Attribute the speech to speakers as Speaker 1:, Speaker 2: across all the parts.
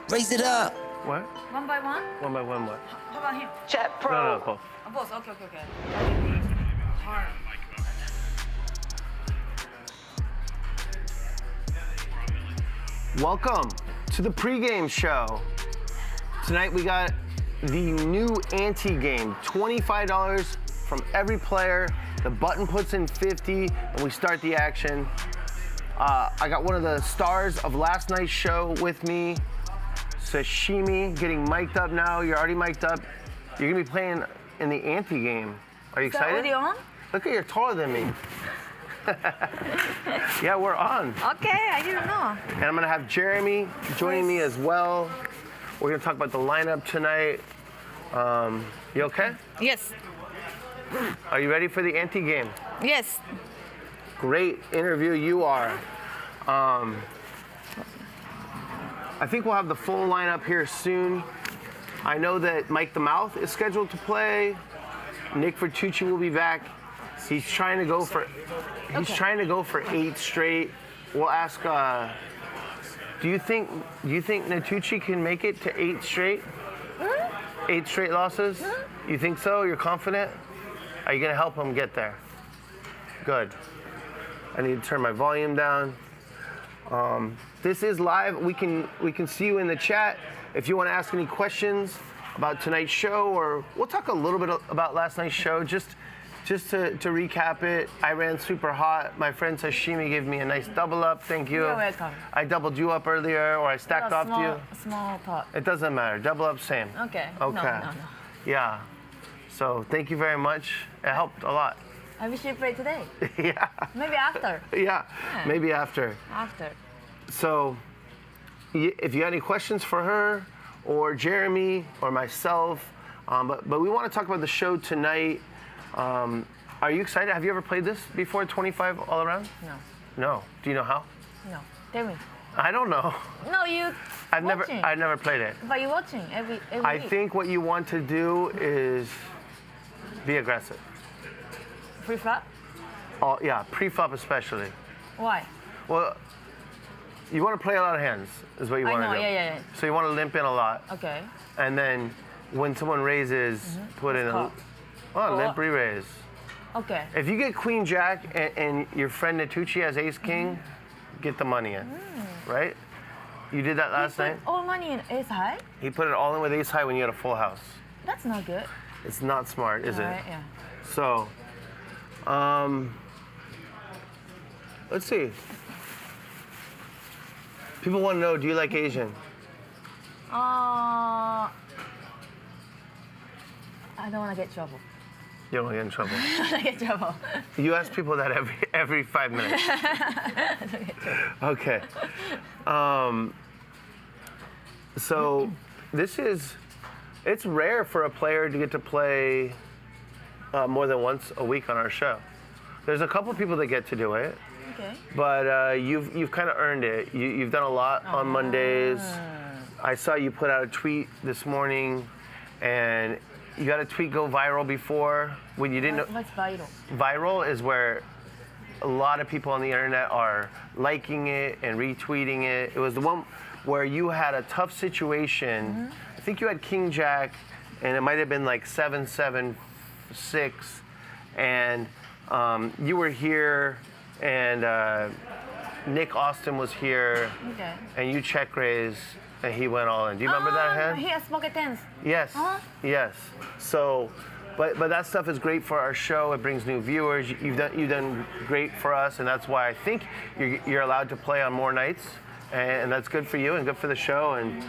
Speaker 1: Raise it up.
Speaker 2: What?
Speaker 3: One by one?
Speaker 2: One by one what?
Speaker 3: How about him?
Speaker 4: Chat Pro.
Speaker 2: No, both.
Speaker 3: Oh, both. Okay. Hard.
Speaker 2: Welcome to the pregame show. Tonight we got the new ante game, $25 from every player. The button puts in 50 and we start the action. I got one of the stars of last night's show with me, Sashimi, getting mic'd up now. You're already mic'd up. You're gonna be playing in the ante game. Are you excited?
Speaker 3: Is that audio on?
Speaker 2: Look at you're taller than me. Yeah, we're on.
Speaker 3: Okay, I didn't know.
Speaker 2: And I'm gonna have Jeremy joining me as well. We're gonna talk about the lineup tonight. You okay?
Speaker 3: Yes.
Speaker 2: Are you ready for the ante game?
Speaker 3: Yes.
Speaker 2: Great interview you are. I think we'll have the full lineup here soon. I know that Mike the Mouth is scheduled to play. Nick Vertucci will be back. He's trying to go for 8 straight. We'll ask do you think Natucci can make it to 8 straight? 8 straight losses? You think so? You're confident? Are you gonna help him get there? Good. I need to turn my volume down. This is live. We can see you in the chat. If you want to ask any questions about tonight's show, or we'll talk a little bit about last night's show. Just to recap it, I ran super hot. My friend Sashimi gave me a nice double up. Thank you.
Speaker 3: You're welcome.
Speaker 2: I doubled you up earlier, or I stacked off to you.
Speaker 3: Small pot.
Speaker 2: It doesn't matter. Double up, same.
Speaker 3: Okay.
Speaker 2: Okay.
Speaker 3: No.
Speaker 2: Yeah. So thank you very much. It helped a lot.
Speaker 3: I wish you played today.
Speaker 2: Yeah.
Speaker 3: Maybe after.
Speaker 2: Yeah. Maybe after.
Speaker 3: After.
Speaker 2: So, if you have any questions for her, or Jeremy, or myself, but we want to talk about the show tonight. Are you excited? Have you ever played this before, 25 all around?
Speaker 3: No.
Speaker 2: No. Do you know how?
Speaker 3: No. Tell me.
Speaker 2: I don't know.
Speaker 3: No, you.
Speaker 2: I've never played it.
Speaker 3: But you're watching every
Speaker 2: I
Speaker 3: week.
Speaker 2: think what you want to do is be aggressive.
Speaker 3: Pre-flop?
Speaker 2: Oh, yeah, pre-flop especially.
Speaker 3: Why?
Speaker 2: Well, you want to play a lot of hands, is what you want to do.
Speaker 3: Yeah.
Speaker 2: So you want to limp in a lot.
Speaker 3: Okay.
Speaker 2: And then when someone raises, put in a limp re-raise.
Speaker 3: Okay.
Speaker 2: If you get Queen Jack and your friend Natucci has Ace King, get the money in, right? You did that last night?
Speaker 3: All money in Ace High?
Speaker 2: He put it all in with Ace High when you had a full house.
Speaker 3: That's not good.
Speaker 2: It's not smart, is it?
Speaker 3: Right, yeah.
Speaker 2: So, let's see. People want to know, do you like Asian?
Speaker 3: I don't want to get trouble.
Speaker 2: You don't want to get in trouble.
Speaker 3: I don't want to get trouble.
Speaker 2: You ask people that every 5 minutes.
Speaker 3: I don't get trouble.
Speaker 2: Okay. So it's rare for a player to get to play more than once a week on our show. There's a couple people that get to do it.
Speaker 3: Okay.
Speaker 2: But you've kind of earned it. You've done a lot on Mondays. I saw you put out a tweet this morning, and you got a tweet go viral before when you didn't know.
Speaker 3: What's viral?
Speaker 2: Viral is where a lot of people on the internet are liking it and retweeting it. It was the one where you had a tough situation. I think you had King Jack, and it might have been like 7-7-6, and you were here, and Nick Austin was here, and you check raised, and he went all in. Do you remember that hand?
Speaker 3: He has pocket tens.
Speaker 2: Yes. Yes. So, but that stuff is great for our show. It brings new viewers. You've done great for us, and that's why I think you're allowed to play on more nights, and that's good for you and good for the show. And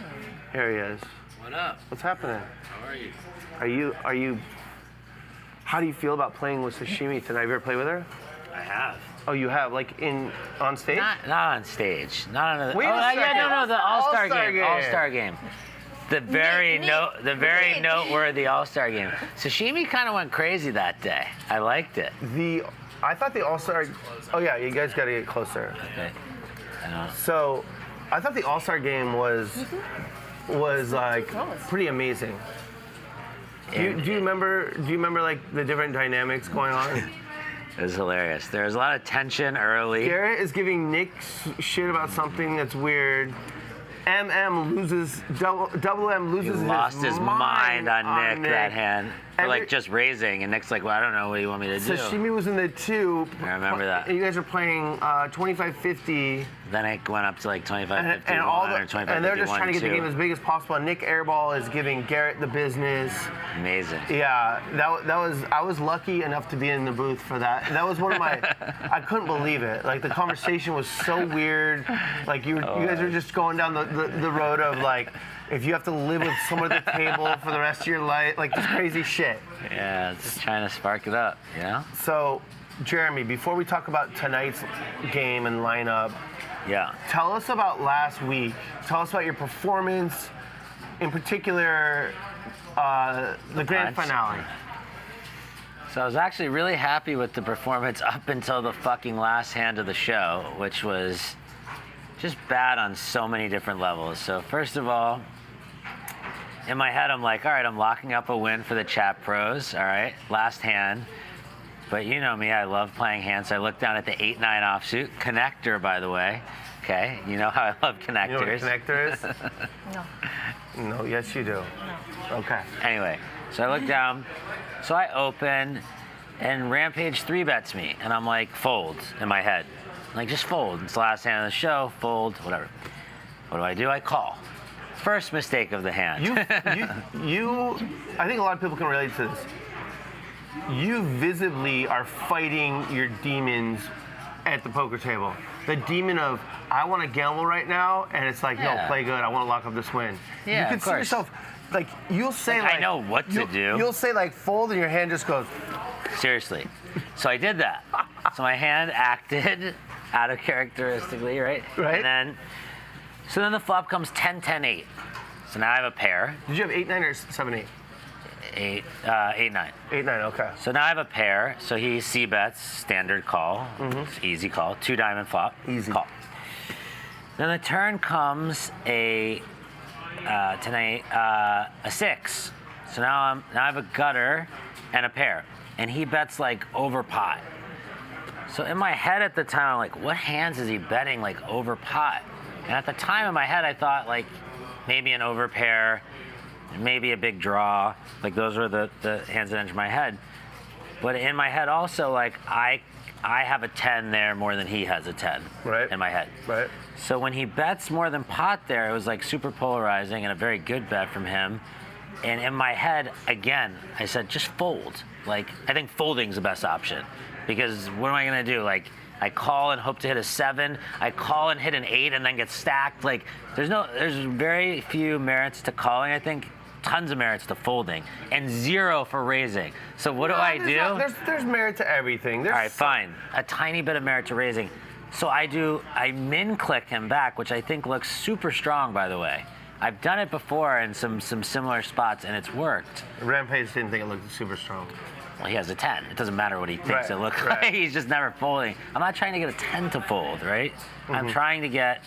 Speaker 2: here he is.
Speaker 5: What up?
Speaker 2: What's happening?
Speaker 5: How are you?
Speaker 2: Are you? How do you feel about playing with Sashimi tonight? Have you ever played with her?
Speaker 5: I have.
Speaker 2: Oh, you have, like on stage?
Speaker 5: Not on stage. Not on the.
Speaker 2: Wait a second.
Speaker 5: The All-Star
Speaker 2: All-Star
Speaker 5: game. All-Star game. The very noteworthy All-Star game. Sashimi kind of went crazy that day. I liked it.
Speaker 2: I thought the All-Star. Oh yeah, you guys got to get closer.
Speaker 5: Okay.
Speaker 2: So, I thought the All-Star game was like pretty amazing. Do you remember like the different dynamics going on?
Speaker 5: It was hilarious. There was a lot of tension early.
Speaker 2: Garrett is giving Nick shit about something that's weird. MM loses, double M loses
Speaker 5: He lost his mind on Nick that hand. For
Speaker 2: And
Speaker 5: like just raising, and Nick's like, well, I don't know what you want me to do.
Speaker 2: Sashimi was in the 2.
Speaker 5: I remember that.
Speaker 2: And you guys are playing 25-50.
Speaker 5: Then it went up to like 25-51
Speaker 2: And all
Speaker 5: or 25-51.
Speaker 2: and they're just trying to get the
Speaker 5: too.
Speaker 2: game as big as possible. And Nick Airball is giving Garrett the business.
Speaker 5: Amazing.
Speaker 2: Yeah, that was. I was lucky enough to be in the booth for that. And that was one of my. I couldn't believe it. Like the conversation was so weird. Like you guys are just going down the road of like, if you have to live with someone at the table for the rest of your life, like just crazy shit.
Speaker 5: Yeah, just trying to spark it up, you know?
Speaker 2: So, Jeremy, before we talk about tonight's game and lineup,
Speaker 5: Yeah.
Speaker 2: tell us about last week. Tell us about your performance, in particular, the grand
Speaker 5: Punch.
Speaker 2: finale.
Speaker 5: So I was actually really happy with the performance up until the fucking last hand of the show, which was just bad on so many different levels. So first of all, in my head, I'm like, all right, I'm locking up a win for the chat pros, all right, last hand. But you know me, I love playing hands. So I looked down at the 8-9 offsuit, connector, by the way. Okay, you know how I love connectors.
Speaker 2: You know what a connector is?
Speaker 3: No.
Speaker 2: No, yes you do. Okay.
Speaker 5: Anyway, so I look down, so I open, and Rampage 3-bets me, and I'm like, fold in my head. Like, just fold. It's the last hand of the show, fold, whatever. What do? I call. First mistake of the hand.
Speaker 2: I think a lot of people can relate to this. You visibly are fighting your demons at the poker table. The demon of, I want to gamble right now, and it's like,
Speaker 5: Yeah.
Speaker 2: no, play good. I want to lock up this win.
Speaker 5: Yeah,
Speaker 2: you can
Speaker 5: of
Speaker 2: see
Speaker 5: course.
Speaker 2: yourself, like, you'll say,
Speaker 5: Like, I know what to do.
Speaker 2: You'll say, like, fold, and your hand just goes,
Speaker 5: Seriously. So I did that. So my hand acted out of characteristically, right?
Speaker 2: Right.
Speaker 5: And then the flop comes 10-10-8. So now I have a pair.
Speaker 2: did you have 8-9 or 7-8?
Speaker 5: 8-9.
Speaker 2: 8-9, okay.
Speaker 5: So now I have a pair. So he c-bets, standard call. It's easy call. 2-diamond flop.
Speaker 2: Easy.
Speaker 5: Call. Then the turn comes a 10-8, a 6. So now I have a gutter and a pair. And he bets like over pot. So in my head at the time, I'm like, what hands is he betting like over pot? And at the time in my head, I thought like maybe an over pair, maybe a big draw. Like those were the hands that entered my head. But in my head also, like I have a 10 there more than he has a 10
Speaker 2: Right.
Speaker 5: in my head.
Speaker 2: Right.
Speaker 5: So when he bets more than pot there, it was like super polarizing and a very good bet from him. And in my head, again, I said, just fold. Like, I think folding's the best option. Because what am I going to do? Like, I call and hope to hit a 7. I call and hit an 8 and then get stacked. Like, there's very few merits to calling, I think. Tons of merits to folding. And 0 for raising. So what do I do?
Speaker 2: There's merit to everything.
Speaker 5: All right, fine. A tiny bit of merit to raising. So I min click him back, which I think looks super strong, by the way. I've done it before in some similar spots, and it's worked.
Speaker 2: Rampage didn't think it looked super strong.
Speaker 5: Well, he has a 10. It doesn't matter what he thinks it looks
Speaker 2: right.
Speaker 5: like. He's just never folding. I'm not trying to get a 10 to fold, right? I'm trying to get,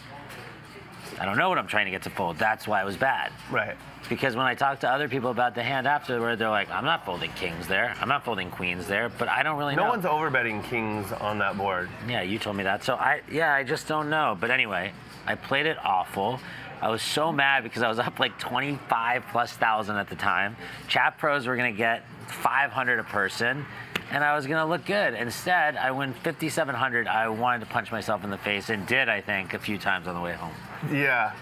Speaker 5: I don't know what I'm trying to get to fold. That's why it was bad.
Speaker 2: Right.
Speaker 5: Because when I talk to other people about the hand afterward, they're like, I'm not folding kings there. I'm not folding queens there, but I don't really know.
Speaker 2: No one's overbetting kings on that board.
Speaker 5: Yeah, you told me that. So I just don't know. But anyway, I played it awful. I was so mad because I was up like 25,000+ at the time. Chat pros were gonna get 500 a person, and I was gonna look good. Instead, I win 5,700. I wanted to punch myself in the face, and did, I think, a few times on the way home.
Speaker 2: Yeah.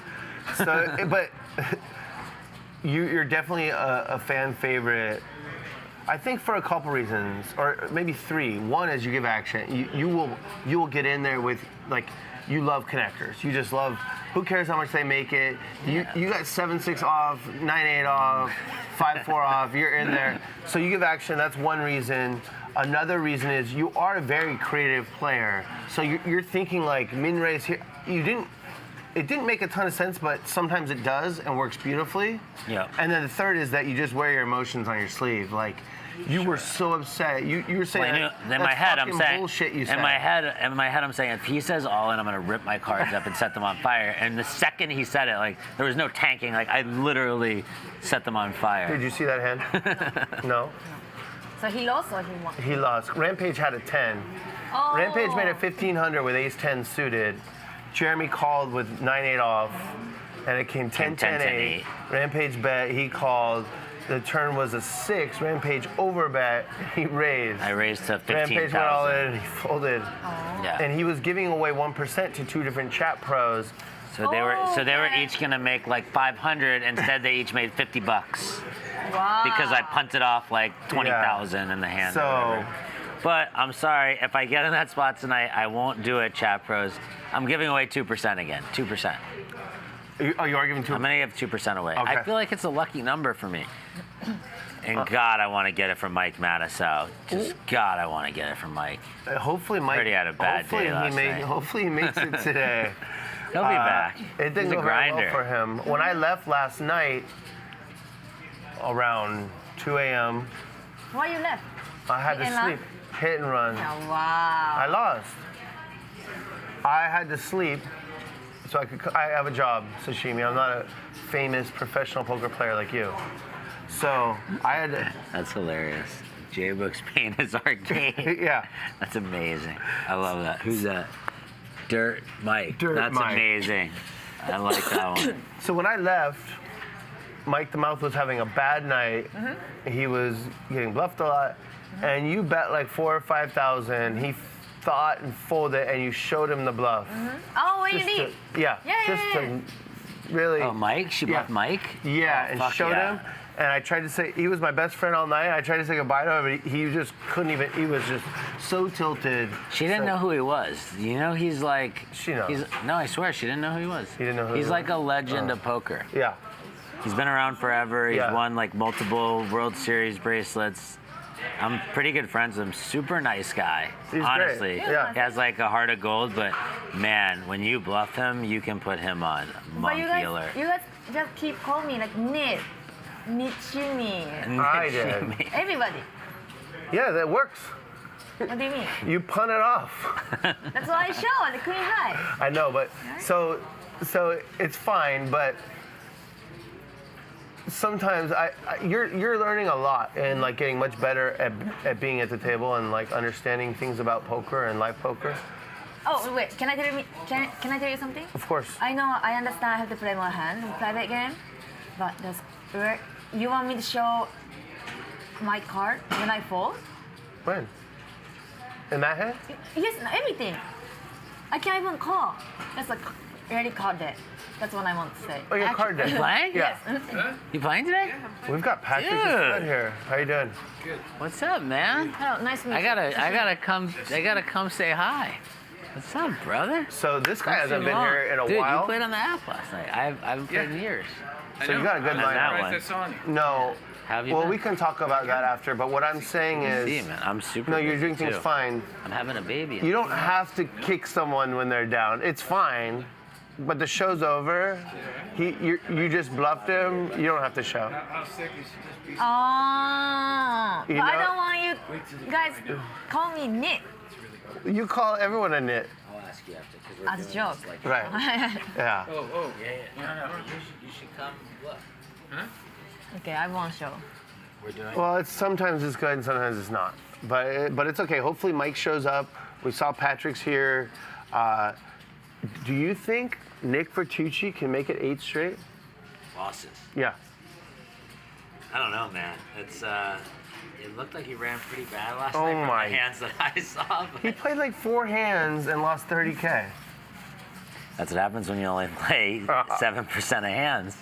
Speaker 2: So, but you're definitely a fan favorite. I think for a couple reasons, or maybe 3. One is you give action. You will get in there with like. You love connectors. You just love, who cares how much they make it? You got 7-6 off, 9-8 off, 5-4 off, you're in there. So you give action, that's one reason. Another reason is you are a very creative player. So you're thinking like min-raise here. It didn't make a ton of sense, but sometimes it does and works beautifully.
Speaker 5: Yeah.
Speaker 2: And then the third is that you just wear your emotions on your sleeve. Like, you were so upset. You were saying
Speaker 5: in my head, I'm saying
Speaker 2: bullshit you said.
Speaker 5: In my head, I'm saying if he says all in, I'm gonna rip my cards up and set them on fire. And the second he said it, like there was no tanking. Like I literally set them on fire.
Speaker 2: Did you see that hand? No.
Speaker 3: So he lost or he won?
Speaker 2: He lost. Rampage had a 10.
Speaker 3: Oh.
Speaker 2: Rampage made it 1,500 with ace 10 suited. Jeremy called with 9-8 off. and it came 10,
Speaker 5: 10,
Speaker 2: 10, 8.
Speaker 5: 8.
Speaker 2: Rampage bet, he called. The turn was a 6. Rampage overbet, he raised.
Speaker 5: I raised to 15,000.
Speaker 2: Rampage went all in, he folded.
Speaker 5: Yeah.
Speaker 2: And he was giving away 1% to 2 different chat pros.
Speaker 5: So they were each gonna make like 500. Instead, they each made $50
Speaker 3: Wow.
Speaker 5: because I punted off like 20,000 in the hand. or whatever. But I'm sorry, if I get in that spot tonight, I won't do it, chat pros. I'm giving away 2% again. 2%.
Speaker 2: You are giving 2%?
Speaker 5: I'm gonna give 2% away.
Speaker 2: Okay.
Speaker 5: I feel like it's a lucky number for me. And God, I want to get it from Mike Mattisau. Just God, I want to get it from Mike.
Speaker 2: Hopefully, Mike.
Speaker 5: Already had a bad day last night.
Speaker 2: Hopefully, he makes it today.
Speaker 5: He'll be back.
Speaker 2: It didn't
Speaker 5: He's a
Speaker 2: go very well
Speaker 5: grinder.
Speaker 2: for him. When I left last night, around 2 a.m.,
Speaker 3: Why you left?
Speaker 2: I had to
Speaker 3: Hit and run?
Speaker 2: sleep. Hit and run.
Speaker 3: Oh, wow.
Speaker 2: I lost. I had to sleep, so I have a job, sashimi. I'm not a famous professional poker player like you. So I had to.
Speaker 5: That's hilarious. J-Book's pain is arcade.
Speaker 2: Yeah.
Speaker 5: That's amazing. I love that. Who's that? Dirt Mike.
Speaker 2: Dirt
Speaker 5: That's
Speaker 2: Mike.
Speaker 5: amazing. I like that one.
Speaker 2: So when I left, Mike the Mouth was having a bad night. He was getting bluffed a lot, and you bet like 4,000 or 5,000. He thought and folded, and you showed him the bluff.
Speaker 3: Oh, what you
Speaker 2: Just
Speaker 3: did?
Speaker 2: to- yeah, just to really.
Speaker 5: Oh, Mike? She bluffed Mike?
Speaker 2: Yeah,
Speaker 5: Oh,
Speaker 2: and
Speaker 5: fuck
Speaker 2: showed
Speaker 5: yeah.
Speaker 2: him. And I tried to say, he was my best friend all night. I tried to say goodbye to him, but he just couldn't even, he was just so tilted.
Speaker 5: She didn't know who he was. You know, he's like.
Speaker 2: She knows.
Speaker 5: No, I swear, she didn't know who he was.
Speaker 2: He didn't know who
Speaker 5: He's
Speaker 2: he
Speaker 5: like
Speaker 2: was?
Speaker 5: a legend of poker.
Speaker 2: Yeah.
Speaker 5: He's been around forever. He's
Speaker 2: Yeah.
Speaker 5: won like multiple World Series bracelets. I'm pretty good friends with him. Super nice guy.
Speaker 2: He's
Speaker 5: honestly.
Speaker 2: great. Yeah.
Speaker 5: He has like a heart of gold, but man, when you bluff him, you can put him on
Speaker 3: But you
Speaker 5: monkey alert.
Speaker 3: guys just keep calling me like Neve, Nichimi.
Speaker 2: I did.
Speaker 3: Everybody.
Speaker 2: Yeah, that works.
Speaker 3: What do you mean?
Speaker 2: You punt it off.
Speaker 3: That's what I showed. The Queen High.
Speaker 2: I know, but so it's fine, but sometimes you're learning a lot and like getting much better at being at the table and like understanding things about poker and live poker.
Speaker 3: Oh wait, can I tell you something?
Speaker 2: Of course.
Speaker 3: I know, I understand I have to play more hand in private game, but you want me to show my card when I fold?
Speaker 2: When? In that hand?
Speaker 3: Yes, everything. I can't even call. That's like already card deck. That's what I want to say.
Speaker 2: Oh, your card deck.
Speaker 5: Playing?
Speaker 2: Yeah.
Speaker 5: You playing today?
Speaker 2: We've got Patrick
Speaker 5: Dude.
Speaker 2: Good here. How you doing?
Speaker 5: What's up, man?
Speaker 3: Hello, nice to meet
Speaker 5: I
Speaker 3: you.
Speaker 5: gotta come say hi. What's up, brother?
Speaker 2: So this guy hasn't been here in a
Speaker 5: Dude,
Speaker 2: while.
Speaker 5: you played on the app last night. I haven't played in years.
Speaker 2: So you got a good
Speaker 5: Not that
Speaker 2: lineup.
Speaker 5: one.
Speaker 1: I saw you.
Speaker 2: No.
Speaker 5: Have you
Speaker 2: Well,
Speaker 5: been?
Speaker 2: we can talk about that after. But what I'm saying
Speaker 5: See,
Speaker 2: is,
Speaker 5: man, I'm super.
Speaker 2: no, you're
Speaker 5: busy,
Speaker 2: doing things
Speaker 5: too.
Speaker 2: fine.
Speaker 5: I'm having a baby.
Speaker 2: You don't have to kick someone when they're down. It's fine. But the show's over. You just bluffed him. You don't have to show.
Speaker 1: How sick you should just be.
Speaker 3: Oh,
Speaker 2: You
Speaker 3: but I
Speaker 2: know-
Speaker 3: don't want you guys call me Nick
Speaker 2: You call everyone a nit.
Speaker 5: I'll ask you after.
Speaker 3: as a joke.
Speaker 2: Right. Yeah.
Speaker 1: Oh.
Speaker 5: Yeah. You should come look.
Speaker 3: Okay, I won't show.
Speaker 5: We're doing.
Speaker 2: Well, it's sometimes it's good and sometimes it's not. But it's okay. Hopefully Mike shows up. We saw Patrick's here. Do you think Nick Vertucci can make it 8 straight?
Speaker 5: Losses.
Speaker 2: Yeah.
Speaker 5: I don't know, man. It's it looked like he ran pretty bad last
Speaker 2: Oh
Speaker 5: night from
Speaker 2: my.
Speaker 5: the hands that I saw.
Speaker 2: He
Speaker 5: But
Speaker 2: played like 4 hands and lost 30K.
Speaker 5: that's what happens when you only play 7% of hands.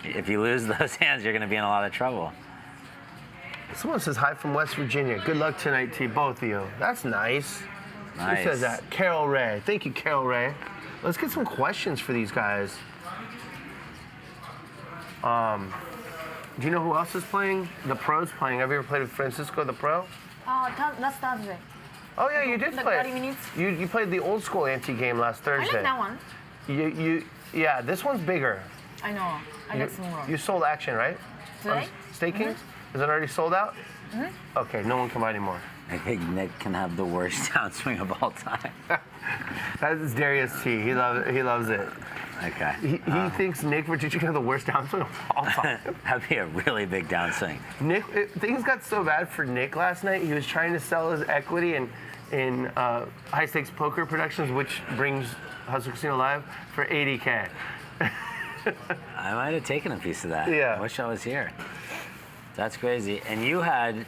Speaker 5: If you lose those hands, you're going to be in a lot of trouble.
Speaker 2: Someone says hi from West Virginia. Good luck tonight to both of you. That's nice.
Speaker 5: Nice.
Speaker 2: Who says that? Carol Ray. Thank you, Carol Ray. Let's get some questions for these guys. Do you know who else is playing? The pro's playing. Have you ever played with Francisco, the pro?
Speaker 3: Oh, last Thursday.
Speaker 2: Oh yeah, you did
Speaker 3: The
Speaker 2: play.
Speaker 3: 30 minutes.
Speaker 2: You played the old school ante game last
Speaker 3: I
Speaker 2: Thursday.
Speaker 3: like that one.
Speaker 2: Yeah, this one's bigger.
Speaker 3: I know. I like smaller.
Speaker 2: You sold action, right?
Speaker 3: Today?
Speaker 2: Staking? Is it already sold out? Okay, no one can buy anymore.
Speaker 5: I think Nick can have the worst downswing of all time.
Speaker 2: That is Darius T. He loves it.
Speaker 5: Okay.
Speaker 2: He thinks Nick Vertucci can have the worst downswing of all time.
Speaker 5: That'd be a really big downswing.
Speaker 2: Things got so bad for Nick last night. He was trying to sell his equity in high stakes poker productions, which brings Hustle Casino Live for $80K.
Speaker 5: I might have taken a piece of that.
Speaker 2: Yeah.
Speaker 5: I wish I was here. That's crazy. And you had,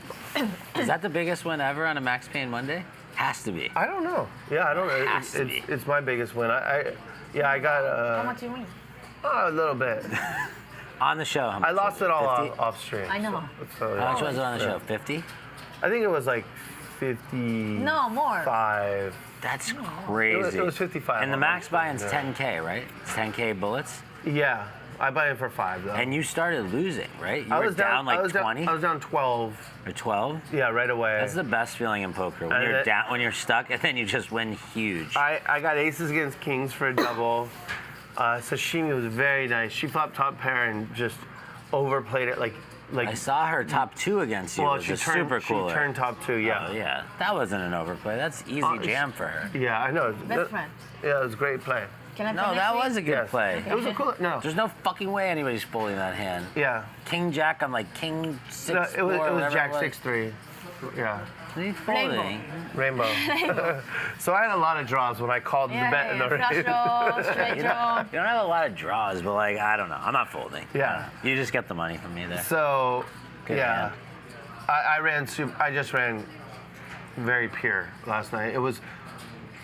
Speaker 5: is that the biggest win ever on a Max Payne Monday? Has to be.
Speaker 2: I don't know. Yeah, I don't know.
Speaker 5: Has to be.
Speaker 2: It's my biggest win. I got
Speaker 3: How much you win?
Speaker 2: a little bit.
Speaker 5: On the show, how much
Speaker 2: I lost
Speaker 5: was
Speaker 2: it all
Speaker 5: 50?
Speaker 2: off stream.
Speaker 3: I know.
Speaker 2: So,
Speaker 5: How much was it on the show? 50?
Speaker 2: I think it was like 50.
Speaker 3: No, more.
Speaker 5: That's crazy.
Speaker 2: It was 55.
Speaker 5: And the max buy-in's
Speaker 2: Yeah.
Speaker 5: 10K, right? It's 10K bullets.
Speaker 2: Yeah, I buy in for 5 though.
Speaker 5: And you started losing, right? You
Speaker 2: I
Speaker 5: were
Speaker 2: was
Speaker 5: down like 20
Speaker 2: I was down 12.
Speaker 5: or 12.
Speaker 2: Yeah, right away.
Speaker 5: That's the best feeling in poker when
Speaker 2: And
Speaker 5: you're
Speaker 2: it-
Speaker 5: down, when you're stuck, and then you just win huge.
Speaker 2: I got aces against kings for a double. Sashimi was very nice. She flopped top pair and just overplayed it like.
Speaker 5: I saw her top 2 against you.
Speaker 2: Well,
Speaker 5: It was
Speaker 2: she
Speaker 5: just
Speaker 2: turned.
Speaker 5: super cool.
Speaker 2: She turned top 2. Yeah.
Speaker 5: Oh, yeah. That wasn't an overplay. That's easy jam for her.
Speaker 2: Yeah, I know.
Speaker 3: Best friend.
Speaker 2: Yeah, it was a great play.
Speaker 3: Can I
Speaker 5: No,
Speaker 3: play
Speaker 5: that
Speaker 3: next
Speaker 5: was a
Speaker 3: week?
Speaker 5: good
Speaker 2: Yes.
Speaker 5: play.
Speaker 2: It was a cool. No.
Speaker 5: There's no fucking way anybody's folding that hand.
Speaker 2: Yeah.
Speaker 5: King Jack on like King 6.
Speaker 2: No, it was
Speaker 5: whatever
Speaker 2: Jack
Speaker 5: was.
Speaker 2: 6-3. Yeah.
Speaker 5: He's folding.
Speaker 2: Rainbow. So I had a lot of draws when I called the bet in the
Speaker 3: Flush draw, straight draw.
Speaker 5: You don't have a lot of draws, but like, I don't know. I'm not folding.
Speaker 2: Yeah.
Speaker 5: You just get the money from me there.
Speaker 2: So,
Speaker 5: Good
Speaker 2: yeah.
Speaker 5: hand.
Speaker 2: I just ran very pure last night. It was,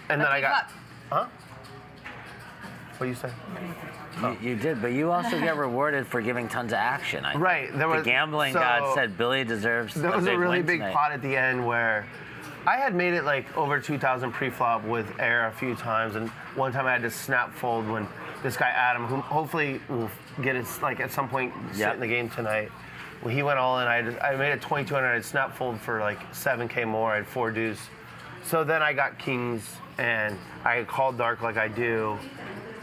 Speaker 2: and then I got. Huh? What do you say?
Speaker 5: You did, but you also get rewarded for giving tons of action. I think.
Speaker 2: Right. There was
Speaker 5: The gambling
Speaker 2: so
Speaker 5: god said Billy deserves
Speaker 2: There was a
Speaker 5: big
Speaker 2: really
Speaker 5: win
Speaker 2: big
Speaker 5: tonight.
Speaker 2: pot at the end where I had made it like over 2,000 pre-flop with air a few times, and one time I had to snap fold when this guy Adam, who hopefully will get his like at some point sit
Speaker 5: Yep.
Speaker 2: in the game tonight. When he went all in, I made it 2,200. I'd snap fold for like 7K more. I had 4 deuce. So then I got kings, and I called dark like I do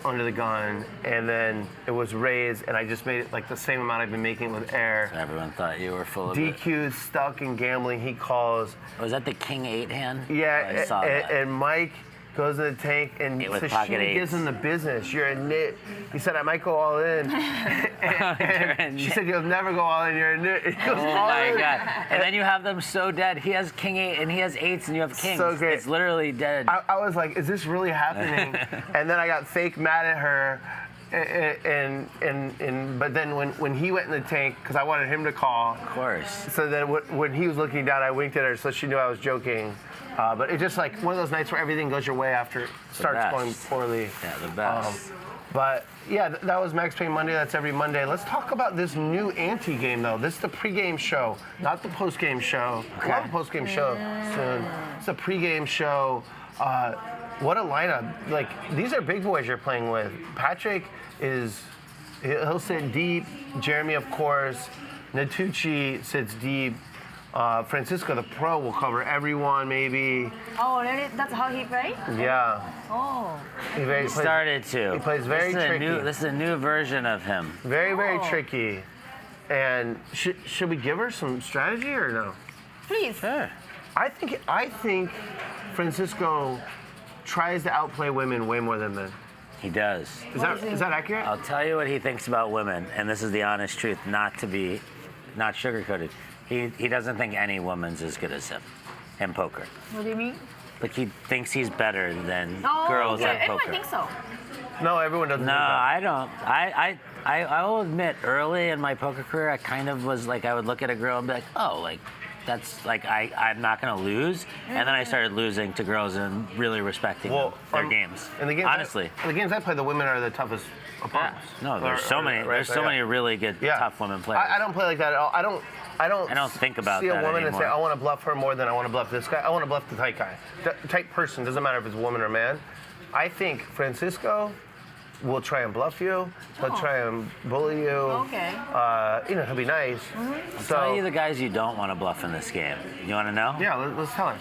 Speaker 2: under the gun, and then it was raised, and I just made it like the same amount I've been making with air.
Speaker 5: Everyone thought you were full of it.
Speaker 2: DQ's stuck in gambling. He calls.
Speaker 5: Was that the King 8 hand?
Speaker 2: Yeah,
Speaker 5: I saw that.
Speaker 2: and Mike goes in the tank, and
Speaker 5: With pocket
Speaker 2: Sashimi
Speaker 5: eights.
Speaker 2: gives him the business. You're a nit. He said, I might go all in. and she said, you'll never go all in. You're a nit. He goes
Speaker 5: Oh
Speaker 2: all
Speaker 5: my
Speaker 2: in.
Speaker 5: god! And then you have them so dead. He has King 8 and he has 8s, and you have kings.
Speaker 2: So great.
Speaker 5: It's literally dead.
Speaker 2: I was like, is this really happening? And then I got fake mad at her. But then when he went in the tank, because I wanted him to call.
Speaker 5: Of course.
Speaker 2: So then when he was looking down, I winked at her, so she knew I was joking. But it's just like one of those nights where everything goes your way after it starts
Speaker 5: best.
Speaker 2: going poorly.
Speaker 5: Yeah, the best.
Speaker 2: But yeah, that was Max Payne Monday. That's every Monday. Let's talk about this new anti-game, though. This is the pre-game show, not the post-game show. We'll have a post-game show soon. It's a pre-game show. What a lineup. Like, these are big boys you're playing with. Patrick he'll sit deep. Jeremy, of course. Vertucci sits deep. Francisco, the pro, will cover everyone, maybe.
Speaker 3: Oh, really? That's how he played?
Speaker 2: Yeah.
Speaker 3: Oh.
Speaker 2: He
Speaker 5: Started to.
Speaker 2: He plays very tricky.
Speaker 5: This is a new version of him.
Speaker 2: Very, very
Speaker 3: Oh.
Speaker 2: tricky. And should we give her some strategy or no?
Speaker 3: Please.
Speaker 5: Sure.
Speaker 2: I think Francisco tries to outplay women way more than men.
Speaker 5: He does.
Speaker 2: Is that accurate?
Speaker 5: I'll tell you what he thinks about women, and this is the honest truth, not sugarcoated. He doesn't think any woman's as good as him in poker.
Speaker 3: What do you mean?
Speaker 5: Like he thinks he's better than
Speaker 3: Oh,
Speaker 5: girls
Speaker 3: okay.
Speaker 5: at
Speaker 3: Everyone
Speaker 5: poker.
Speaker 3: thinks so.
Speaker 2: No, everyone doesn't.
Speaker 5: No,
Speaker 2: think that.
Speaker 5: I don't. I will admit, early in my poker career, I kind of was like, I would look at a girl and be like, oh, like, that's like, I'm not going to lose. And then I started losing to girls and really respecting their games.
Speaker 2: In the games
Speaker 5: honestly.
Speaker 2: in the games I play, the women are the toughest
Speaker 5: Yeah.
Speaker 2: opponents.
Speaker 5: No, there's so many.
Speaker 2: Right,
Speaker 5: There's so many really good, tough women players.
Speaker 2: I don't play like that at all. I don't
Speaker 5: think about
Speaker 2: see a
Speaker 5: that
Speaker 2: woman and say,
Speaker 5: anymore.
Speaker 2: I want to bluff her more than I want to bluff this guy. I want to bluff the tight guy. The tight person, doesn't matter if it's a woman or man. I think Francisco will try and bluff you. He'll try and bully you.
Speaker 3: Okay.
Speaker 2: He'll be nice. So,
Speaker 5: Tell you the guys you don't want to bluff in this game. You want to know?
Speaker 2: yeah, let's tell him.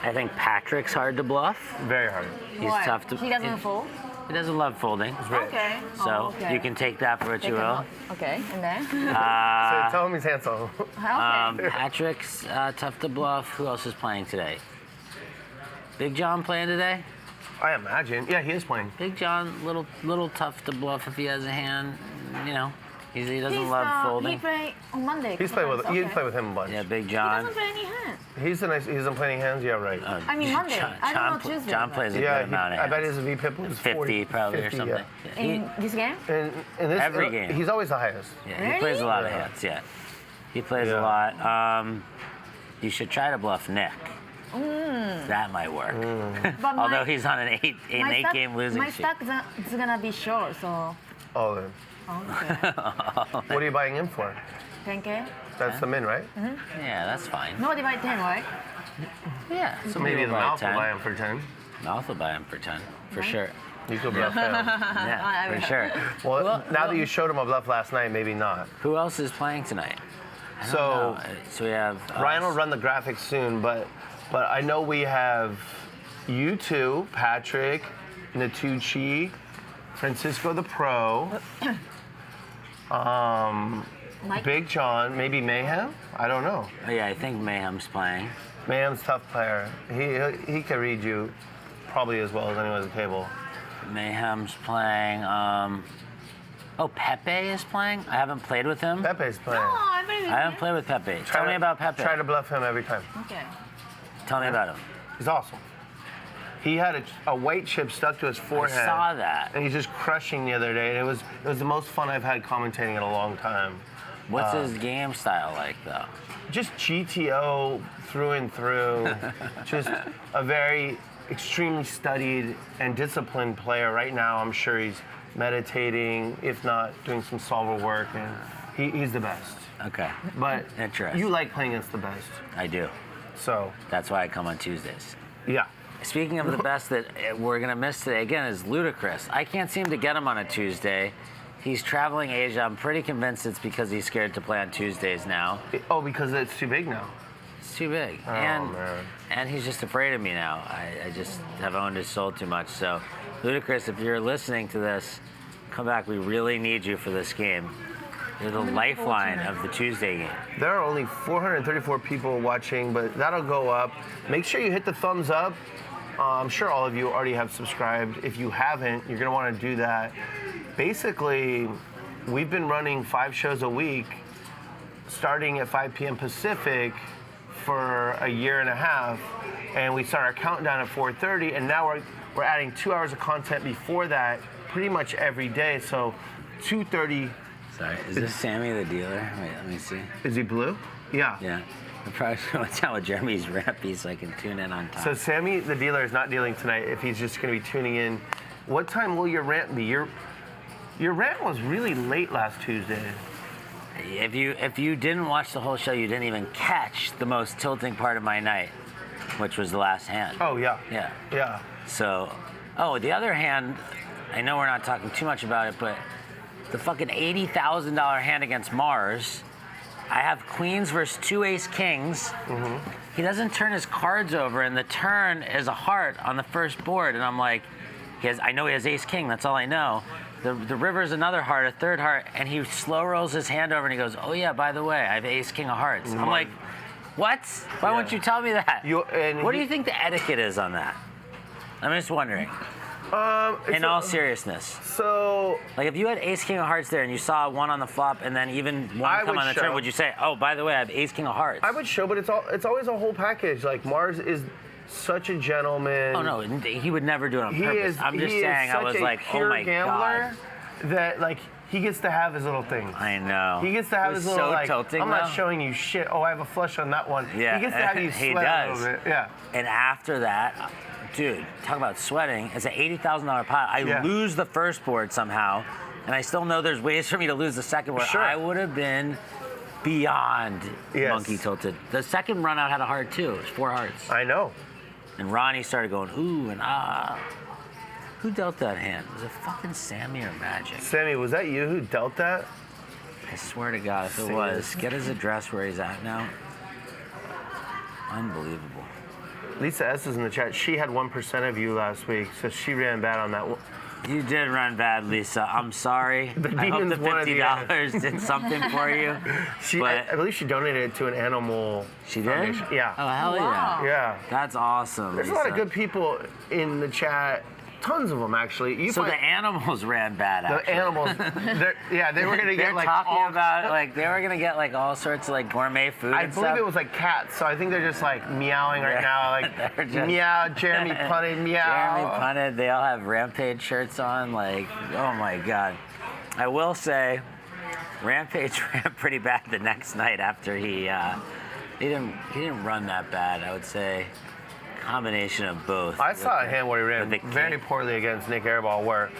Speaker 5: I think Patrick's hard to bluff.
Speaker 2: Very hard.
Speaker 5: He's
Speaker 3: Why?
Speaker 5: tough to.
Speaker 3: He doesn't fold?
Speaker 5: He doesn't love folding.
Speaker 3: Okay.
Speaker 5: So
Speaker 3: okay.
Speaker 5: you can take that for what you will.
Speaker 3: Okay, and then?
Speaker 2: So tell him he's handsome.
Speaker 3: Okay.
Speaker 5: Patrick's tough to bluff. Who else is playing today? Big John playing today?
Speaker 2: I imagine. Yeah, he is playing.
Speaker 5: Big John, little tough to bluff if he has a hand. You know, He doesn't love
Speaker 3: He
Speaker 5: folding.
Speaker 3: play on Monday.
Speaker 2: He's played with.
Speaker 3: okay.
Speaker 2: You play with him a bunch.
Speaker 5: Yeah, Big
Speaker 3: He
Speaker 5: John.
Speaker 3: doesn't play any hand.
Speaker 2: He doesn't play any hands. Yeah, right.
Speaker 3: I mean Monday. I don't know Tuesday.
Speaker 5: John
Speaker 3: but-
Speaker 5: plays a
Speaker 2: yeah,
Speaker 5: good amount of
Speaker 2: I
Speaker 5: hands.
Speaker 2: bet his VPIP was
Speaker 5: 50
Speaker 2: 40,
Speaker 5: probably
Speaker 2: 50,
Speaker 5: or something.
Speaker 2: Yeah.
Speaker 3: In this game?
Speaker 2: And this,
Speaker 5: Every game.
Speaker 2: He's always the highest.
Speaker 5: Yeah, he
Speaker 3: Really?
Speaker 5: plays a lot of
Speaker 2: Yeah.
Speaker 5: hands. Yeah, he plays
Speaker 2: Yeah.
Speaker 5: a lot. You should try to bluff Nick. That might work.
Speaker 3: But
Speaker 5: Although he's on an eight game losing
Speaker 3: my
Speaker 5: streak.
Speaker 3: stock is gonna be short, so
Speaker 2: Oh, then.
Speaker 3: okay.
Speaker 2: What are you buying in for?
Speaker 3: 10K.
Speaker 2: That's the min, right?
Speaker 5: Yeah, that's fine.
Speaker 3: Nobody buy 10, right?
Speaker 5: Yeah,
Speaker 2: So maybe the mouth will buy him for 10.
Speaker 5: Mouth will buy him for 10, for sure.
Speaker 2: You could bluff him.
Speaker 5: Yeah, for sure.
Speaker 2: Well, now that you showed him a bluff last night, maybe not.
Speaker 5: Who else is playing tonight? I don't
Speaker 2: So
Speaker 5: know. So we have
Speaker 2: Ryan will run the graphics soon, but I know we have you two, Patrick, Natucci, Francisco the Pro,
Speaker 3: Mike?
Speaker 2: Big John, maybe Mayhem. I don't know.
Speaker 5: Oh, yeah, I think Mayhem's playing.
Speaker 2: Mayhem's a tough player. He can read you probably as well as anyone at the table.
Speaker 5: Mayhem's playing. Oh, Pepe is playing. I haven't played with him.
Speaker 2: Pepe's playing.
Speaker 3: Oh, I believe
Speaker 5: I haven't played with Pepe. Tell me about Pepe.
Speaker 2: Try to bluff him every time.
Speaker 3: Okay.
Speaker 5: Tell me about him.
Speaker 2: He's awesome. He had a white chip stuck to his forehead.
Speaker 5: I saw that.
Speaker 2: And he's just crushing the other day. And it was the most fun I've had commentating in a long time.
Speaker 5: What's his game style like, though?
Speaker 2: Just GTO through and through. Just a very extremely studied and disciplined player. Right now, I'm sure he's meditating, if not doing some solver work, and he's the best.
Speaker 5: Okay.
Speaker 2: But
Speaker 5: Interesting.
Speaker 2: you like playing against the best.
Speaker 5: I do.
Speaker 2: So,
Speaker 5: That's why I come on Tuesdays.
Speaker 2: yeah.
Speaker 5: Speaking of the best that we're going to miss today, again, is Ludacris. I can't seem to get him on a Tuesday. He's traveling Asia. I'm pretty convinced it's because he's scared to play on Tuesdays now.
Speaker 2: Oh, because it's too big now.
Speaker 5: It's too big.
Speaker 2: Oh,
Speaker 5: and,
Speaker 2: man.
Speaker 5: and he's just afraid of me now. I just have owned his soul too much. So, Ludacris, if you're listening to this, come back. We really need you for this game. You're the lifeline of the Tuesday game.
Speaker 2: There are only 434 people watching, but that'll go up. Make sure you hit the thumbs up. I'm sure all of you already have subscribed. If you haven't, you're going to want to do that. Basically, we've been running 5 shows a week, starting at 5 p.m. Pacific for a year and a half, and we start our countdown at 4:30, and now we're adding 2 hours of content before that, pretty much every day. So 2:30.
Speaker 5: Sorry, is this Sammy the dealer? Wait, let me see.
Speaker 2: Is he blue? Yeah.
Speaker 5: Yeah. I probably should watch out with Jeremy's rampy so I can tune in on time.
Speaker 2: So Sammy, the dealer, is not dealing tonight. If he's just going to be tuning in, what time will your rant be? Your rant was really late last Tuesday.
Speaker 5: If you didn't watch the whole show, you didn't even catch the most tilting part of my night, which was the last hand.
Speaker 2: Oh yeah.
Speaker 5: Yeah.
Speaker 2: Yeah.
Speaker 5: So, the other hand, I know we're not talking too much about it, but the fucking $80,000 hand against Mars. I have queens versus 2 ace kings.
Speaker 2: Mm-hmm.
Speaker 5: He doesn't turn his cards over, and the turn is a heart on the first board. And I'm like, I know he has ace king. That's all I know. The river's another heart, a third heart, and he slow rolls his hand over and he goes, "Oh yeah, by the way, I have ace king of hearts." I'm like, what? Why won't you tell me that? What do you think the etiquette is on that? I'm just wondering. In all seriousness.
Speaker 2: So,
Speaker 5: like, if you had ace king of hearts there and you saw one on the flop and then even one come on the turn, would you say, "Oh, by the way, I have ace king of hearts"?
Speaker 2: I would show, but it's always a whole package. Like, Mars is such a gentleman.
Speaker 5: Oh no, he would never do it on purpose. I'm just saying, I was like, oh my god,
Speaker 2: that like he gets to have his little things.
Speaker 5: I know.
Speaker 2: He gets to have his little
Speaker 5: so
Speaker 2: like.
Speaker 5: tilting,
Speaker 2: I'm not
Speaker 5: though.
Speaker 2: showing you shit. Oh, I have a flush on that one.
Speaker 5: Yeah,
Speaker 2: he gets to have you
Speaker 5: he
Speaker 2: sweat
Speaker 5: does.
Speaker 2: a little bit. Yeah.
Speaker 5: And after that, dude, talk about sweating. It's an $80,000 pot. I lose the first board somehow, and I still know there's ways for me to lose the second board.
Speaker 2: Sure.
Speaker 5: I would have been beyond monkey tilted. The second run out had a heart too. It was 4 hearts.
Speaker 2: I know.
Speaker 5: And Ronnie started going ooh and ah. Who dealt that hand? Was it fucking Sammy or Magic?
Speaker 2: Sammy, was that you who dealt that?
Speaker 5: I swear to God, if it was, get his address where he's at now. Unbelievable.
Speaker 2: Lisa S is in the chat. She had 1% of you last week, so she ran bad on that.
Speaker 5: You did run bad, Lisa. I'm sorry. I hope the $50 did something for you.
Speaker 2: I believe she donated it to an animal.
Speaker 5: She
Speaker 2: foundation.
Speaker 5: did?
Speaker 2: Yeah.
Speaker 5: Oh, hell yeah.
Speaker 2: Yeah.
Speaker 5: That's awesome.
Speaker 2: There's
Speaker 5: Lisa.
Speaker 2: a lot of good people in the chat tons of them actually.
Speaker 5: So the animals ran bad.
Speaker 2: the
Speaker 5: Actually.
Speaker 2: animals, they were gonna
Speaker 5: They're
Speaker 2: get like
Speaker 5: talking
Speaker 2: all
Speaker 5: about like they were gonna get like all sorts of like gourmet food.
Speaker 2: I
Speaker 5: and
Speaker 2: believe
Speaker 5: stuff.
Speaker 2: it was like cats, so I think they're just like meowing right now, like
Speaker 5: They're just-
Speaker 2: meow, Jeremy punted, meow.
Speaker 5: Jeremy punted. They all have Rampage shirts on. Like, oh my god. I will say, Rampage ran pretty bad the next night after he didn't run that bad. I would say combination of both.
Speaker 2: I saw a hand where he ran
Speaker 5: with the
Speaker 2: very
Speaker 5: king.
Speaker 2: poorly against Nick Airball, where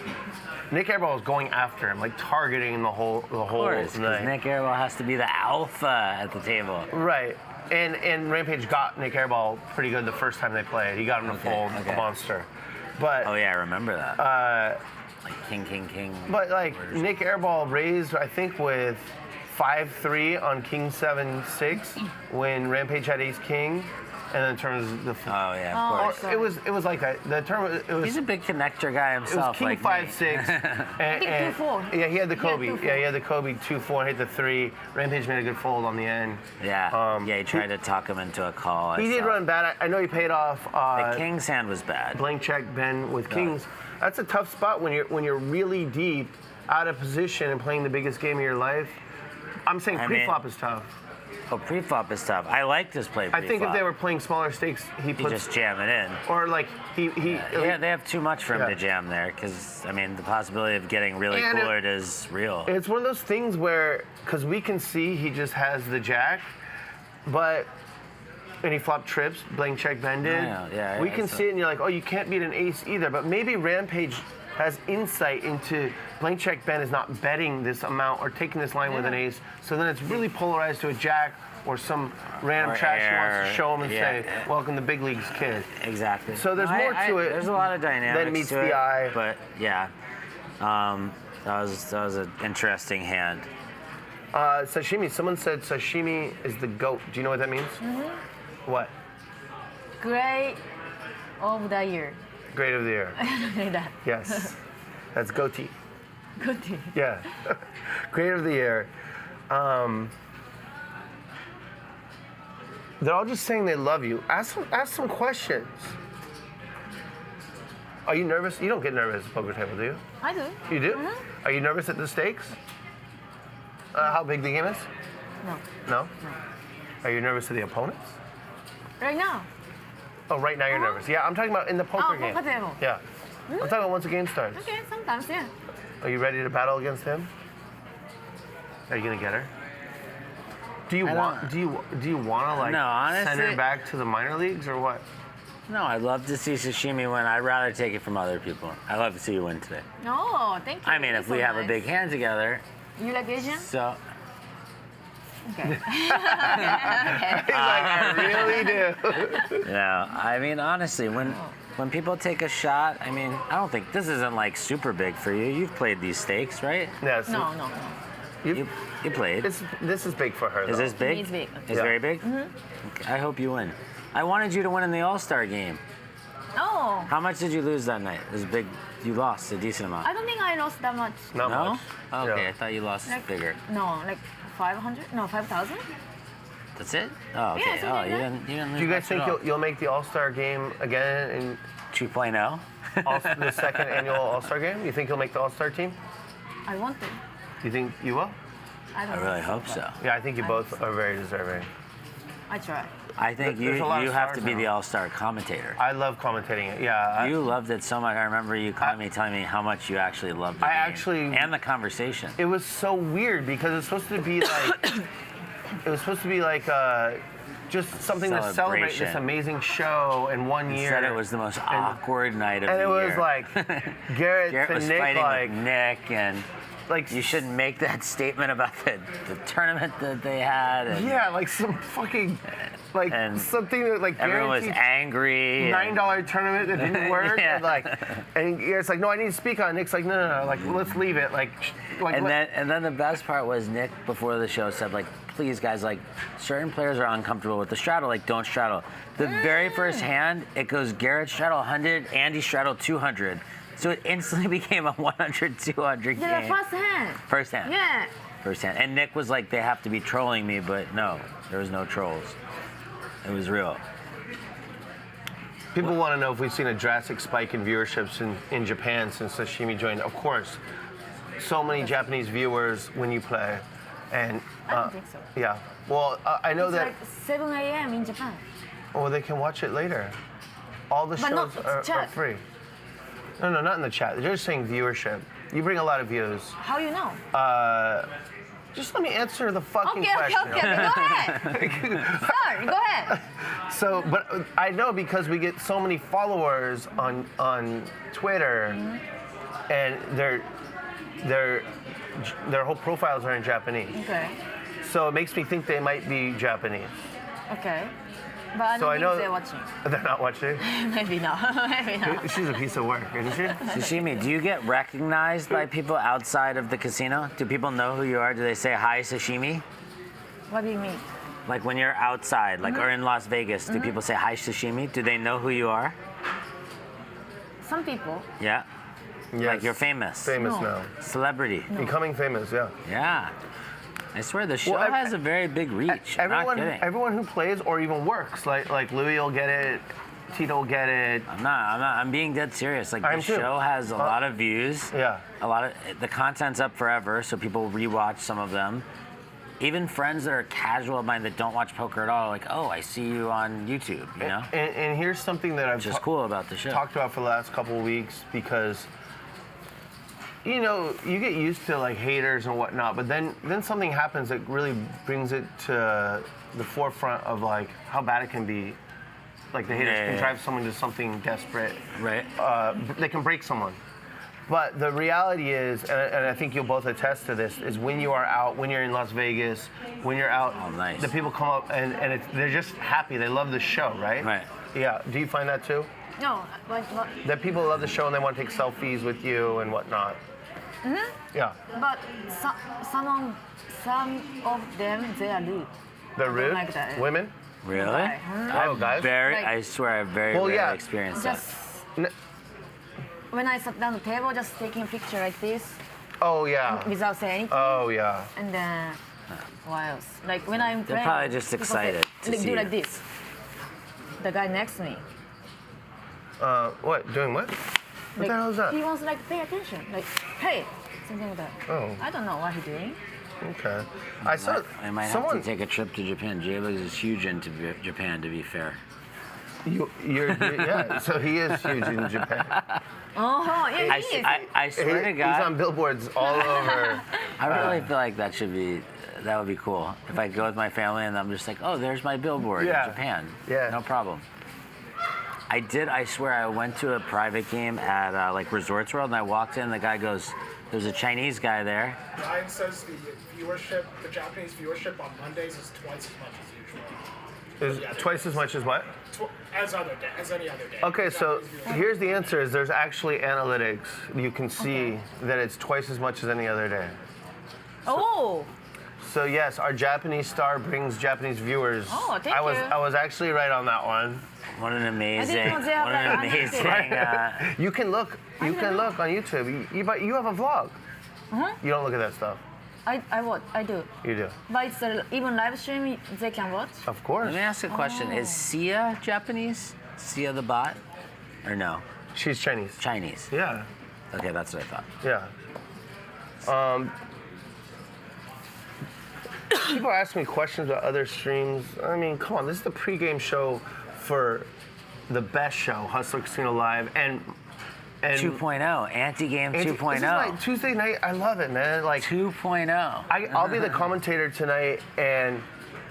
Speaker 2: Nick Airball was going after him, like targeting the whole
Speaker 5: Of course, because
Speaker 2: night.
Speaker 5: Nick Airball has to be the alpha at the table.
Speaker 2: Right. And Rampage got Nick Airball pretty good the first time they played. He got him to fold
Speaker 5: okay.
Speaker 2: a monster. But
Speaker 5: Oh yeah, I remember that. Like king.
Speaker 2: But like Nick Airball raised, I think, with 5-3 on King 7-6 when Rampage had Ace King, and then turns the.
Speaker 5: Oh yeah,
Speaker 3: Oh,
Speaker 5: of course.
Speaker 3: sorry.
Speaker 2: It was like that. The term it was.
Speaker 5: He's a big connector guy
Speaker 2: It was
Speaker 5: himself.
Speaker 2: King
Speaker 5: like
Speaker 2: 5-6.
Speaker 3: I think 2-4.
Speaker 2: Yeah, he had the Kobe.
Speaker 3: 2-4.
Speaker 2: Yeah, he had the Kobe 2-4 and hit the 3. Rampage made a good fold on the end.
Speaker 5: Yeah, he tried to talk him into a call.
Speaker 2: He did run bad. I know he paid off.
Speaker 5: The king's hand was bad.
Speaker 2: Blank check Ben with kings. That's a tough spot when you're really deep, out of position, and playing the biggest game of your life. I'm saying
Speaker 5: I
Speaker 2: pre-flop
Speaker 5: mean-
Speaker 2: is tough.
Speaker 5: Oh, pre-flop is tough. I like this play.
Speaker 2: I
Speaker 5: Pre-flop.
Speaker 2: think if they were playing smaller stakes, he
Speaker 5: you
Speaker 2: puts
Speaker 5: just jam it in.
Speaker 2: or like he.
Speaker 5: Yeah, they have too much for him
Speaker 2: Yeah.
Speaker 5: to jam there because I mean the possibility of getting really
Speaker 2: And
Speaker 5: coolered is real.
Speaker 2: It's one of those things where, because we can see he just has the jack, but. And he flopped trips, blank check Ben did.
Speaker 5: Yeah,
Speaker 2: we can see it and you're like, oh, you can't beat an ace either. But maybe Rampage has insight into blank check Ben is not betting this amount or taking this line with an ace. So then it's really polarized to a jack or some random
Speaker 5: Or
Speaker 2: trash he wants
Speaker 5: air,
Speaker 2: to show him and
Speaker 5: yeah.
Speaker 2: say, welcome to big leagues, kid.
Speaker 5: Exactly.
Speaker 2: So there's
Speaker 5: No,
Speaker 2: more to it
Speaker 5: There's a lot of dynamics
Speaker 2: than meets
Speaker 5: to
Speaker 2: the
Speaker 5: it,
Speaker 2: eye.
Speaker 5: But yeah, that was an interesting hand.
Speaker 2: Sashimi, someone said sashimi is the goat. Do you know what that means?
Speaker 3: Mm-hmm.
Speaker 2: What?
Speaker 3: Great of the year.
Speaker 2: Great of the year.
Speaker 3: Like that.
Speaker 2: Yes. That's goatee.
Speaker 3: Good thing.
Speaker 2: Yeah. Great of the year. They're all just saying they love you. Ask some questions. Are you nervous? You don't get nervous at the poker table, do you?
Speaker 3: I do.
Speaker 2: You do?
Speaker 3: Mm-hmm.
Speaker 2: Are you nervous at the stakes? How big the game is?
Speaker 3: No.
Speaker 2: No? Are you nervous at the opponents?
Speaker 3: Right now.
Speaker 2: Oh, right now you're nervous. Yeah, I'm talking about in the poker game.
Speaker 3: Poker table.
Speaker 2: Yeah. I'm talking about once the game starts.
Speaker 3: Okay, sometimes, yeah.
Speaker 2: Are you ready to battle against him? Are you gonna get her? Do you
Speaker 5: I
Speaker 2: want?
Speaker 5: don't-
Speaker 2: Do you want to like
Speaker 5: No, honestly-
Speaker 2: send her back to the minor leagues or what?
Speaker 5: No, I'd love to see Sashimi win. I'd rather take it from other people. I'd love to see you win today.
Speaker 3: No, thank you.
Speaker 5: I mean, if
Speaker 3: That's
Speaker 5: we
Speaker 3: so
Speaker 5: have a
Speaker 3: nice.
Speaker 5: big hand together,
Speaker 3: You like Asian?
Speaker 5: so
Speaker 3: Okay.
Speaker 2: He's like, I really do.
Speaker 5: yeah. I mean, honestly, when people take a shot, I mean, I don't think this isn't like super big for you. You've played these stakes, right?
Speaker 2: Yes.
Speaker 3: No.
Speaker 5: You played.
Speaker 2: This is big for her.
Speaker 5: Is
Speaker 2: though.
Speaker 5: this big?
Speaker 3: It's big.
Speaker 5: It's
Speaker 2: Yeah.
Speaker 5: very big? Okay, I hope you win. I wanted you to win in the All-Star game.
Speaker 3: Oh,
Speaker 5: How much did you lose that night? It was big. You lost a decent amount.
Speaker 3: I don't think I lost that much.
Speaker 2: Not
Speaker 5: no?
Speaker 2: much.
Speaker 5: Okay,
Speaker 2: Yeah.
Speaker 5: I thought you lost
Speaker 3: Like,
Speaker 5: bigger.
Speaker 3: No, like 500? No, 5,000?
Speaker 5: That's it? Oh, okay.
Speaker 3: Yeah, something
Speaker 5: oh,
Speaker 3: like
Speaker 5: you
Speaker 3: that.
Speaker 5: didn't lose
Speaker 2: Do you guys
Speaker 5: much
Speaker 2: think
Speaker 5: at all.
Speaker 2: you'll make the All-Star game again in
Speaker 5: 2.0?
Speaker 2: the second annual All-Star game? You think you'll make the All-Star team?
Speaker 3: I want to.
Speaker 2: You think you will?
Speaker 3: I don't
Speaker 5: I
Speaker 3: know.
Speaker 5: really hope so.
Speaker 2: Yeah, I think you both are very deserving.
Speaker 3: I try.
Speaker 5: I think you
Speaker 2: There's a lot of
Speaker 5: have to
Speaker 2: stars
Speaker 5: be
Speaker 2: now.
Speaker 5: the All-Star commentator.
Speaker 2: I love commentating it. Yeah.
Speaker 5: You loved it so much. I remember you calling me, telling me how much you actually loved the
Speaker 2: I
Speaker 5: game.
Speaker 2: actually-
Speaker 5: and the conversation.
Speaker 2: It was so weird because it's supposed to be like just something to celebrate this
Speaker 5: Celebration.
Speaker 2: amazing show in one
Speaker 5: You
Speaker 2: year.
Speaker 5: said it was the most awkward night of
Speaker 2: and
Speaker 5: the
Speaker 2: it
Speaker 5: year.
Speaker 2: was like Garrett
Speaker 5: Garrett
Speaker 2: to
Speaker 5: was
Speaker 2: Nick,
Speaker 5: fighting
Speaker 2: like
Speaker 5: with Nick, and you shouldn't make that statement about the tournament that they had. And
Speaker 2: yeah, like some fucking like
Speaker 5: And
Speaker 2: something that like
Speaker 5: everyone was
Speaker 2: guaranteed
Speaker 5: angry. and-
Speaker 2: $9 tournament that didn't work.
Speaker 5: Yeah.
Speaker 2: and Garrett's like, no, I need to speak on it. Nick's like, no, like let's leave it.
Speaker 5: And then the best part was Nick before the show said like, please guys, like certain players are uncomfortable with the straddle, like don't straddle. The very first hand, it goes Garrett straddle 100, Andy straddle 200. So it instantly became a 100-200 game.
Speaker 3: Yeah, first hand.
Speaker 5: First hand.
Speaker 3: Yeah.
Speaker 5: First hand. And Nick was like, they have to be trolling me, but no, there was no trolls. It was real.
Speaker 2: People want to know if we've seen a drastic spike in viewerships in Japan since sashimi joined. Of course, so many Japanese viewers when you play, and
Speaker 3: I don't think so.
Speaker 2: yeah. Well, I know
Speaker 3: It's
Speaker 2: that.
Speaker 3: like 7 a.m. in Japan.
Speaker 2: Oh, they can watch it later. All the
Speaker 3: But
Speaker 2: shows
Speaker 3: not
Speaker 2: are
Speaker 3: chat.
Speaker 2: free. No, not in the chat. They're just saying viewership. You bring a lot of views.
Speaker 3: How you know?
Speaker 2: Just let me answer the fucking
Speaker 3: Okay,
Speaker 2: question.
Speaker 3: go ahead. Sorry, go ahead.
Speaker 2: So, but I know because we get so many followers on Twitter, and their whole profiles are in Japanese.
Speaker 3: Okay.
Speaker 2: So it makes me think they might be Japanese.
Speaker 3: Okay. But I
Speaker 2: So
Speaker 3: don't
Speaker 2: I
Speaker 3: think
Speaker 2: know
Speaker 3: they're watching.
Speaker 2: they're not watching.
Speaker 3: Maybe not. Maybe not.
Speaker 2: She's a piece of work, isn't she?
Speaker 5: Sashimi, do you get recognized by people outside of the casino? Do people know who you are? Do they say hi, Sashimi?
Speaker 3: What do you mean?
Speaker 5: Like when you're outside, like or in Las Vegas, do people say hi, Sashimi? Do they know who you are?
Speaker 3: Some people.
Speaker 5: Yeah.
Speaker 2: Yes.
Speaker 5: Like you're famous.
Speaker 2: Famous
Speaker 3: No.
Speaker 2: now.
Speaker 5: Celebrity.
Speaker 2: Becoming famous, yeah.
Speaker 5: Yeah. I swear the show
Speaker 2: Well,
Speaker 5: has a very big reach. I'm not kidding.
Speaker 2: Everyone who plays or even works, like Louis will get it, Tito will get it.
Speaker 5: I'm being dead serious. Like the
Speaker 2: too.
Speaker 5: show has a lot of views.
Speaker 2: Yeah.
Speaker 5: A lot of the content's up forever, so people rewatch some of them. Even friends that are casual of mine that don't watch poker at all, like, oh, I see you on YouTube, you know?
Speaker 2: And here's something that I've
Speaker 5: Which is cool about the show.
Speaker 2: talked about for the last couple of weeks because, you know, you get used to like haters and whatnot, but then something happens that really brings it to the forefront of like how bad it can be. Like the haters can drive someone to something desperate.
Speaker 5: Right.
Speaker 2: They can break someone. But the reality is, and I think you'll both attest to this, is when you are out, when you're in Las Vegas, when you're out,
Speaker 5: Oh, nice.
Speaker 2: the people come up and they're just happy. They love the show, right?
Speaker 5: Right.
Speaker 2: Yeah. Do you find that too?
Speaker 3: No, but
Speaker 2: That people love the show and they want to take selfies with you and whatnot? Yeah.
Speaker 3: but some of them they are rude.
Speaker 2: They're rude?
Speaker 3: like that.
Speaker 2: Women?
Speaker 5: Really?
Speaker 3: Right.
Speaker 2: Oh, guys?
Speaker 3: Like-
Speaker 5: I swear I've very
Speaker 2: Well,
Speaker 5: rarely
Speaker 2: yeah.
Speaker 5: experienced
Speaker 3: Just
Speaker 2: N-
Speaker 3: when I sat down at the table, just taking a picture like this
Speaker 2: Oh, yeah.
Speaker 3: without saying anything,
Speaker 2: Oh, yeah.
Speaker 3: and then what else? Like when I'm
Speaker 5: They're
Speaker 3: playing,
Speaker 5: probably just
Speaker 3: people
Speaker 5: excited to
Speaker 3: like,
Speaker 5: see
Speaker 3: do
Speaker 5: you.
Speaker 3: like this. The guy next to me.
Speaker 2: What? Doing what? What
Speaker 3: Like,
Speaker 2: the hell is that?
Speaker 3: He wants to like pay attention. Like, hey, something like that.
Speaker 2: Oh.
Speaker 3: I don't know what he's doing.
Speaker 2: Okay. I saw
Speaker 5: that. I might
Speaker 2: someone.
Speaker 5: have to take a trip to Japan. Japle is huge into Japan, to be fair.
Speaker 2: Yeah, so he is huge in Japan.
Speaker 3: Oh, yeah, he is.
Speaker 5: I swear to
Speaker 2: He's
Speaker 5: God,
Speaker 2: on billboards all over.
Speaker 5: I really feel like that would be cool. If I go with my family and I'm just like, oh, there's my billboard
Speaker 2: Yeah.
Speaker 5: in Japan.
Speaker 2: Yeah.
Speaker 5: No problem. I swear, I went to a private game at like Resorts World and I walked in and the guy goes, there's a Chinese guy there.
Speaker 1: Ryan says the Japanese viewership on Mondays is twice as much as usual.
Speaker 2: Is twice as much as what?
Speaker 1: As any other day.
Speaker 2: Okay, so here's the answer: is there's actually analytics. You can see that it's twice as much as any other day.
Speaker 3: Oh,
Speaker 2: So yes, our Japanese star brings Japanese viewers.
Speaker 3: Oh, thank
Speaker 2: I was
Speaker 3: you.
Speaker 2: I was actually right on that one.
Speaker 5: What an amazing,
Speaker 3: know they have
Speaker 5: what an
Speaker 3: that
Speaker 5: amazing.
Speaker 2: You can look. You can look on YouTube. You have a vlog. You don't look at that stuff.
Speaker 3: I do.
Speaker 2: You do.
Speaker 3: But it's even live stream they can watch.
Speaker 2: Of course.
Speaker 5: Let me ask a question. Is Sia Japanese? Sia the bot? Or no?
Speaker 2: She's Chinese.
Speaker 5: Chinese.
Speaker 2: Yeah.
Speaker 5: Okay, that's what I thought.
Speaker 2: Yeah. People ask me questions about other streams. I mean, come on, this is the pregame show for the best show, Hustler Casino Live, and
Speaker 5: 2.0, anti-game
Speaker 2: This is
Speaker 5: 2.0.
Speaker 2: like Tuesday night. I love it, man. Like
Speaker 5: 2.0.
Speaker 2: I'll be the commentator tonight, and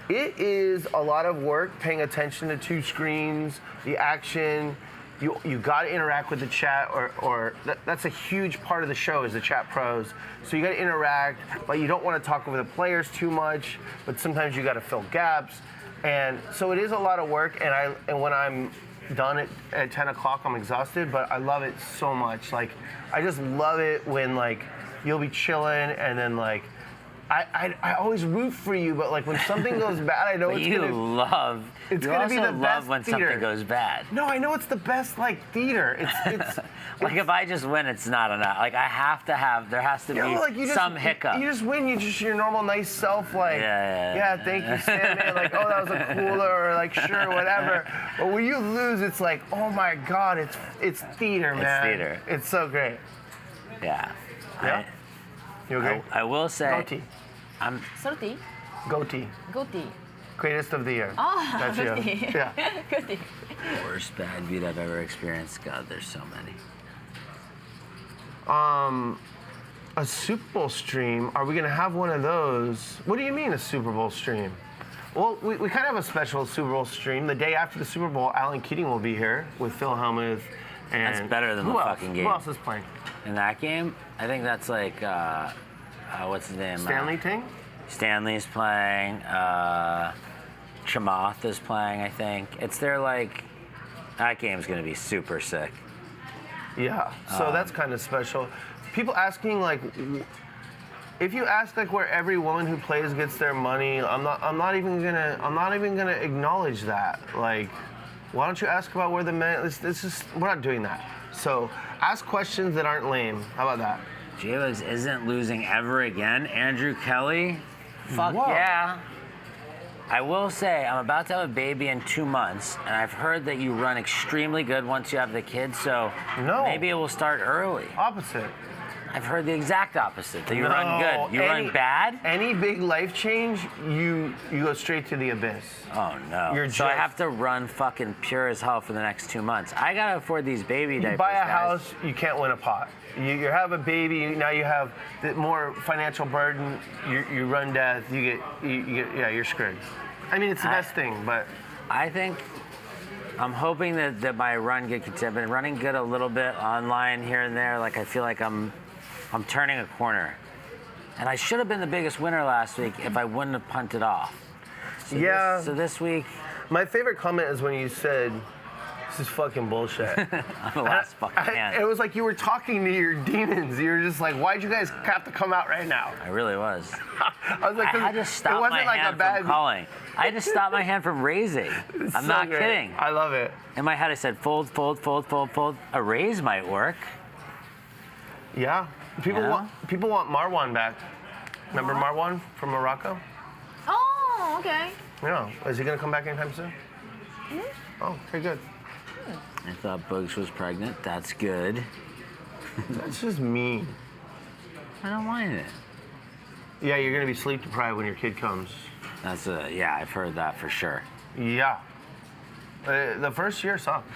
Speaker 2: it is a lot of work paying attention to two screens, the action. You got to interact with the chat, or that's a huge part of the show is the chat pros. So you got to interact, but you don't want to talk over the players too much. But sometimes you got to fill gaps, and so it is a lot of work. And when I'm done at 10 o'clock, I'm exhausted, but I love it so much. Like I just love it when like you'll be chilling and then like I always root for you, but like when something goes bad, I know
Speaker 5: But
Speaker 2: it's
Speaker 5: you
Speaker 2: gonna.
Speaker 5: love.
Speaker 2: It's
Speaker 5: you
Speaker 2: gonna
Speaker 5: also
Speaker 2: be the
Speaker 5: love
Speaker 2: best
Speaker 5: when
Speaker 2: theater.
Speaker 5: something goes bad.
Speaker 2: No, I know it's the best like theater. It's
Speaker 5: Like if I just win, it's not enough. Like I have to have. There has to be
Speaker 2: like
Speaker 5: some hiccup.
Speaker 2: You just win. You just your normal nice self. Like
Speaker 5: Yeah.
Speaker 2: thank you, Sandman. Like oh that was a cooler or like sure whatever. But when you lose, it's like oh my god, it's theater, man.
Speaker 5: It's theater.
Speaker 2: It's so great.
Speaker 5: Yeah.
Speaker 2: Yeah. You agree?
Speaker 5: I will say.
Speaker 2: Goatee.
Speaker 3: Salty.
Speaker 2: Goatee.
Speaker 3: Goatee.
Speaker 2: Greatest of the year.
Speaker 3: Oh,
Speaker 2: That's you.
Speaker 3: goatee.
Speaker 2: Yeah.
Speaker 3: Goatee.
Speaker 5: Worst bad beat I've ever experienced. God, there's so many.
Speaker 2: A Super Bowl stream. Are we gonna have one of those? What do you mean a Super Bowl stream? Well, we kind of have a special Super Bowl stream. The day after the Super Bowl, Alan Keating will be here with Phil Hellmuth. And
Speaker 5: That's better than the
Speaker 2: who else?
Speaker 5: fucking game.
Speaker 2: Who else is playing?
Speaker 5: In that game, I think that's like, what's his name?
Speaker 2: Stanley Ting?
Speaker 5: Stanley's playing. Chamath is playing, I think. That game's gonna be super sick.
Speaker 2: Yeah. So that's kind of special. People asking like, if you ask like where every woman who plays gets their money, I'm not even gonna acknowledge that. Like, why don't you ask about where the men? We're not doing that. So ask questions that aren't lame. How about that?
Speaker 5: J-Bugs isn't losing ever again. Andrew Kelly? Fuck
Speaker 2: Whoa.
Speaker 5: yeah. I will say, I'm about to have a baby in 2 months, and I've heard that you run extremely good once you have the kid, so maybe it will start early.
Speaker 2: Opposite.
Speaker 5: I've heard the exact opposite, that you
Speaker 2: No,
Speaker 5: run good. You run bad?
Speaker 2: Any big life change, you go straight to the abyss.
Speaker 5: Oh, no. So I have to run fucking pure as hell for the next 2 months. I gotta afford these baby diapers,
Speaker 2: You buy a
Speaker 5: guys.
Speaker 2: house, you can't win a pot. You have a baby, now you have the more financial burden, you run death, you're screwed. I mean, it's the best thing, but...
Speaker 5: I'm hoping that my run good continues. I've been running good a little bit online here and there. Like I feel like I'm turning a corner. And I should have been the biggest winner last week if I wouldn't have punted off. So this week...
Speaker 2: My favorite comment is when you said, this is fucking bullshit.
Speaker 5: I'm the last fucking man.
Speaker 2: It was like you were talking to your demons. You were just like, why'd you guys have to come out right now?
Speaker 5: I really was.
Speaker 2: I was like,
Speaker 5: I had to stop my hand from calling. I had to stop my hand from raising. I'm not kidding.
Speaker 2: I love it.
Speaker 5: In my head, I said, fold, fold, fold, fold, fold. A raise might work.
Speaker 2: Yeah. People want Marwan back. Remember Marwan from Morocco?
Speaker 3: Oh, okay.
Speaker 2: Yeah. Is he going to come back anytime soon? Oh, okay, good.
Speaker 5: I thought Bugs was pregnant. That's good.
Speaker 2: That's just mean.
Speaker 5: I don't mind it.
Speaker 2: Yeah, you're going to be sleep deprived when your kid comes.
Speaker 5: I've heard that for sure.
Speaker 2: Yeah. The first year sucks.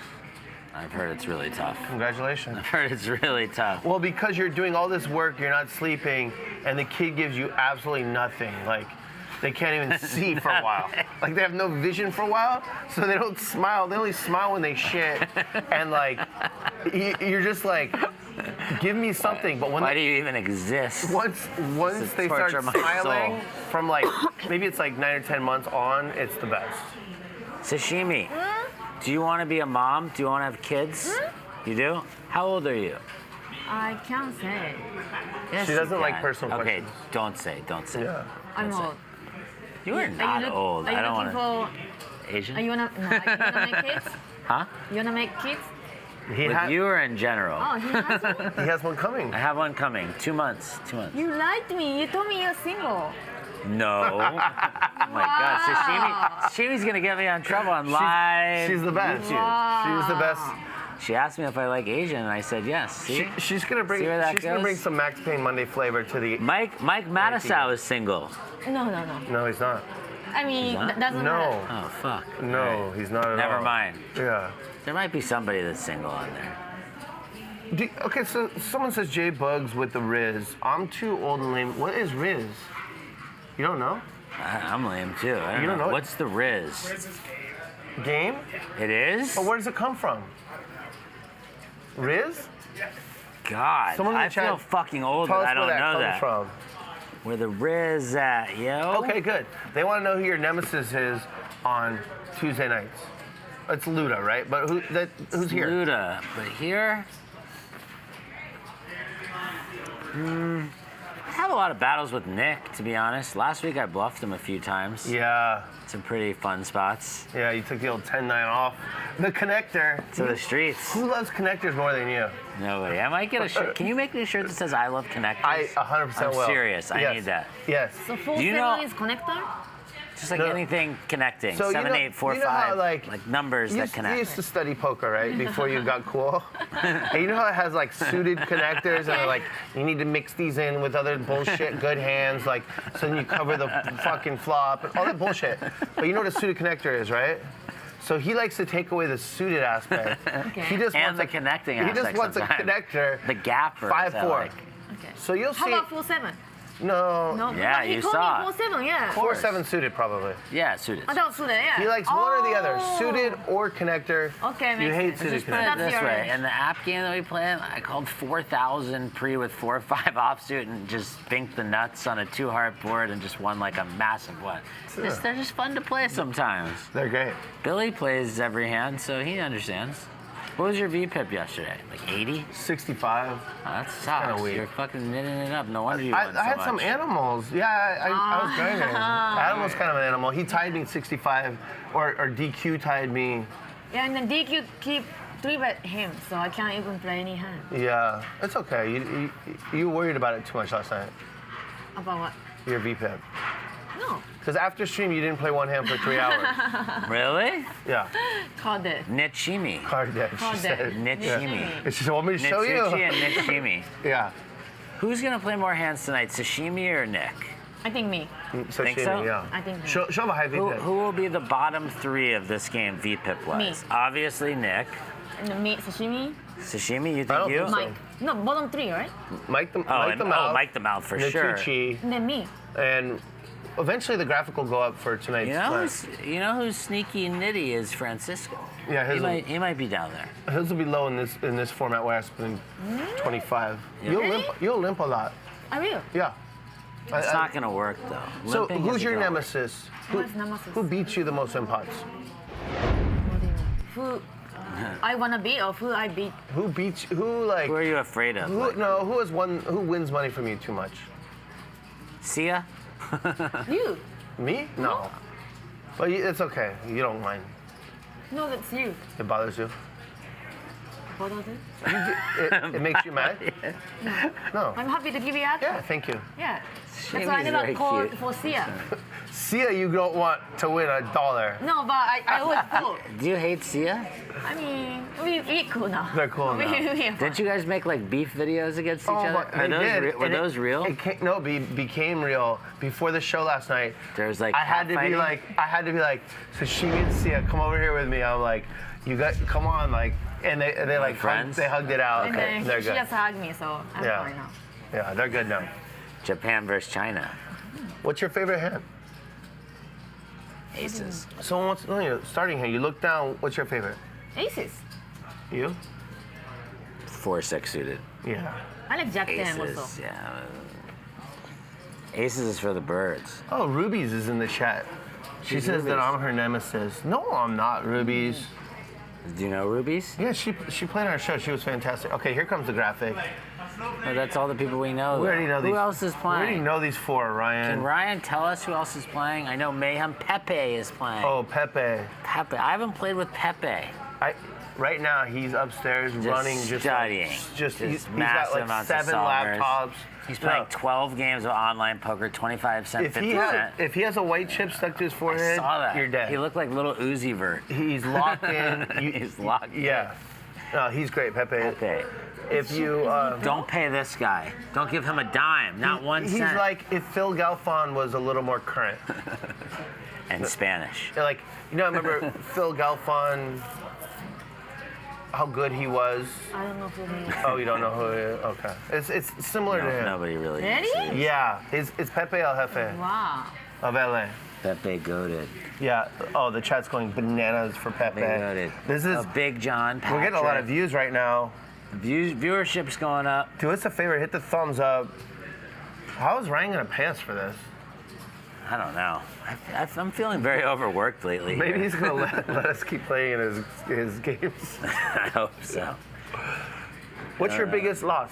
Speaker 5: I've heard it's really tough.
Speaker 2: Congratulations.
Speaker 5: I've heard it's really tough.
Speaker 2: Well, because you're doing all this work, you're not sleeping, and the kid gives you absolutely nothing. Like, they can't even see for a while. Like, they have no vision for a while, so they don't smile. They only smile when they shit. And, like, you're just like, give me something. But when
Speaker 5: Why do you even exist?
Speaker 2: Once they start smiling, from, like, maybe it's like 9 or 10 months on, it's the best.
Speaker 5: Sashimi, do you want to be a mom? Do you want to have kids? You do? How old are you?
Speaker 3: I can't say.
Speaker 5: Yes,
Speaker 2: She doesn't
Speaker 5: you
Speaker 2: like
Speaker 5: can.
Speaker 2: personal
Speaker 5: Okay,
Speaker 2: questions.
Speaker 5: don't say.
Speaker 2: Yeah.
Speaker 3: I'm old.
Speaker 5: You are not old. I don't want to. Asian?
Speaker 3: You wanna make kids?
Speaker 5: Huh?
Speaker 3: You wanna make kids?
Speaker 5: With you or in general?
Speaker 3: Oh, he has one?
Speaker 2: He has one coming.
Speaker 5: I have one coming. 2 months. 2 months.
Speaker 3: You lied to me. You told me you're single.
Speaker 5: No. Oh my God. Sashimi's gonna get me on trouble on live.
Speaker 2: She's the best.
Speaker 3: Wow.
Speaker 2: She's the best.
Speaker 5: She asked me if I like Asian, and I said yes. See?
Speaker 2: She's gonna bring.
Speaker 5: See where that
Speaker 2: She's gonna
Speaker 5: goes?
Speaker 2: bring some Max Payne Monday flavor to the.
Speaker 5: Mike Mattisau is single.
Speaker 3: No.
Speaker 2: No, he's not.
Speaker 3: I mean,
Speaker 5: not?
Speaker 3: doesn't matter.
Speaker 2: No.
Speaker 5: Oh fuck.
Speaker 2: No,
Speaker 5: All right.
Speaker 2: he's not at all.
Speaker 5: Never mind.
Speaker 2: Yeah.
Speaker 5: There might be somebody that's single on there.
Speaker 2: Okay, so someone says J Bugs with the Riz. I'm too old and lame. What is Riz? You don't know?
Speaker 5: I'm lame too. I
Speaker 2: You don't know it?
Speaker 5: What's the Riz?
Speaker 1: Riz is game.
Speaker 2: Game?
Speaker 5: It is?
Speaker 2: But where does it come from? Riz?
Speaker 5: God,
Speaker 2: Someone in the
Speaker 5: I feel
Speaker 2: chat,
Speaker 5: fucking old
Speaker 2: Tell
Speaker 5: that
Speaker 2: us
Speaker 5: I don't
Speaker 2: where that
Speaker 5: know
Speaker 2: comes
Speaker 5: that.
Speaker 2: from.
Speaker 5: Where the Riz at, yo?
Speaker 2: Okay, good. They want to know who your nemesis is on Tuesday nights. It's Luda, right? But who's here?
Speaker 5: Luda, but here? I have a lot of battles with Nick, to be honest. Last week I bluffed him a few times.
Speaker 2: Yeah.
Speaker 5: Some pretty fun spots.
Speaker 2: Yeah, you took the old 10-9 off. The connector.
Speaker 5: To the streets.
Speaker 2: Who loves connectors more than you?
Speaker 5: Nobody. I might get a shirt. Can you make me a shirt that says I love connectors?
Speaker 2: I 100% will.
Speaker 5: I'm serious. I
Speaker 2: Yes.
Speaker 5: need that.
Speaker 2: Yes.
Speaker 3: So
Speaker 5: Do you know-
Speaker 3: 47 is connector?
Speaker 5: Just like
Speaker 2: No.
Speaker 5: anything connecting.
Speaker 2: So
Speaker 5: 7, 8, 4, 5.
Speaker 2: how,
Speaker 5: like numbers
Speaker 2: you
Speaker 5: that
Speaker 2: used,
Speaker 5: connect.
Speaker 2: You used to study poker, right? Before you got cool. And you know how it has like suited connectors and they're like, you need to mix these in with other bullshit, good hands, like, so then you cover the fucking flop, and all that bullshit. But you know what a suited connector is, right? So he likes to take away the suited aspect.
Speaker 3: Okay.
Speaker 2: He just
Speaker 5: And
Speaker 2: wants
Speaker 5: the
Speaker 2: a,
Speaker 5: connecting
Speaker 2: He
Speaker 5: aspect
Speaker 2: just wants
Speaker 5: sometimes.
Speaker 2: a connector.
Speaker 5: The gapper.
Speaker 2: 5-4.
Speaker 5: Like,
Speaker 3: Okay.
Speaker 2: So you'll
Speaker 3: How
Speaker 2: see.
Speaker 3: about 47?
Speaker 2: No.
Speaker 3: No.
Speaker 5: Yeah,
Speaker 3: but he
Speaker 5: you
Speaker 3: told
Speaker 5: saw
Speaker 3: me
Speaker 5: it.
Speaker 3: 47, yeah.
Speaker 2: 4-7 suited probably.
Speaker 5: yeah, suited.
Speaker 3: I don't suited, yeah.
Speaker 2: He likes one or the other,
Speaker 3: Oh.
Speaker 2: suited or connector.
Speaker 3: Okay,
Speaker 2: You
Speaker 3: makes
Speaker 2: hate
Speaker 3: sense.
Speaker 2: suited
Speaker 5: Just put it
Speaker 2: connector.
Speaker 3: That's
Speaker 5: this
Speaker 3: your
Speaker 5: way.
Speaker 3: edge.
Speaker 5: In the app game that we played, I called 4,000 pre with 4-5 offsuit and just binked the nuts on a 2-heart board and just won like a massive one. They're just fun to play sometimes.
Speaker 2: They're great.
Speaker 5: Billy plays every hand, so he understands. What was your VPIP yesterday? Like 80?
Speaker 2: 65.
Speaker 5: Oh, that sucks.
Speaker 2: kinda weak.
Speaker 5: You're fucking knitting it up. No wonder you won so
Speaker 2: I had
Speaker 5: much.
Speaker 2: some animals. Yeah, I was grinding. Adam was kind of an animal. He tied me 65, or DQ tied me.
Speaker 3: Yeah, and then DQ keep 3-bet him, so I can't even play any hand.
Speaker 2: Yeah, it's okay. You worried about it too much last night.
Speaker 3: About what?
Speaker 2: Your VPIP.
Speaker 3: No.
Speaker 2: Because after stream, you didn't play one hand for 3 hours.
Speaker 5: Really?
Speaker 2: Yeah.
Speaker 3: Called it.
Speaker 5: Nitchimi.
Speaker 2: Hard dead, she
Speaker 3: Called
Speaker 2: said.
Speaker 3: it.
Speaker 5: Nitchimi.
Speaker 2: And she said, want me to show
Speaker 5: Nitsuchi
Speaker 2: you?
Speaker 5: and Nitchimi.
Speaker 2: Yeah.
Speaker 5: Who's gonna play more hands tonight, Sashimi or Nick?
Speaker 3: I think me.
Speaker 5: Think so?
Speaker 2: Yeah.
Speaker 3: I think me.
Speaker 2: Show him a high
Speaker 5: Who
Speaker 2: VPIP.
Speaker 5: will be the bottom 3 of this game VPIP wise?
Speaker 3: Me.
Speaker 5: Obviously Nick.
Speaker 3: And then me, sashimi,
Speaker 5: Sashimi, you
Speaker 2: I
Speaker 5: think
Speaker 2: don't
Speaker 5: you?
Speaker 2: think so.
Speaker 3: Mike. No, bottom 3, right?
Speaker 2: Mike the
Speaker 5: Oh,
Speaker 2: Mouth.
Speaker 5: Mike the Mouth for sure.
Speaker 2: Nitucci,
Speaker 3: And then me.
Speaker 2: and eventually the graphic will go up for tonight's
Speaker 5: You know who's sneaky nitty is Francisco.
Speaker 2: Yeah, his
Speaker 5: he might be down there.
Speaker 2: His will be low in this format where I spend 25.
Speaker 5: Yeah.
Speaker 2: You'll limp a lot.
Speaker 3: I will.
Speaker 2: Yeah.
Speaker 5: It's not gonna work though.
Speaker 2: So
Speaker 5: Limping
Speaker 2: who's
Speaker 5: isn't
Speaker 2: your
Speaker 5: gonna work.
Speaker 2: nemesis?
Speaker 3: Who's nemesis?
Speaker 2: Who beats you the most in pots?
Speaker 3: What do you mean? Who I wanna beat or who I beat?
Speaker 2: Who beats? Who like?
Speaker 5: Who are you afraid of? Like,
Speaker 2: Who has won? Who wins money from you too much?
Speaker 5: Sia?
Speaker 3: You.
Speaker 2: Me? No. But it's okay. You don't mind.
Speaker 3: No, that's you.
Speaker 2: It bothers you.
Speaker 3: What was it?
Speaker 2: It makes you mad? No.
Speaker 3: I'm happy to give you answer.
Speaker 2: Yeah. Thank you.
Speaker 3: Yeah. That's
Speaker 5: Shami's
Speaker 3: why I never
Speaker 5: very
Speaker 3: called
Speaker 5: cute.
Speaker 3: for Sia.
Speaker 2: Sia, you don't want to win $1.
Speaker 3: No, but I always vote.
Speaker 5: Do you hate Sia?
Speaker 3: I mean, we cool now.
Speaker 2: They're cool now.
Speaker 5: Didn't you guys make like beef videos against each other?
Speaker 2: They did.
Speaker 5: Were
Speaker 2: And
Speaker 5: those real?
Speaker 2: It became real before the show last night.
Speaker 5: There was like
Speaker 2: I had to be
Speaker 5: catfighting?
Speaker 2: like, Sashimi and Sia, come over here with me. I'm like, come on, like, and they like
Speaker 5: friends?
Speaker 2: they hugged it out.
Speaker 3: And
Speaker 2: Okay,
Speaker 3: then
Speaker 2: they're
Speaker 3: she
Speaker 2: good.
Speaker 3: just hugged me, so I'm
Speaker 2: Yeah.
Speaker 3: fine now.
Speaker 2: Yeah, they're good now.
Speaker 5: Japan versus China.
Speaker 2: What's your favorite hand?
Speaker 5: Aces.
Speaker 2: So what's starting hand? You look down. What's your favorite?
Speaker 3: Aces.
Speaker 2: You?
Speaker 5: 4-6 suited.
Speaker 2: Yeah.
Speaker 3: I like Jack 10
Speaker 5: Aces.
Speaker 3: also.
Speaker 5: Yeah. Aces is for the birds.
Speaker 2: Oh, Rubies is in the chat. She
Speaker 5: She's
Speaker 2: says that
Speaker 5: Rubies.
Speaker 2: I'm her nemesis. No, I'm not, Rubies.
Speaker 5: Do you know Rubies?
Speaker 2: Yeah, she played on our show. She was fantastic. Okay, here comes the graphic.
Speaker 5: Oh, that's all the people we know.
Speaker 2: We already know these.
Speaker 5: Who else is
Speaker 2: We already
Speaker 5: playing?
Speaker 2: know these 4, Ryan.
Speaker 5: Can Ryan tell us who else is playing? I know Mayhem Pepe is playing.
Speaker 2: Oh, Pepe.
Speaker 5: Pepe. I haven't played with Pepe.
Speaker 2: Right now, he's upstairs running,
Speaker 5: studying.
Speaker 2: He's
Speaker 5: massive
Speaker 2: got like
Speaker 5: amounts of
Speaker 2: 7
Speaker 5: solvers.
Speaker 2: laptops.
Speaker 5: He's playing
Speaker 2: No.
Speaker 5: 12 games of online poker, 25 cents,
Speaker 2: If
Speaker 5: 50
Speaker 2: he
Speaker 5: cent.
Speaker 2: has a white chip stuck to his
Speaker 5: I
Speaker 2: forehead,
Speaker 5: saw that.
Speaker 2: you're dead.
Speaker 5: He looked like little Uzi Vert.
Speaker 2: He's locked in.
Speaker 5: He's locked in.
Speaker 2: Yeah. No, he's great, Pepe.
Speaker 5: Pepe.
Speaker 2: If you,
Speaker 5: Don't pay this guy. Don't give him a dime. Not 1
Speaker 2: he's
Speaker 5: cent.
Speaker 2: like if Phil Galfon was a little more current.
Speaker 5: And Spanish.
Speaker 2: Like, I remember Phil Galfon, how good he was.
Speaker 3: I don't know who he is.
Speaker 2: Oh, you don't know who he is? Okay. It's similar to him.
Speaker 5: Nobody really.
Speaker 3: Really?
Speaker 5: knows.
Speaker 2: Yeah, it's Pepe El Jefe
Speaker 3: Wow.
Speaker 2: of LA.
Speaker 5: Pepe goated.
Speaker 2: Yeah. Oh, the chat's going bananas for Pepe.
Speaker 5: Pepe goated.
Speaker 2: This is.
Speaker 5: Big John.
Speaker 2: We're getting a lot of
Speaker 5: Patrick.
Speaker 2: views right now.
Speaker 5: Viewership's going up.
Speaker 2: Do us a favor, hit the thumbs up. How is Ryan gonna pay us for this?
Speaker 5: I don't know. I'm feeling very overworked lately.
Speaker 2: Maybe
Speaker 5: here.
Speaker 2: he's gonna let us keep playing in his games.
Speaker 5: I hope so.
Speaker 2: What's your biggest loss?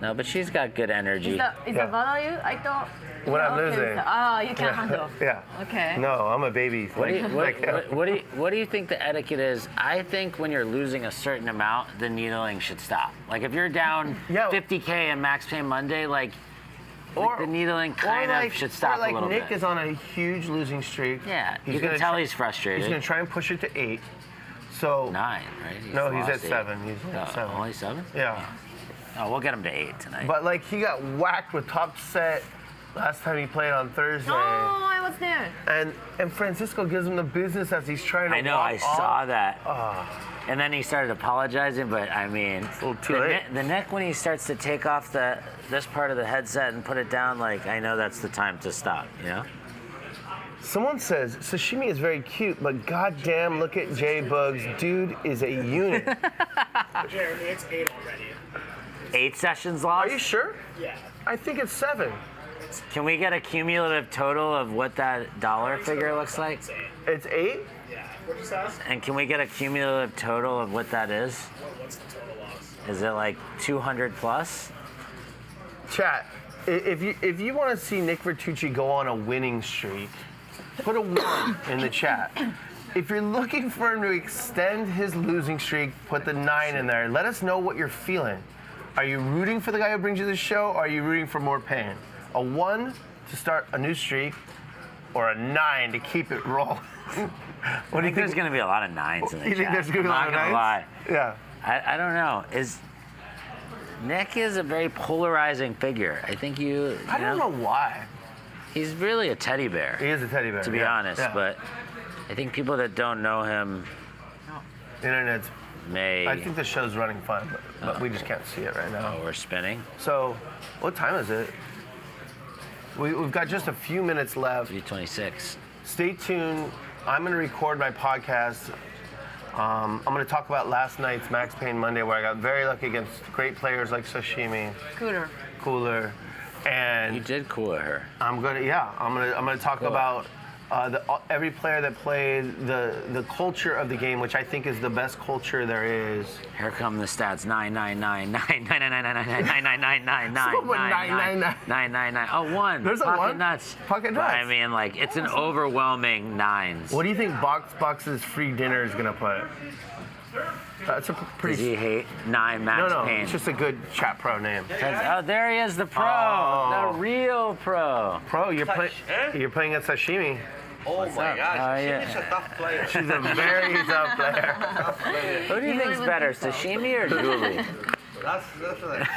Speaker 5: No, but she's got good energy.
Speaker 3: Is that bother you? I thought.
Speaker 2: When I'm
Speaker 3: okay,
Speaker 2: losing.
Speaker 3: Oh, you can handle.
Speaker 2: Yeah.
Speaker 3: Okay.
Speaker 2: No, I'm a baby.
Speaker 5: What do you think the etiquette is? I think when you're losing a certain amount, the needling should stop. Like if you're down 50K in Max Payne Monday, like the needling kind of should stop a little
Speaker 2: Nick
Speaker 5: bit.
Speaker 2: is on a huge losing streak.
Speaker 5: Yeah, you can tell he's frustrated.
Speaker 2: He's going to try and push it to 8. So
Speaker 5: 9, right?
Speaker 2: He's at 7. He's at 7.
Speaker 5: Only 7?
Speaker 2: Yeah.
Speaker 5: Oh, we'll get him to 8 tonight.
Speaker 2: But like he got whacked with top set last time he played on Thursday.
Speaker 3: Oh, I was there.
Speaker 2: And Francisco gives him the business as he's trying to
Speaker 5: I know,
Speaker 2: walk
Speaker 5: I saw
Speaker 2: off.
Speaker 5: that. And then he started apologizing, but I mean,
Speaker 2: it's a little too late.
Speaker 5: The neck when he starts to take off this part of the headset and put it down, like I know that's the time to stop, you know?
Speaker 2: Someone says sashimi is very cute, but goddamn, look at J Bugs. Dude is a unit.
Speaker 1: Jeremy, it's 8 already.
Speaker 5: 8 sessions lost?
Speaker 2: Are you sure?
Speaker 1: Yeah.
Speaker 2: I think it's 7.
Speaker 5: Can we get a cumulative total of what that dollar figure looks like?
Speaker 2: It's 8?
Speaker 1: Yeah. What just asked?
Speaker 5: And can we get a cumulative total of what that is?
Speaker 1: What's the total loss?
Speaker 5: Is it like 200 plus?
Speaker 2: Chat, if you want to see Nick Vertucci go on a winning streak, put a 1 in the chat. If you're looking for him to extend his losing streak, put the 9 in there. Let us know what you're feeling. Are you rooting for the guy who brings you the show, or are you rooting for more pain? A 1 to start a new streak, or a 9 to keep it rolling?
Speaker 5: What do you think? There's going to be a lot of 9s in the chat.
Speaker 2: You think there's going to be a lot of 9s?
Speaker 5: I'm not going to lie.
Speaker 2: Yeah.
Speaker 5: I don't know. Nick is a very polarizing figure. I think
Speaker 2: I don't know why.
Speaker 5: He's really a teddy bear.
Speaker 2: He is a teddy bear.
Speaker 5: To be honest, but I think people that don't know him,
Speaker 2: Internet's.
Speaker 5: may.
Speaker 2: I think the show's running fine, but we just can't see it right now.
Speaker 5: Oh, we're spinning.
Speaker 2: So, what time is it? We've got just a few minutes left.
Speaker 5: 3:26.
Speaker 2: Stay tuned. I'm going to record my podcast. I'm going to talk about last night's Max Payne Monday, where I got very lucky against great players like Sashimi, Cooler, and
Speaker 5: You did cool her.
Speaker 2: I'm gonna talk about every player that played, the culture of the game, which I think is the best culture there is.
Speaker 5: Here come the stats: 999. Oh, 1.
Speaker 2: There's a
Speaker 5: Pocket
Speaker 2: 1?
Speaker 5: nuts.
Speaker 2: Pocket nuts.
Speaker 5: I mean, like it's an overwhelming 9s.
Speaker 2: What do you think Box's free dinner is gonna put? That's a pretty.
Speaker 5: Does he hate 9 Max Payne?
Speaker 2: It's just a good chat pro name.
Speaker 5: Oh, there he is, the pro, the real pro.
Speaker 2: Pro, you're playing at Sashimi.
Speaker 4: Oh my gosh,
Speaker 5: yeah.
Speaker 4: she's a tough player.
Speaker 2: She's a very tough player.
Speaker 5: Who do you think's better, sashimi or Julie?
Speaker 4: That's like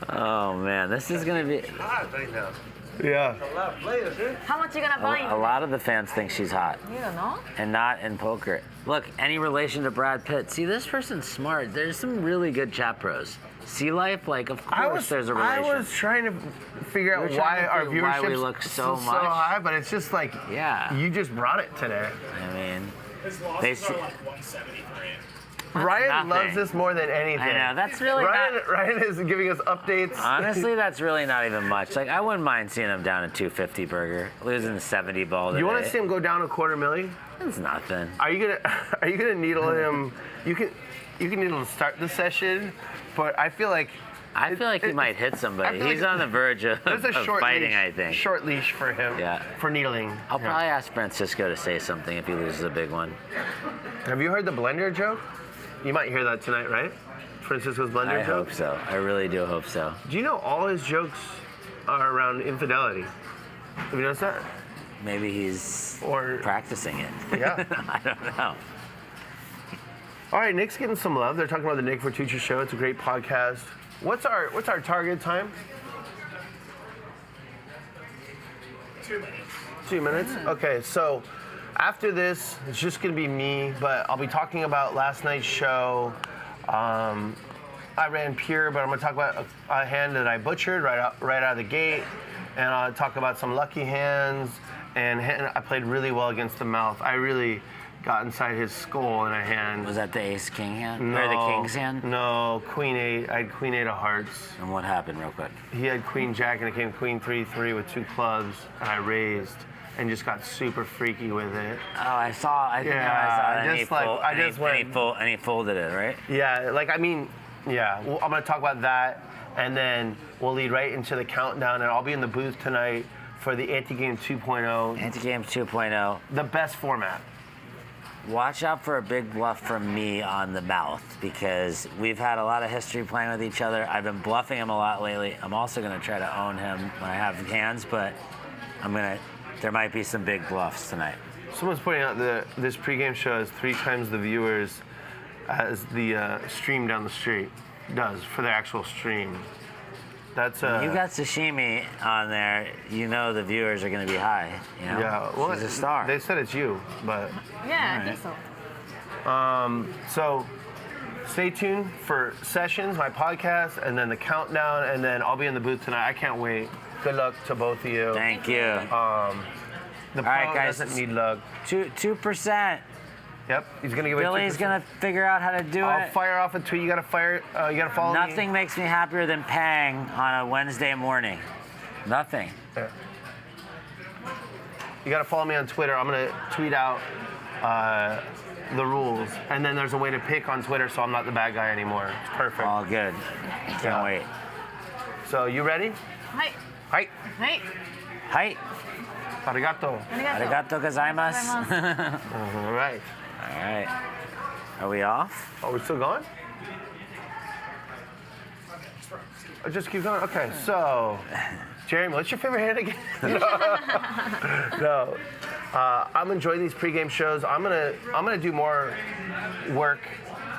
Speaker 5: Oh man, this is gonna be.
Speaker 4: hard right now.
Speaker 2: Yeah.
Speaker 4: A lot of players, eh?
Speaker 3: How much you gonna buy?
Speaker 5: A lot of the fans think she's hot,
Speaker 3: You don't know?
Speaker 5: and not in poker. Look, any relation to Brad Pitt? See, this person's smart. There's some really good chat pros. Sea Life, like, of course there's a relation.
Speaker 2: I was trying to figure out why our
Speaker 5: figure why we
Speaker 2: viewership
Speaker 5: look so much.
Speaker 2: high, but it's just like,
Speaker 5: Yeah.
Speaker 2: you just brought it today.
Speaker 5: I mean,
Speaker 1: His losses are like 173.
Speaker 2: Ryan
Speaker 5: nothing.
Speaker 2: loves this more than anything.
Speaker 5: I know, that's really
Speaker 2: Ryan is giving us updates.
Speaker 5: honestly, that's really not even much. Like, I wouldn't mind seeing him down at 250 burger, losing 70 ball today.
Speaker 2: You want to see him go down a $250,000?
Speaker 5: It's nothing.
Speaker 2: Are you gonna needle him? You can needle him to start the session, but I feel like
Speaker 5: he might hit somebody.
Speaker 2: I feel
Speaker 5: He's
Speaker 2: like
Speaker 5: on the verge of
Speaker 2: there's a short
Speaker 5: fighting,
Speaker 2: leash,
Speaker 5: I think.
Speaker 2: Short leash for him.
Speaker 5: Yeah.
Speaker 2: For needling.
Speaker 5: I'll probably ask Francisco to say something if he loses a big one.
Speaker 2: Have you heard the blender joke? You might hear that tonight, right? Francisco's blender
Speaker 5: I
Speaker 2: joke.
Speaker 5: hope so. I really do hope so.
Speaker 2: Do you know all his jokes are around infidelity? Have you noticed that?
Speaker 5: Maybe he's
Speaker 2: Or
Speaker 5: practicing it.
Speaker 2: yeah.
Speaker 5: I don't know.
Speaker 2: All right, Nick's getting some love. They're talking about the Nick Vertucci show. It's a great podcast. What's our target time?
Speaker 1: 2 minutes.
Speaker 2: 2 minutes? Okay, so after this, it's just going to be me, but I'll be talking about last night's show. I ran pure, but I'm going to talk about a hand that I butchered right out of the gate, and I'll talk about some lucky hands, and I played really well against the mouth. I really got inside his skull in a hand.
Speaker 5: Was that the ace-king hand?
Speaker 2: No,
Speaker 5: Or the king's hand?
Speaker 2: No, queen eight. I had queen eight of hearts.
Speaker 5: And what happened, real quick?
Speaker 2: He had queen jack, and it came queen 3-3 with 2 clubs, and I raised. And just got super freaky with it.
Speaker 5: Oh, I saw. I think I saw it.
Speaker 2: just like I just went.
Speaker 5: And he folded it, right?
Speaker 2: Yeah, like I mean, Yeah, well, I'm going to talk about that, and then we'll lead right into the countdown, and I'll be in the booth tonight for the Anti-Game 2.0.
Speaker 5: Anti-Game 2.0.
Speaker 2: The best format.
Speaker 5: Watch out for a big bluff from me on the mouth, because we've had a lot of history playing with each other. I've been bluffing him a lot lately. I'm also going to try to own him when I have hands, but there might be some big bluffs tonight.
Speaker 2: Someone's pointing out that this pregame show has 3 times the viewers as the stream down the street does for the actual stream. That's
Speaker 5: When you got sashimi on there, you know the viewers are going to be high. You know?
Speaker 2: Yeah, well,
Speaker 5: she's a star.
Speaker 2: They said it's you, but
Speaker 3: Yeah, I think so.
Speaker 2: so stay tuned for Sessions, my podcast, and then the countdown, and then I'll be in the booth tonight. I can't wait. Good luck to both of you.
Speaker 5: Thank you.
Speaker 2: The
Speaker 5: All
Speaker 2: pro
Speaker 5: right, guys.
Speaker 2: doesn't need luck.
Speaker 5: 2%.
Speaker 2: Yep, he's gonna give it.
Speaker 5: Billy's gonna figure out how to do
Speaker 2: I'll
Speaker 5: it.
Speaker 2: fire off a tweet. You gotta fire. You gotta follow me.
Speaker 5: Nothing makes me happier than paying on a Wednesday morning. Nothing.
Speaker 2: Yeah. You gotta follow me on Twitter. I'm gonna tweet out the rules, and then there's a way to pick on Twitter, so I'm not the bad guy anymore. It's perfect.
Speaker 5: All good. Can't wait.
Speaker 2: So you ready?
Speaker 3: Hi.
Speaker 2: Hi.
Speaker 3: Hi.
Speaker 5: Hi.
Speaker 2: Arigato.
Speaker 5: Arigato gozaimasu.
Speaker 2: All right.
Speaker 5: All right. Are we off?
Speaker 2: Oh, we're still going? Just keep going. Okay, so Jeremy, what's your favorite hand again? No. I'm enjoying these pregame shows. I'm gonna do more work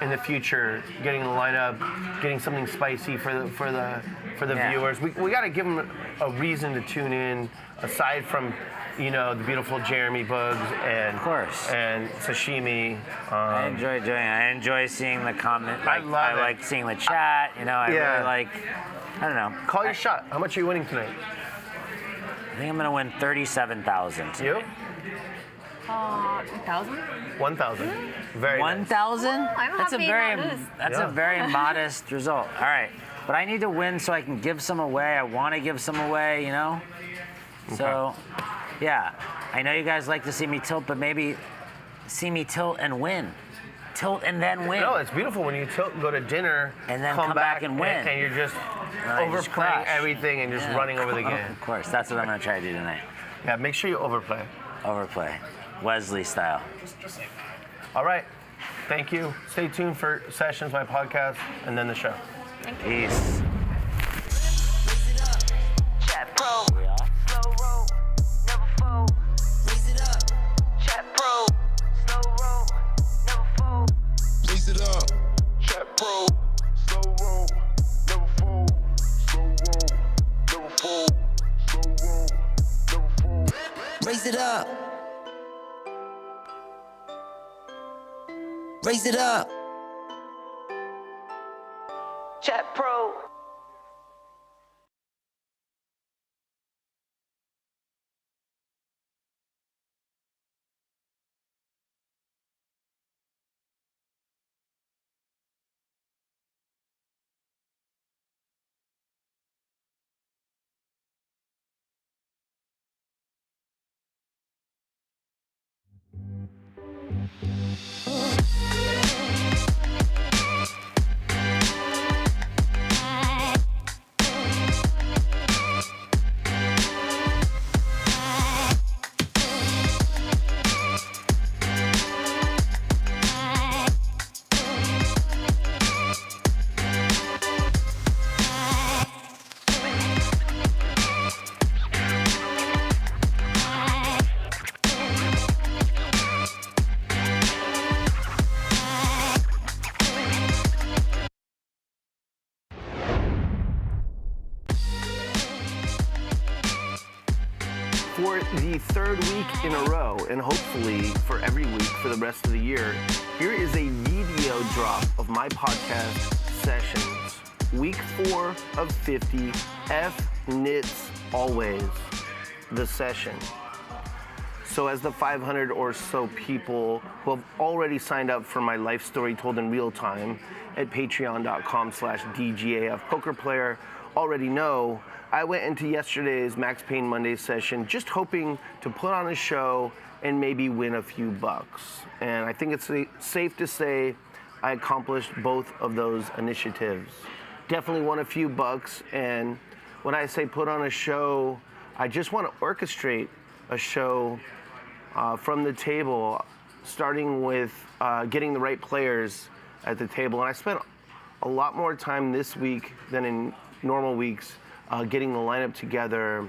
Speaker 2: in the future, getting the lineup, getting something spicy for the
Speaker 5: Yeah.
Speaker 2: viewers. We got to give them a reason to tune in, aside from the beautiful Jeremy bugs and
Speaker 5: Of course.
Speaker 2: and sashimi.
Speaker 5: I enjoy doing it. I enjoy seeing the comment.
Speaker 2: I love it.
Speaker 5: like seeing the chat. I really like. I don't know.
Speaker 2: Call your shot. How much are you winning tonight?
Speaker 5: I think I'm gonna win 37,000.
Speaker 2: You?
Speaker 3: 1,000?
Speaker 2: 1,000. Very nice.
Speaker 5: 1,000?
Speaker 3: I'm
Speaker 5: That's a
Speaker 3: happy
Speaker 5: very
Speaker 3: not lose.
Speaker 5: that's
Speaker 2: Yeah.
Speaker 5: a very modest result. All right, but I need to win so I can give some away. I want to give some away. So, yeah. I know you guys like to see me tilt, but maybe see me tilt and win. Tilt and then win.
Speaker 2: No, it's beautiful when you go to dinner
Speaker 5: And then come back and win.
Speaker 2: and you're just
Speaker 5: I just
Speaker 2: overplaying
Speaker 5: crush.
Speaker 2: everything and just running over the game.
Speaker 5: Of course, that's what I'm gonna try to do tonight.
Speaker 2: Yeah, make sure you overplay.
Speaker 5: Overplay, Wesley style.
Speaker 1: Just say
Speaker 2: All right. Thank you. Stay tuned for Sessions, my podcast, and then the show.
Speaker 5: Peace.
Speaker 6: Chat Pro,
Speaker 5: We off?
Speaker 6: slow roll, never fold. Raise it up. Chat Pro, slow roll, never fold.
Speaker 7: Raise it up. Chat Pro. Slow roll. Never fold. Slow roll. Never fold. Slow roll. Never fold.
Speaker 6: Raise it up. Raise it up. Chat Pro.
Speaker 2: For the third week in a row, and hopefully for every week for the rest of the year, here is a video drop of my podcast Sessions. Week 4 of 50, F knits always, the session. So as the 500 or so people who have already signed up for my life story told in real time at patreon.com/DGAF poker player already know, I went into yesterday's Max Payne Monday session just hoping to put on a show and maybe win a few bucks. And I think it's safe to say I accomplished both of those initiatives. Definitely won a few bucks, and when I say put on a show, I just want to orchestrate a show from the table, starting with getting the right players at the table. And I spent a lot more time this week than in normal weeks getting the lineup together,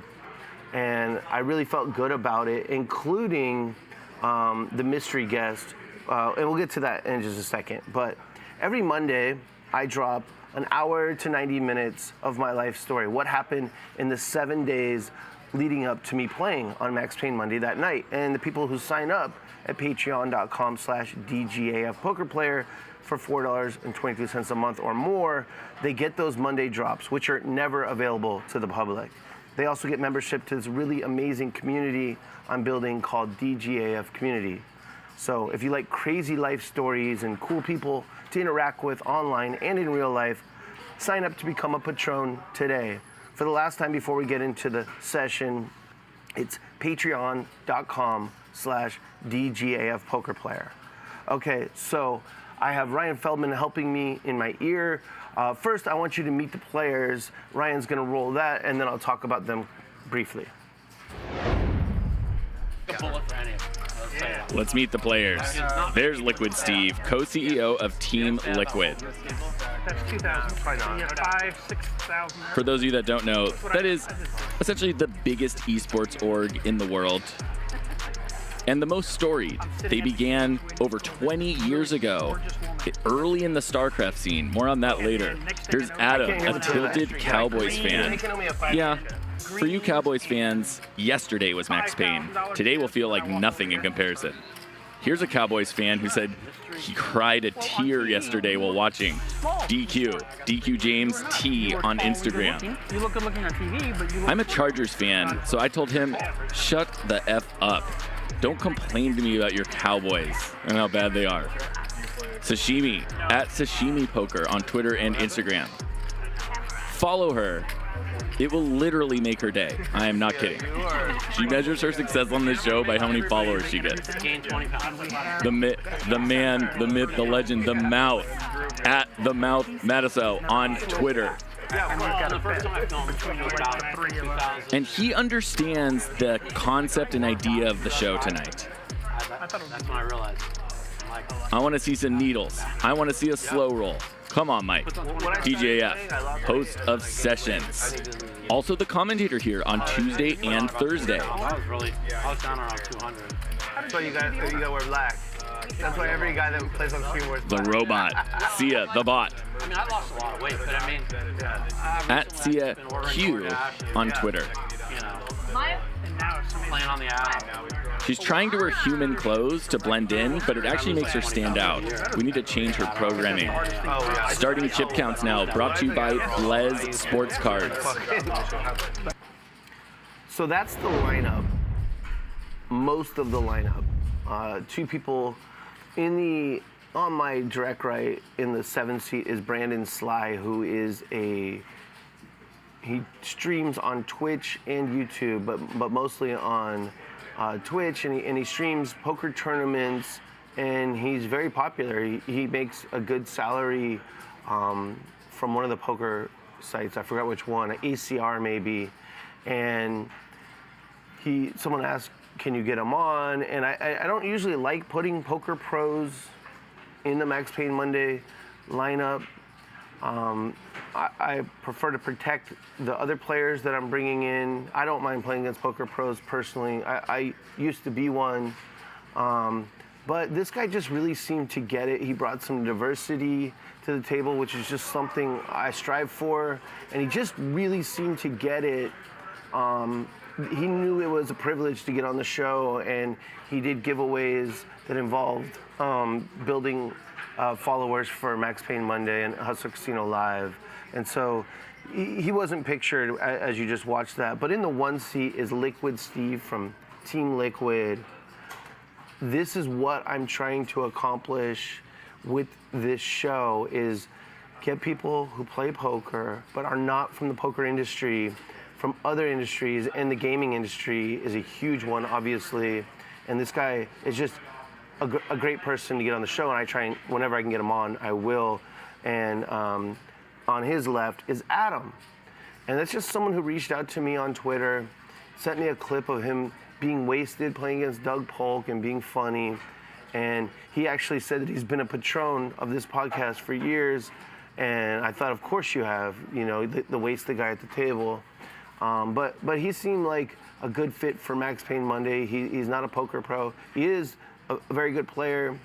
Speaker 2: and I really felt good about it, including the mystery guest, and we'll get to that in just a second. But every Monday, I drop an hour to 90 minutes of my life story. What happened in the 7 days leading up to me playing on Max Payne Monday that night. And the people who sign up at patreon.com/DGAF Poker Player for $4.22 a month or more, they get those Monday drops, which are never available to the public. They also get membership to this really amazing community I'm building called DGAF Community. So if you like crazy life stories and cool people to interact with online and in real life, sign up to become a patron today. For the last time before we get into the session, it's patreon.com/DGAF Poker Player. Okay, so I have Ryan Feldman helping me in my ear. First, I want you to meet the players. Ryan's gonna roll that, and then I'll talk about them briefly.
Speaker 8: Let's meet the players. There's Liquid Steve, co-CEO of Team Liquid.
Speaker 2: That's 2,000, probably not.
Speaker 9: 5,000, 6,000.
Speaker 8: For those of you that don't know, that is essentially the biggest esports org in the world. And the most storied. They began over 20 years ago, early in the StarCraft scene. More on that later. Here's Adam, a tilted Cowboys fan. Yeah, for you Cowboys fans, yesterday was Max Payne. Today will feel like nothing in comparison. Here's a Cowboys fan who said he cried a tear yesterday while watching DQ James T on Instagram.
Speaker 9: You look good looking on TV, but you look...
Speaker 8: I'm a Chargers fan, so I told him, shut the F up. Don't complain to me about your Cowboys and how bad they are. Sashimi, at Sashimi Poker on Twitter and Instagram. Follow her. It will literally make her day. I am not kidding. She measures her success on this show by how many followers she gets. The man, the myth, the legend, the mouth, at the mouth Matiso on Twitter. And he understands the concept and idea of the show tonight.
Speaker 9: That's when I realized.
Speaker 8: I want to see some needles. I want to see a slow roll. Come on, Mike. DGAF, host of Sessions. Also the commentator here on Tuesday and Thursday.
Speaker 9: I was down around 200.
Speaker 2: That's why you gotta wear black. That's why every guy that plays on screen wears black.
Speaker 8: The robot. Sia, the bot.
Speaker 9: I mean, I lost a lot of weight, but I mean...
Speaker 8: At Sia Q on Twitter.
Speaker 9: You know, and now it's playing on the app.
Speaker 8: She's trying to wear human clothes to blend in, but it actually makes her stand out. We need to change her programming. Starting chip counts now, brought to you by Blaze Sports Cards.
Speaker 2: So that's the lineup. Most of the lineup. Two people on my direct right in the 7th seat is Brandon Sly, who is he streams on Twitch and YouTube, but mostly on Twitch, and he streams poker tournaments, and he's very popular. He makes a good salary from one of the poker sites. I forgot which one, ACR maybe. And someone asked, can you get him on? And I don't usually like putting poker pros in the Max Payne Monday lineup. I prefer to protect the other players that I'm bringing in. I don't mind playing against poker pros personally. I used to be one. But this guy just really seemed to get it. He brought some diversity to the table, which is just something I strive for. And he just really seemed to get it. He knew it was a privilege to get on the show, and he did giveaways that involved building followers for Max Payne Monday and Hustler Casino Live. And so he wasn't pictured as you just watched that. But in the 1 seat is Liquid Steve from Team Liquid. This is what I'm trying to accomplish with this show, is get people who play poker but are not from the poker industry, from other industries, and the gaming industry is a huge one, obviously. And this guy is just a great person to get on the show, and I try and whenever I can get him on, I will. And on his left is Adam, and that's just someone who reached out to me on Twitter, sent me a clip of him being wasted playing against Doug Polk and being funny, and he actually said that he's been a patron of this podcast for years, and I thought, of course you have, you know, the wasted guy at the table, but he seemed like a good fit for Max Payne Monday. He's not a poker pro. He is a very good player.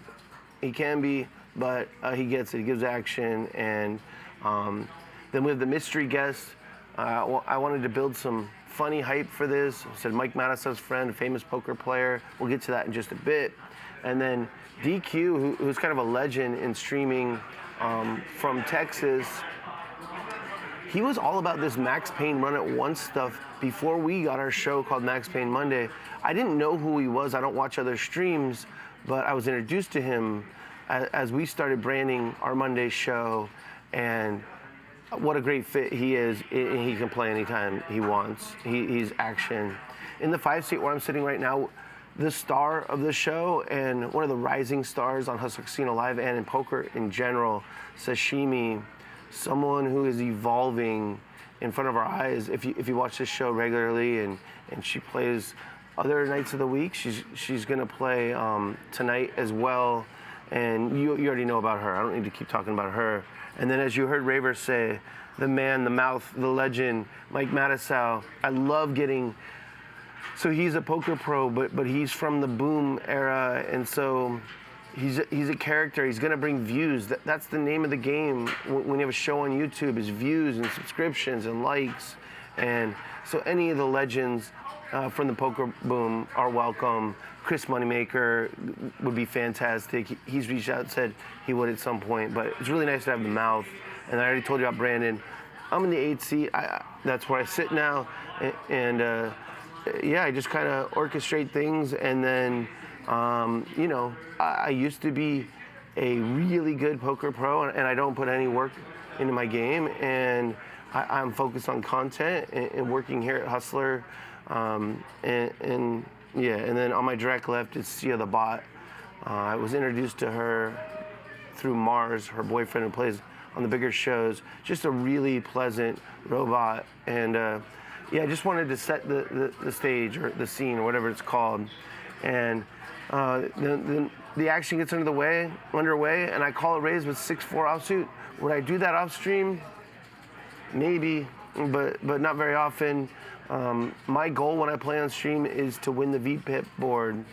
Speaker 2: He can be, but he gets it. He gives action. And then we have the mystery guest. I wanted to build some funny hype for this. I said Mike Madison's friend, a famous poker player. We'll get to that in just a bit. And then DQ, who's kind of a legend in streaming from Texas. He was all about this Max Payne Run It Once stuff before we got our show called Max Payne Monday. I didn't know who he was. I don't watch other streams, but I was introduced to him as we started branding our Monday show, and what a great fit he is. He can play anytime he wants. He's action. In the 5 seat where I'm sitting right now, the star of the show and one of the rising stars on Hustler Casino Live and in poker in general, Sashimi, someone who is evolving in front of our eyes. If you watch this show regularly, and she plays other nights of the week, she's gonna play tonight as well, and you already know about her. I don't need to keep talking about her. And then, as you heard Raver say, the man, the mouth, the legend, Mike Madison. I love getting. So he's a poker pro, but he's from the boom era, and so he's a character. He's gonna bring views. That's the name of the game when you have a show on YouTube, is views and subscriptions and likes. And so any of the legends from the poker boom are welcome. Chris Moneymaker would be fantastic. He's reached out and said he would at some point, but it's really nice to have the mouth. And I already told you about Brandon. I'm in the 8th seat. That's where I sit now, and yeah, I just kind of orchestrate things. And then, you know, I used to be a really good poker pro, and I don't put any work into my game. And I'm focused on content and working here at Hustler. And yeah, and then on my direct left is Sia the Bot. I was introduced to her through Mars, her boyfriend who plays on the bigger shows. Just a really pleasant robot. And yeah, I just wanted to set the stage or the scene or whatever it's called. And the action gets underway, and I call it raise with 6-4 offsuit. Would I do that off stream? Maybe, but not very often. My goal when I play on stream is to win the VPIP board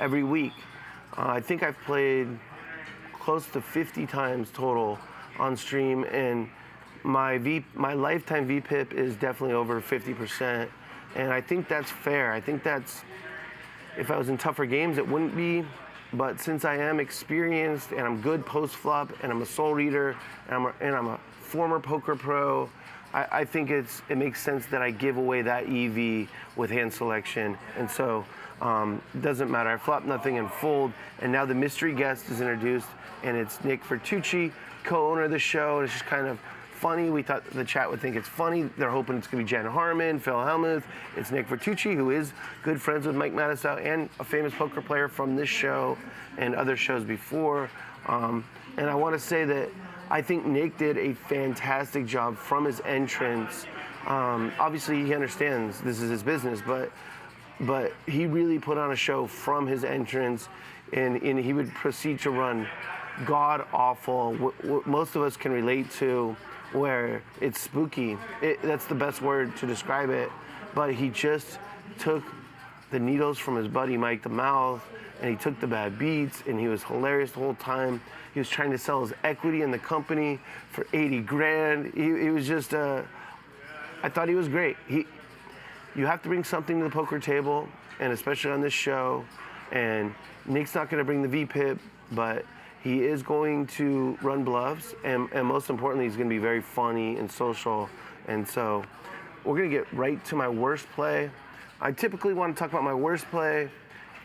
Speaker 2: every week. I think I've played close to 50 times total on stream, and my lifetime VPIP is definitely over 50%, and I think that's fair. I think that's, if I was in tougher games, it wouldn't be, but since I am experienced and I'm good post-flop and I'm a soul reader and I'm a former poker pro, I think it makes sense that I give away that EV with hand selection. And so it doesn't matter. I flop nothing and fold. And now the mystery guest is introduced, and it's Nick Vertucci, co-owner of the show. And it's just kind of funny. We thought the chat would think it's funny. They're hoping it's going to be Jen Harmon, Phil Hellmuth. It's Nick Vertucci, who is good friends with Mike Madison and a famous poker player from this show and other shows before. And I want to say that I think Nick did a fantastic job from his entrance. Obviously, he understands this is his business, but he really put on a show from his entrance, and he would proceed to run god-awful, what most of us can relate to, where it's spooky. That's the best word to describe it. But he just took the needles from his buddy Mike the Mouth, and he took the bad beats, and he was hilarious the whole time. He was trying to sell his equity in the company for 80 grand. He was just, I thought he was great. You have to bring something to the poker table, and especially on this show. And Nick's not going to bring the VPIP, but he is going to run bluffs, and most importantly, he's going to be very funny and social. And so we're going to get right to my worst play. I typically want to talk about my worst play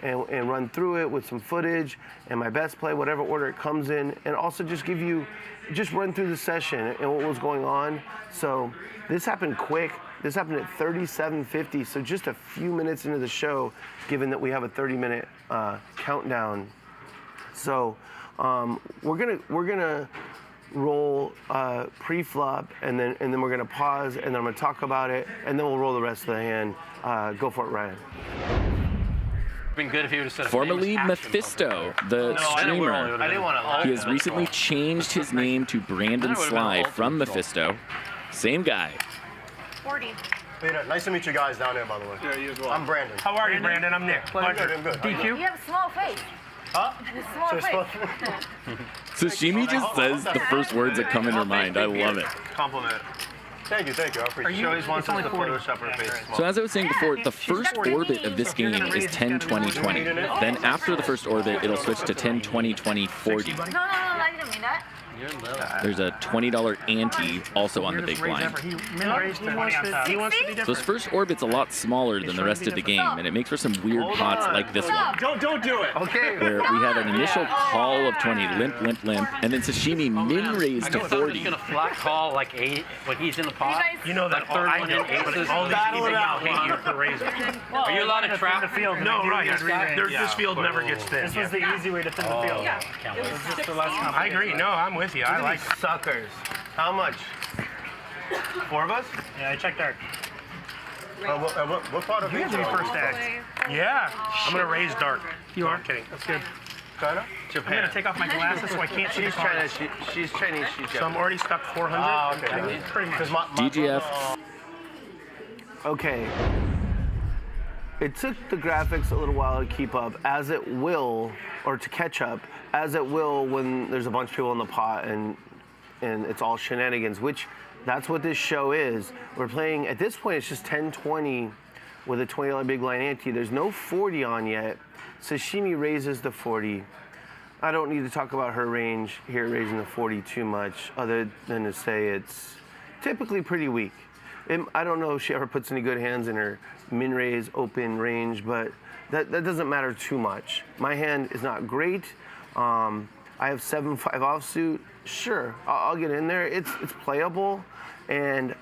Speaker 2: and run through it with some footage and my best play, whatever order it comes in, and also just run through the session and what was going on. So this happened quick. This happened at 37:50, so just a few minutes into the show, given that we have a 30-minute countdown. So we're gonna roll pre-flop, and then we're gonna pause, and then I'm gonna talk about it, and then we'll roll the rest of the hand. Go for it, Ryan.
Speaker 9: Been good if he would have said a
Speaker 8: Formerly
Speaker 9: famous action
Speaker 8: Mephisto, the streamer.
Speaker 9: I didn't want to.
Speaker 8: He has recently changed his name to Brandon Sly from Mephisto. Same guy.
Speaker 10: 40.
Speaker 11: Nice to meet you guys down there, by the way.
Speaker 1: Yeah, you as well.
Speaker 11: I'm Brandon.
Speaker 1: How are you, Brandon? I'm Nick.
Speaker 11: I'm good, I'm good.
Speaker 3: You have a small face.
Speaker 11: Huh?
Speaker 3: A small face.
Speaker 8: Sashimi just says the first words that come in her mind. I love it.
Speaker 11: Compliment. Thank you, I appreciate it.
Speaker 1: She always wants us to Photoshop her face.
Speaker 8: So as I was saying before, the first orbit of this game is 10-20-20. Then after the first orbit, it'll switch to 10-20-20-40.
Speaker 3: No, I didn't mean that.
Speaker 8: There's a $20 ante also on the big blind. So his first orbit's a lot smaller than the rest of the game, and it makes for some weird pots like this one.
Speaker 1: Don't do it.
Speaker 2: Okay.
Speaker 8: Where we have an initial call of 20, limp, and then Sashimi min-raise to 40.
Speaker 9: He's gonna flat call like 8 when he's in the pot.
Speaker 1: You know that
Speaker 9: third one in aces.
Speaker 1: battle it out. Hate you for raising.
Speaker 9: Are you allowed to trap the field?
Speaker 1: No, right. This field never gets thin.
Speaker 10: This was the easy way to thin the field.
Speaker 1: Yeah. I agree. No, I'm with you. I like
Speaker 2: Suckers. How much? 4 of us?
Speaker 10: Yeah, I checked dark.
Speaker 11: What part of
Speaker 1: You have to be first act. Yeah. I'm going to raise dark. You are? I'm kidding. That's good.
Speaker 11: China?
Speaker 1: I'm going to take off my glasses so I can't see the cards.
Speaker 2: She's Chinese. She's
Speaker 1: So I'm already stuck 400.
Speaker 11: Okay.
Speaker 1: Pretty much.
Speaker 8: DGAF.
Speaker 2: Okay. It took the graphics a little while to keep up, as it will, or to catch up, as it will when there's a bunch of people in the pot and it's all shenanigans, which that's what this show is. We're playing, at this point, it's just 10-20 with a $20 big blind ante. There's no 40 on yet. Sashimi raises the 40. I don't need to talk about her range here raising the 40 too much, other than to say it's typically pretty weak. I don't know if she ever puts any good hands in her min-raise open range, but that doesn't matter too much. My hand is not great. I have 7-5 offsuit. Sure, I'll get in there. It's playable, and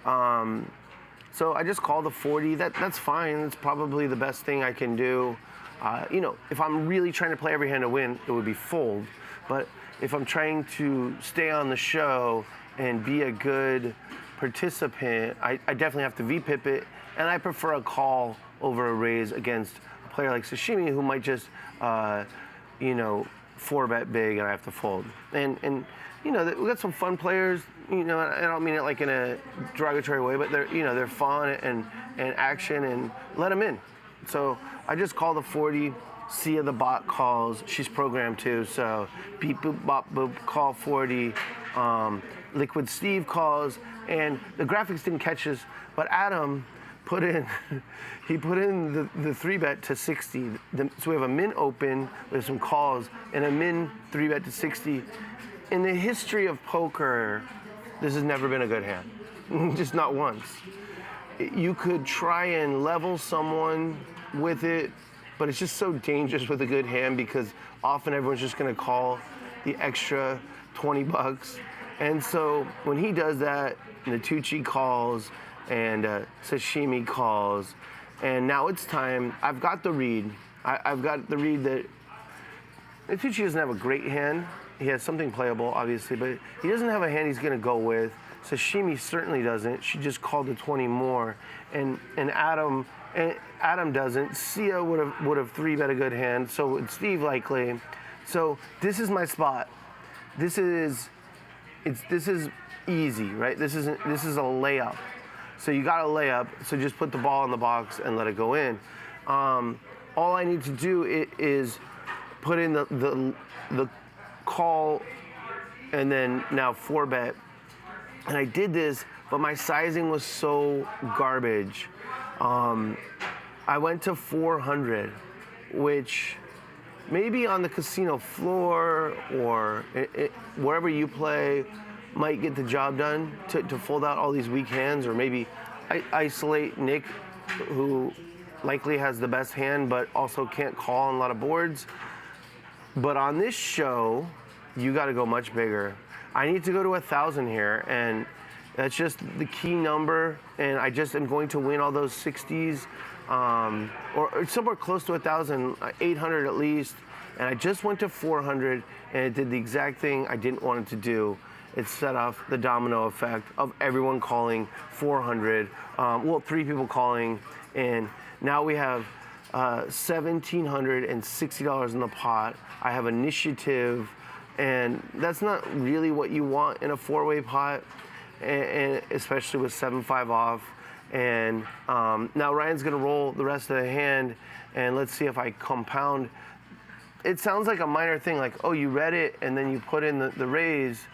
Speaker 2: so I just call the 40. That's fine. It's probably the best thing I can do. If I'm really trying to play every hand to win, it would be fold. But if I'm trying to stay on the show and be a good participant, I definitely have to VPip it, and I prefer a call over a raise against a player like Sashimi, who might just 4-bet big and I have to fold. And we got some fun players. I don't mean it like in a derogatory way, but they're fun and action, and let them in. So I just call the 40. Sia the bot calls. She's programmed too, so beep boop bop boop, call 40. Liquid Steve calls, and the graphics didn't catch this, but Adam put in the 3-bet to 60. So we have a min open with some calls and a min 3-bet to 60. In the history of poker, this has never been a good hand. Just not once. You could try and level someone with it, but it's just so dangerous with a good hand because often everyone's just gonna call the extra 20 bucks. And so when he does that, Vertucci calls and Sashimi calls, and now it's time. I've got the read. I've got the read that Vertucci doesn't have a great hand. He has something playable, obviously, but he doesn't have a hand he's gonna go with. Sashimi certainly doesn't. She just called the 20 more, and Adam doesn't. Sia would have 3-bet a good hand. So would Steve likely. So this is my spot. This is easy, right? This is a layup. So you got a layup. So just put the ball in the box and let it go in. All I need to do is put in the call, and then now 4-bet. And I did this, but my sizing was so garbage. I went to 400, which maybe on the casino floor or wherever you play might get the job done to fold out all these weak hands, or maybe isolate Nick, who likely has the best hand but also can't call on a lot of boards. But on this show, you got to go much bigger. I need to go to 1,000 here, and That's just the key number, and I just am going to win all those 60s, or somewhere close to 1,000, 800 at least. And I just went to 400, and it did the exact thing I didn't want it to do. It set off the domino effect of everyone calling 400. Well, 3 people calling, and now we have $1,760 in the pot. I have initiative, and that's not really what you want in a 4-way pot, and especially with 7-5 off. And now Ryan's gonna roll the rest of the hand, and let's see if I compound. It sounds like a minor thing, like, oh, you read it and then you put in the raise.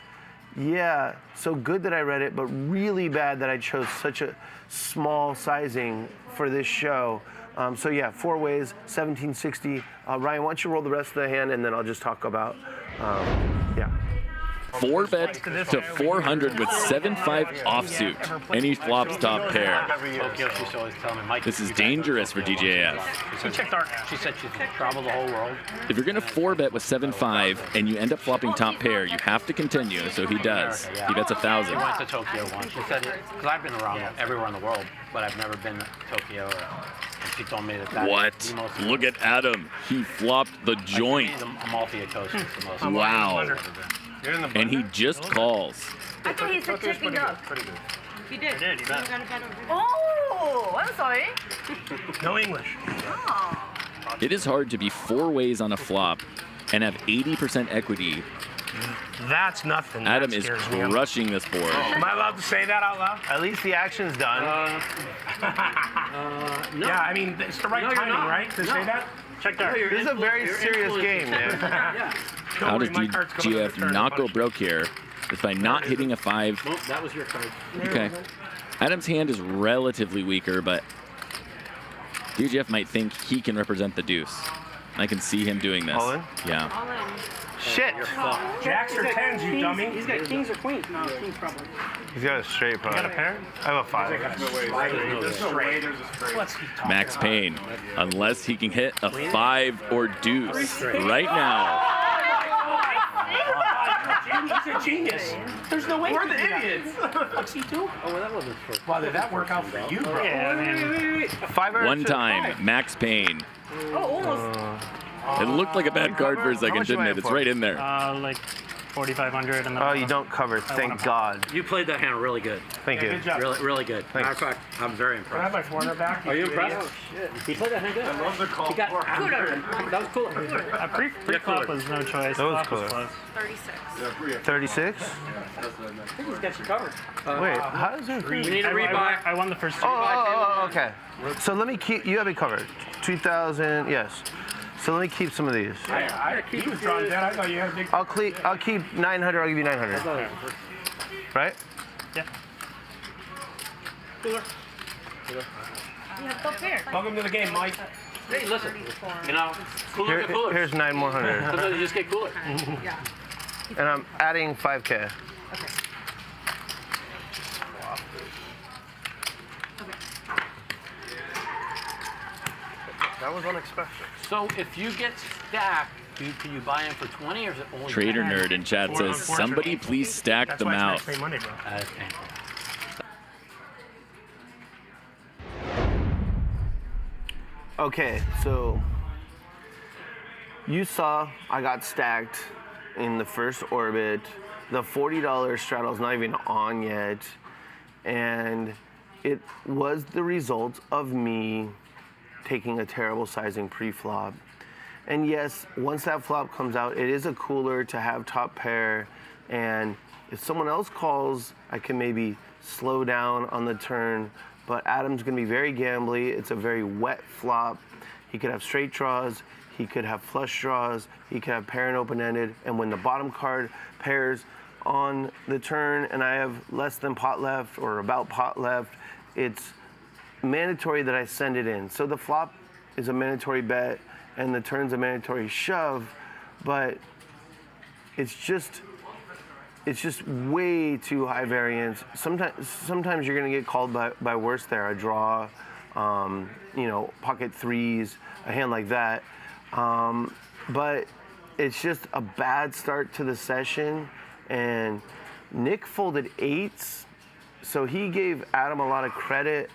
Speaker 2: Yeah, so good that I read it, but really bad that I chose such a small sizing for this show. So yeah, 4 ways, 1760. Ryan, why don't you roll the rest of the hand, and then I'll just talk about, yeah.
Speaker 8: 4-bet to 400 with 7-5 offsuit, and he flops top pair. This is dangerous for DGAF.
Speaker 9: She checked dark. She said she's traveled the whole world.
Speaker 8: If you're going to 4-bet with 7-5 and you end up flopping top pair, you have to continue, so he does. He bets 1,000.
Speaker 9: She went to Tokyo once. She said, because I've been around everywhere in the world, but I've never been to Tokyo. And she told me that
Speaker 8: What?
Speaker 9: is the most.
Speaker 8: Look at Adam. He flopped the joint.
Speaker 9: Amalfi Coast is the most.
Speaker 8: Wow. And he just calls.
Speaker 3: I thought he said checking up.
Speaker 10: You did. You did. You bet.
Speaker 3: Oh, I'm sorry.
Speaker 10: No English.
Speaker 3: Oh.
Speaker 8: It is hard to be 4 ways on a flop and have 80% equity.
Speaker 10: That's nothing.
Speaker 8: Adam
Speaker 10: That
Speaker 8: is
Speaker 10: scares me.
Speaker 8: crushing this board.
Speaker 10: Am I allowed to say that out loud?
Speaker 2: At least the action's done.
Speaker 10: No. Yeah, I mean, it's the right timing, right? To say that? Check dark.
Speaker 2: This is a very serious game, man.
Speaker 8: How does DGF not go broke here? Is by not hitting a 5.
Speaker 9: Nope, that was your card.
Speaker 8: Okay. Adam's hand is relatively weaker, but DGF might think he can represent the deuce. I can see him doing this.
Speaker 2: All in?
Speaker 8: Yeah.
Speaker 2: Shit.
Speaker 10: Jacks or 10s, you dummy.
Speaker 9: He's got kings or queens. No, kings probably.
Speaker 2: He's got a straight, probably.
Speaker 10: Got a pair?
Speaker 2: I have a 5.
Speaker 10: Let's keep talking.
Speaker 8: Max Payne, unless he can hit a 5 or deuce right now.
Speaker 10: He's a genius. There's no way.
Speaker 9: We're the idiots.
Speaker 10: What's he do?
Speaker 9: Oh, well, that wasn't for.
Speaker 10: Well, did that work out for you, bro? Yeah, I mean,
Speaker 2: 5 or
Speaker 8: One time, Max Payne.
Speaker 3: Oh, almost.
Speaker 8: It looked like a bad card for a second, didn't it? It's right in there.
Speaker 10: like 4,500 and then.
Speaker 2: Oh, you don't cover. Thank God.
Speaker 9: You played that hand really good.
Speaker 2: Thank you.
Speaker 10: Good job.
Speaker 9: Really good.
Speaker 2: Thanks.
Speaker 9: Matter of fact, I'm very
Speaker 10: Can I have
Speaker 9: impressed.
Speaker 10: my 400 back?
Speaker 9: Are you impressed? He played that hand good. I love the call. He got cooler. That was cooler.
Speaker 10: Pre-flop was no choice.
Speaker 2: That was
Speaker 10: Flop
Speaker 2: cooler.
Speaker 10: close.
Speaker 2: 36?
Speaker 9: I think he's got you covered.
Speaker 2: Wait, how does it?
Speaker 9: You need a rebuy.
Speaker 10: I won the first two.
Speaker 2: Oh, okay. So let me keep. You have it covered. 2,000. Yes. So let me keep some of these.
Speaker 10: He was drawn dead. I thought you had a big.
Speaker 2: I'll keep 900. I'll give you 900. Right?
Speaker 10: Yeah.
Speaker 3: You have top pair.
Speaker 10: Welcome to the game, Mike.
Speaker 9: Hey, listen. You know, cooler get cooler.
Speaker 2: Here's 9 more hundred.
Speaker 9: Sometimes you just get cooler.
Speaker 2: And I'm adding 5K. That was unexpected.
Speaker 9: So if you get stacked, can you buy in for 20 or is it only
Speaker 8: Trader
Speaker 9: 10?
Speaker 8: Nerd in chat says, somebody please stack
Speaker 10: That's
Speaker 8: the
Speaker 10: why
Speaker 8: mouth.
Speaker 10: it's Max Pay Monday, bro.
Speaker 9: That's painful.
Speaker 2: Okay, so you saw I got stacked in the first orbit. The $40 straddle's not even on yet. And it was the result of me taking a terrible sizing pre-flop. And yes, once that flop comes out, it is a cooler to have top pair. And if someone else calls, I can maybe slow down on the turn. But Adam's gonna be very gambly. It's a very wet flop. He could have straight draws. He could have flush draws. He could have pair and open-ended. And when the bottom card pairs on the turn and I have less than pot left or about pot left, it's mandatory that I send it in. So the flop is a mandatory bet and the turn's a mandatory shove, but it's just way too high variance. Sometimes you're gonna get called by worse there, a draw, pocket threes, a hand like that. But it's just a bad start to the session, and Nick folded 8s so he gave Adam a lot of credit.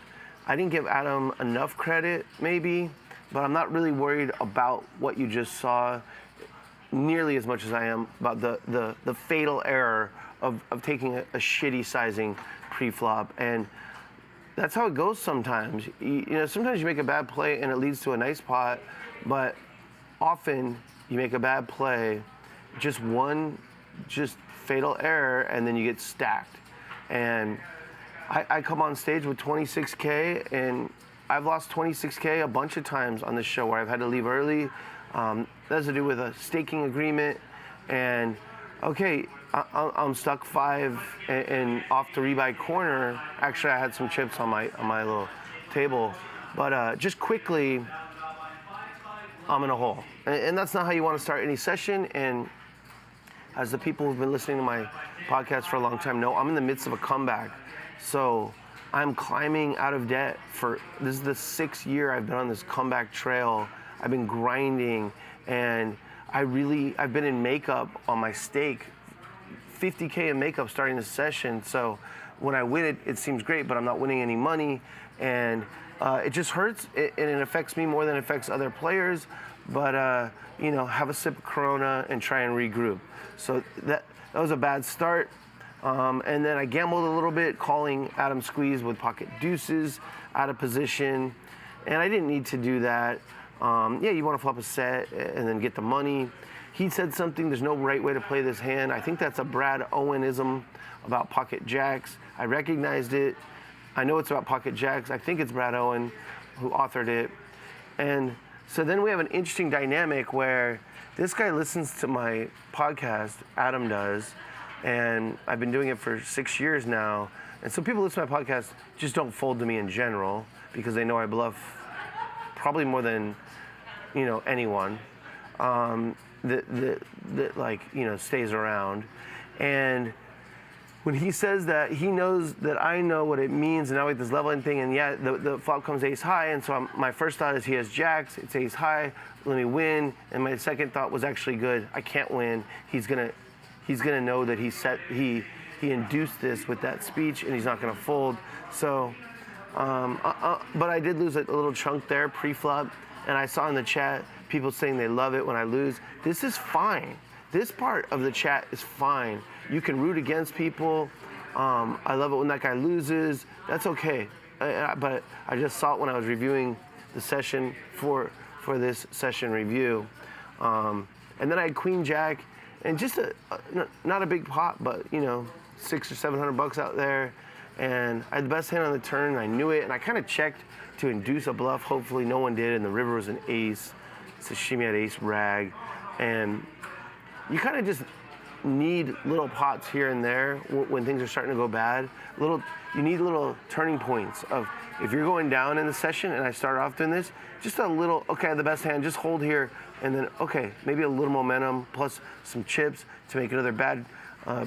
Speaker 2: I didn't give Adam enough credit, maybe, but I'm not really worried about what you just saw nearly as much as I am about the fatal error of taking a shitty sizing pre-flop. And that's how it goes sometimes. You know, sometimes you make a bad play and it leads to a nice pot, but often you make a bad play, just one fatal error, and then you get stacked. And I come on stage with 26K, and I've lost 26K a bunch of times on this show where I've had to leave early. That has to do with a staking agreement, and okay, I'm stuck 5 and off the rebuy corner. Actually, I had some chips on my little table, but just quickly, I'm in a hole, and that's not how you want to start any session. And as the people who've been listening to my podcast for a long time know, I'm in the midst of a comeback. So I'm climbing out of debt this is the 6th year I've been on this comeback trail. I've been grinding, and I've been in makeup on my stake, 50K in makeup starting the session. So when I win it, it seems great, but I'm not winning any money, and it just hurts, and it affects me more than it affects other players. But you know, have a sip of Corona and try and regroup. So that was a bad start. And then I gambled a little bit, calling Adam squeeze with pocket deuces out of position, and I didn't need to do that. Yeah, you want to flop a set and then get the money. He said something, there's no right way to play this hand. I think that's a Brad Owenism about pocket jacks. I recognized it. I know it's about pocket jacks. I think it's Brad Owen who authored it. And so then we have an interesting dynamic where this guy listens to my podcast, Adam does, and I've been doing it for 6 years now. And so people listen to my podcast just don't fold to me in general because they know I bluff probably more than, you know, anyone that like, you know, stays around. And when he says that, he knows that I know what it means, and now with this leveling thing, and yeah, the flop comes ace high, and so my first thought is he has jacks, it's ace high, let me win, and my second thought was actually good, I can't win, he's gonna know that he induced this with that speech, and he's not gonna fold. So, but I did lose a little chunk there pre-flop, and I saw in the chat people saying they love it when I lose. This is fine. This part of the chat is fine. You can root against people. I love it when that guy loses. That's okay. But I just saw it when I was reviewing the session for this session review. And then I had Queen Jack, and just not a big pot, but you know, $600 or $700 out there. And I had the best hand on the turn, and I knew it, and I kind of checked to induce a bluff. Hopefully no one did, and the river was an ace. Sashimi had ace rag, and you kind of just need little pots here and there when things are starting to go bad. You need little turning points of, if you're going down in the session and I start off doing this, just a little, okay, I have the best hand, just hold here, and then, okay, maybe a little momentum plus some chips to make another bad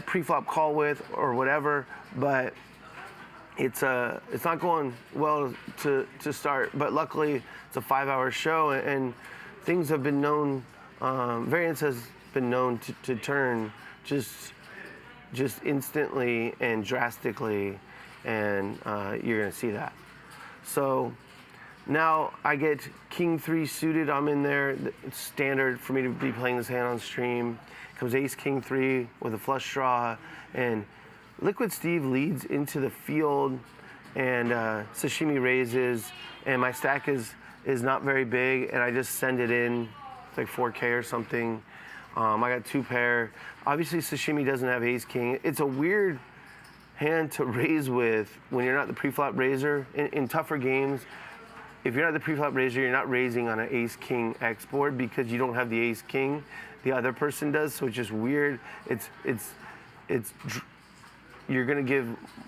Speaker 2: pre-flop call with or whatever, but it's not going well to start, but luckily it's a 5-hour show, and things have been known, variance has been known to turn just instantly and drastically, and you're gonna see that. So now I get King 3 suited, I'm in there. It's standard for me to be playing this hand on stream. Comes ace King 3 with a flush draw, and Liquid Steve leads into the field, and Sashimi raises, and my stack is not very big, and I just send it in. It's like 4K or something. I got 2 pair. Obviously, Sashimi doesn't have ace king. It's a weird hand to raise with when you're not the pre-flop raiser. In tougher games, if you're not the pre-flop raiser, you're not raising on an ace king X board because you don't have the ace king. The other person does, so it's just weird. You're gonna give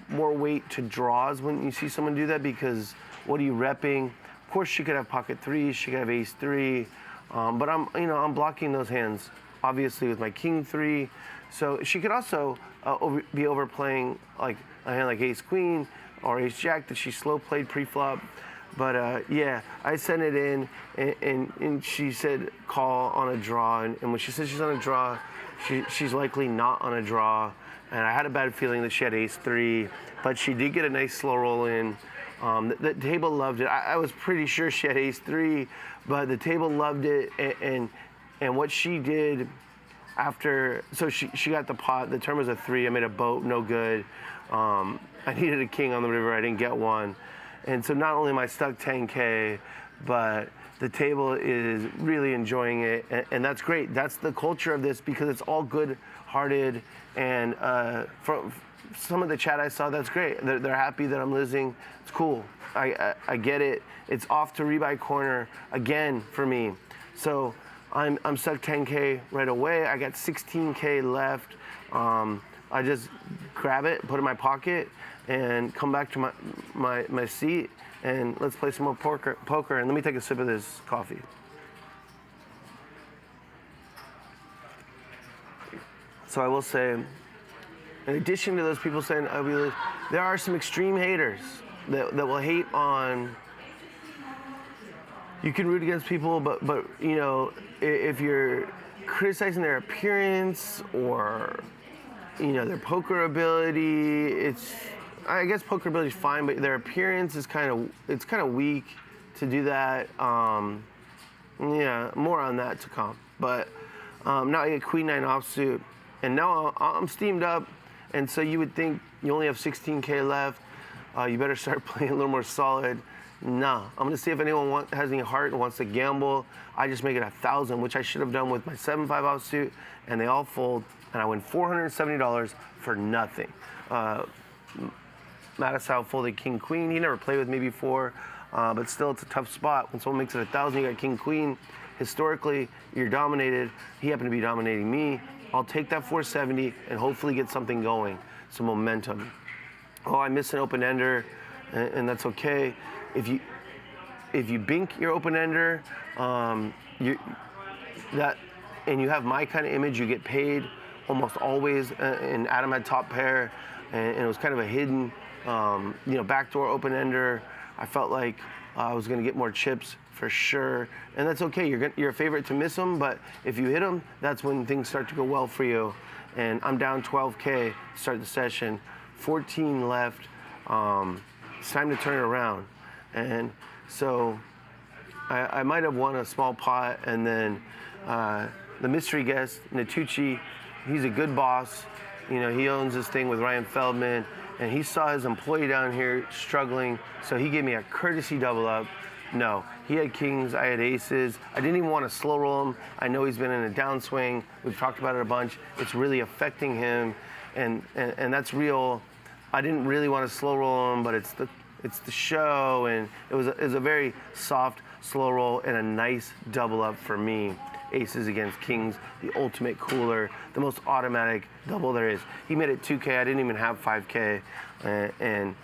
Speaker 2: more weight to draws when you see someone do that, because what are you repping? Of course, she could have pocket 3s, she could have ace 3, but I'm blocking those hands, obviously, with my king 3. So she could also be overplaying like a hand like ace queen or ace jack that she slow played pre-flop. But yeah, I sent it in, and she said call on a draw, and when she says she's on a draw, she's likely not on a draw. and I had a bad feeling that she had ace-3, but she did get a nice slow roll in. The table loved it. I was pretty sure she had ace-3, but the table loved it, and what she did after, so she got the pot. The turn was a 3. I made a boat, no good. I needed a king on the river. I didn't get one. And so not only am I stuck 10K, but the table is really enjoying it. And that's great. That's the culture of this, because it's all good-hearted. And from some of the chat I saw, that's great. They're happy that I'm losing. It's cool. I get it. It's off to rebuy corner again for me. So I'm stuck 10K right away. I got 16K left. I just grab it, put it in my pocket, and come back to my seat, and let's play some more poker. And let me take a sip of this coffee. So I will say, in addition to those people saying I will, there are some extreme haters that will hate on. You can root against people, but you know, if you're criticizing their appearance or their poker ability, I guess poker ability is fine, but their appearance is kind of weak to do that. Yeah, more on that to come. But now I get Queen 9 offsuit, and now I'm steamed up, and so you would think you only have 16K left. You better start playing a little more solid. Nah, I'm gonna see if anyone has any heart and wants to gamble. I just make it 1,000, which I should have done with my 7-5 offsuit, and they all fold, and I win $470 for nothing. Mattisau folded King Queen. He never played with me before, but still, it's a tough spot. When someone makes it 1,000, you got King Queen. Historically, you're dominated. He happened to be dominating me. I'll take that 470 and hopefully get something going, some momentum. Oh, I missed an open ender, and that's okay. If you bink your open ender, and you have my kind of image, you get paid almost always. And Adam had top pair, and it was kind of a hidden, backdoor open ender. I felt like I was going to get more chips for sure, and that's okay. You're a favorite to miss them, but if you hit them, that's when things start to go well for you. And I'm down 12K to start the session, 14 left. It's time to turn it around. And so I might have won a small pot, and then the mystery guest, Vertucci, he's a good boss. He owns this thing with Ryan Feldman, and he saw his employee down here struggling, so he gave me a courtesy double up. No, he had kings, I had aces. I didn't even want to slow roll him. I know he's been in a downswing. We've talked about it a bunch. It's really affecting him, and that's real. I didn't really want to slow roll him, but it's the show, and it was a very soft slow roll and a nice double up for me. Aces against kings, the ultimate cooler, the most automatic double there is. He made it 2K. I didn't even have 5K, and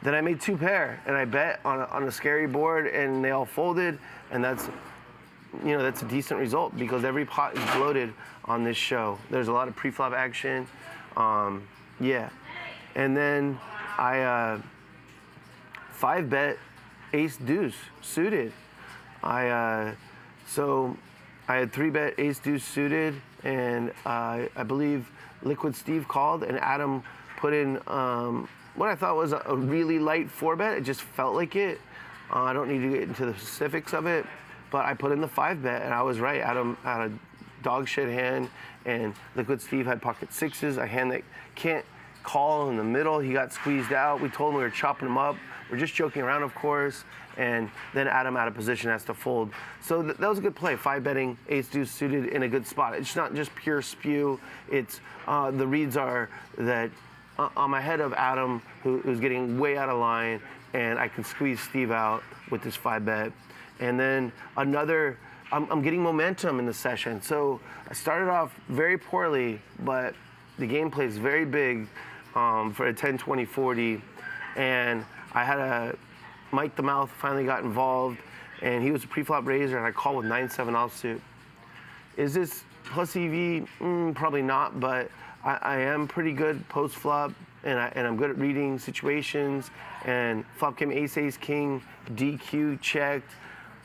Speaker 2: then I made 2 pair, and I bet on a scary board, and they all folded, and that's a decent result because every pot is bloated on this show. There's a lot of pre-flop action, yeah, and then I 5-bet ace deuce suited. So I had 3-bet ace deuce suited, and I believe Liquid Steve called, and Adam put in what I thought was a really light 4-bet. It just felt like it. I don't need to get into the specifics of it, but I put in the 5-bet, and I was right. Adam had a dog shit hand, and Liquid Steve had pocket sixes, a hand that can't call in the middle. He got squeezed out. We told him we were chopping him up. We're just joking around, of course, and then Adam out of position has to fold. So that was a good play, 5-betting, ace deuce suited in a good spot. It's not just pure spew. It's the reads are that I'm ahead of Adam, who's getting way out of line, and I can squeeze Steve out with this 5-bet. And then I'm getting momentum in the session. So I started off very poorly, but the gameplay is very big for a 10, 20, 40. And I had Mike the Mouth finally got involved, and he was a pre-flop raiser, and I called with 9-7 offsuit. Is this plus EV? Probably not, but I am pretty good post-flop, and I'm good at reading situations. And flop came ace, ace, king, DQ, checked,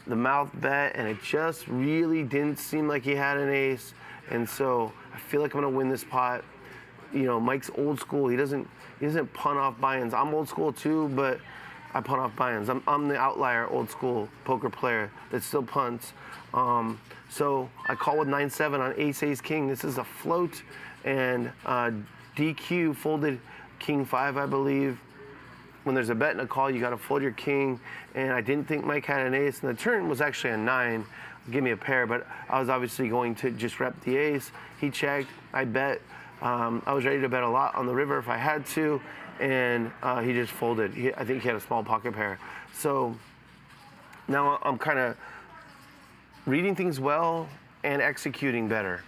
Speaker 2: the mouth bet, and it just really didn't seem like he had an ace. And so I feel like I'm gonna win this pot. Mike's old school. He doesn't punt off buy-ins. I'm old school too, but I punt off buy-ins. I'm the outlier old school poker player that still punts. So I call with 9-7 on ace king. This is a float, and DQ folded king 5, I believe. When there's a bet and a call, you got to fold your king. And I didn't think Mike had an ace, and the turn was actually a 9. Give me a pair, but I was obviously going to just rep the ace. He checked. I bet. I was ready to bet a lot on the river if I had to, and he just folded. I think he had a small pocket pair. So now I'm kind of reading things well and executing better.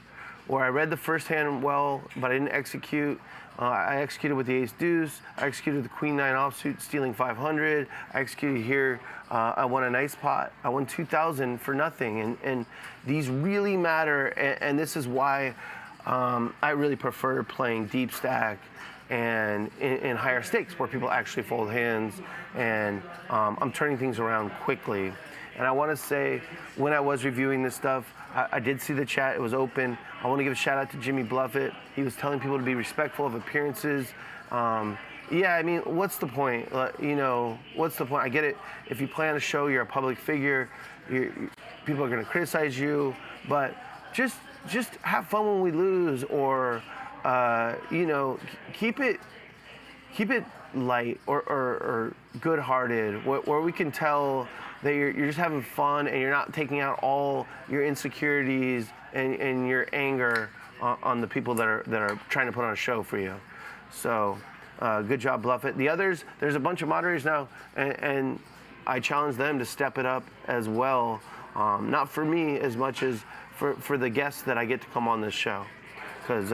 Speaker 2: Where I read the first hand well, but I didn't execute. I executed with the ace deuce. I executed the queen 9 offsuit, stealing 500. I executed here. I won a nice pot. I won 2,000 for nothing. And these really matter. And this is why I really prefer playing deep stack and in higher stakes where people actually fold hands. And I'm turning things around quickly. And I want to say, when I was reviewing this stuff, I did see the chat. It was open. I want to give a shout out to Jimmy Bluffett. He was telling people to be respectful of appearances. Yeah, I mean, what's the point? What's the point? I get it. If you play on a show, you're a public figure. People are going to criticize you. But just have fun when we lose, or keep it light or good-hearted, where we can tell that you're just having fun and you're not taking out all your insecurities and your anger on the people that are trying to put on a show for you. So good job, Bluffett. The others, there's a bunch of moderators now, and I challenge them to step it up as well. Not for me as much as for the guests that I get to come on this show. Because,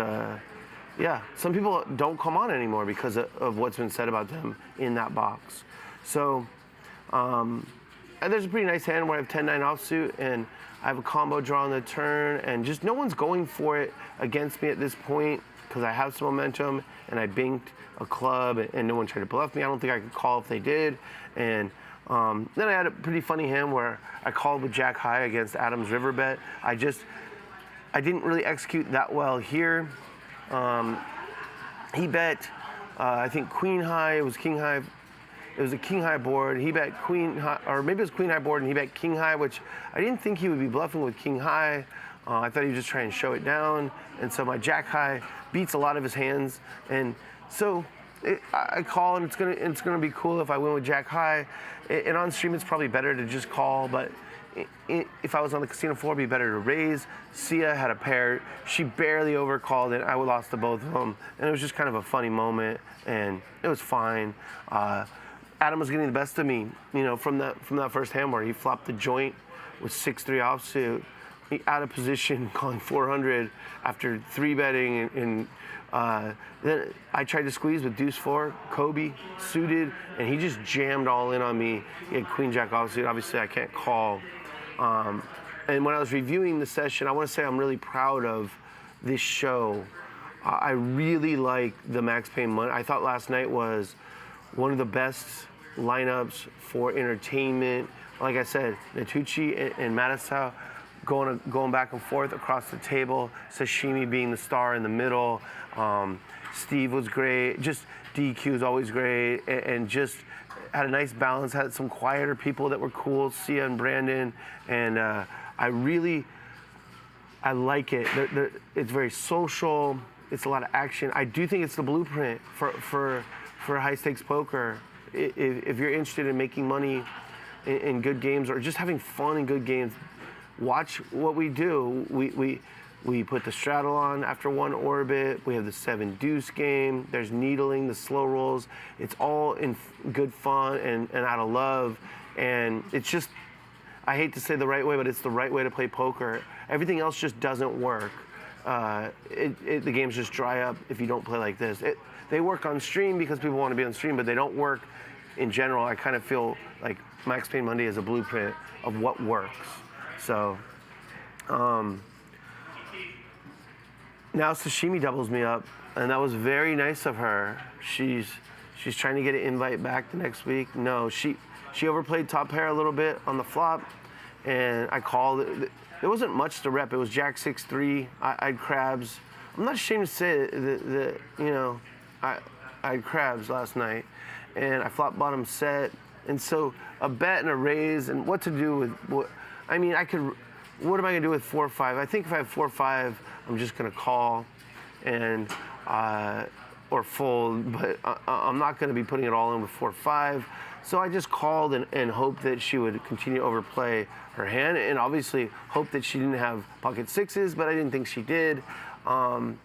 Speaker 2: some people don't come on anymore because of what's been said about them in that box. So, and there's a pretty nice hand where I have 10-9 offsuit, and I have a combo draw on the turn, and just no one's going for it against me at this point because I have some momentum, and I banked a club, and no one tried to bluff me. I don't think I could call if they did. And then I had a pretty funny hand where I called with Jack high against Adam's river bet. I didn't really execute that well here. He bet, I think queen high, it was king high. It was a king high board. He bet queen high, or maybe it was queen high board, and he bet king high, which I didn't think he would be bluffing with king high. I thought he was just trying to show it down. And so my jack high beats a lot of his hands. And so I call, and it's gonna be cool if I win with jack high. And on stream, it's probably better to just call, but if I was on the casino floor, it'd be better to raise. Sia had a pair. She barely overcalled it. I lost to both of them. And it was just kind of a funny moment, and it was fine. Adam was getting the best of me, from that first hand where he flopped the joint with 6-3 offsuit. He out of position, calling 400 after 3-betting, and then I tried to squeeze with deuce 4, Kobe suited, and he just jammed all in on me. He had queen jack offsuit. Obviously, I can't call. And when I was reviewing the session, I want to say I'm really proud of this show. I really like the Max Payne Monday. I thought last night was one of the best lineups for entertainment. Like I said, Vertucci and Mattisau going back and forth across the table. Sashimi being the star in the middle. Steve was great. Just DQ is always great, and just had a nice balance. Had some quieter people that were cool, Sia and Brandon, and I like it. It's very social. It's a lot of action. I do think it's the blueprint for high stakes poker. If you're interested in making money in good games or just having fun in good games, watch what we do. We put the straddle on after one orbit. We have the 7 deuce game. There's needling, the slow rolls. It's all in good fun and out of love. And it's just, I hate to say the right way, but it's the right way to play poker. Everything else just doesn't work. The games just dry up if you don't play like this. They work on stream because people want to be on stream, but they don't work in general. I kind of feel like Max Payne Monday is a blueprint of what works. So, now Sashimi doubles me up, and that was very nice of her. She's trying to get an invite back the next week. No, she overplayed top pair a little bit on the flop, and I called it. There wasn't much to rep. It was jack 6-3. I had crabs. I'm not ashamed to say that you know, I had crabs last night, and I flop bottom set, and so a bet and a raise, and what to do with what. I mean, what am I gonna do with 4-5? I think if I have 4-5, I'm just gonna call, and or fold, but I'm not gonna be putting it all in with 4-5. So I just called and hoped that she would continue to overplay her hand, and obviously hoped that she didn't have pocket sixes, but I didn't think she did. And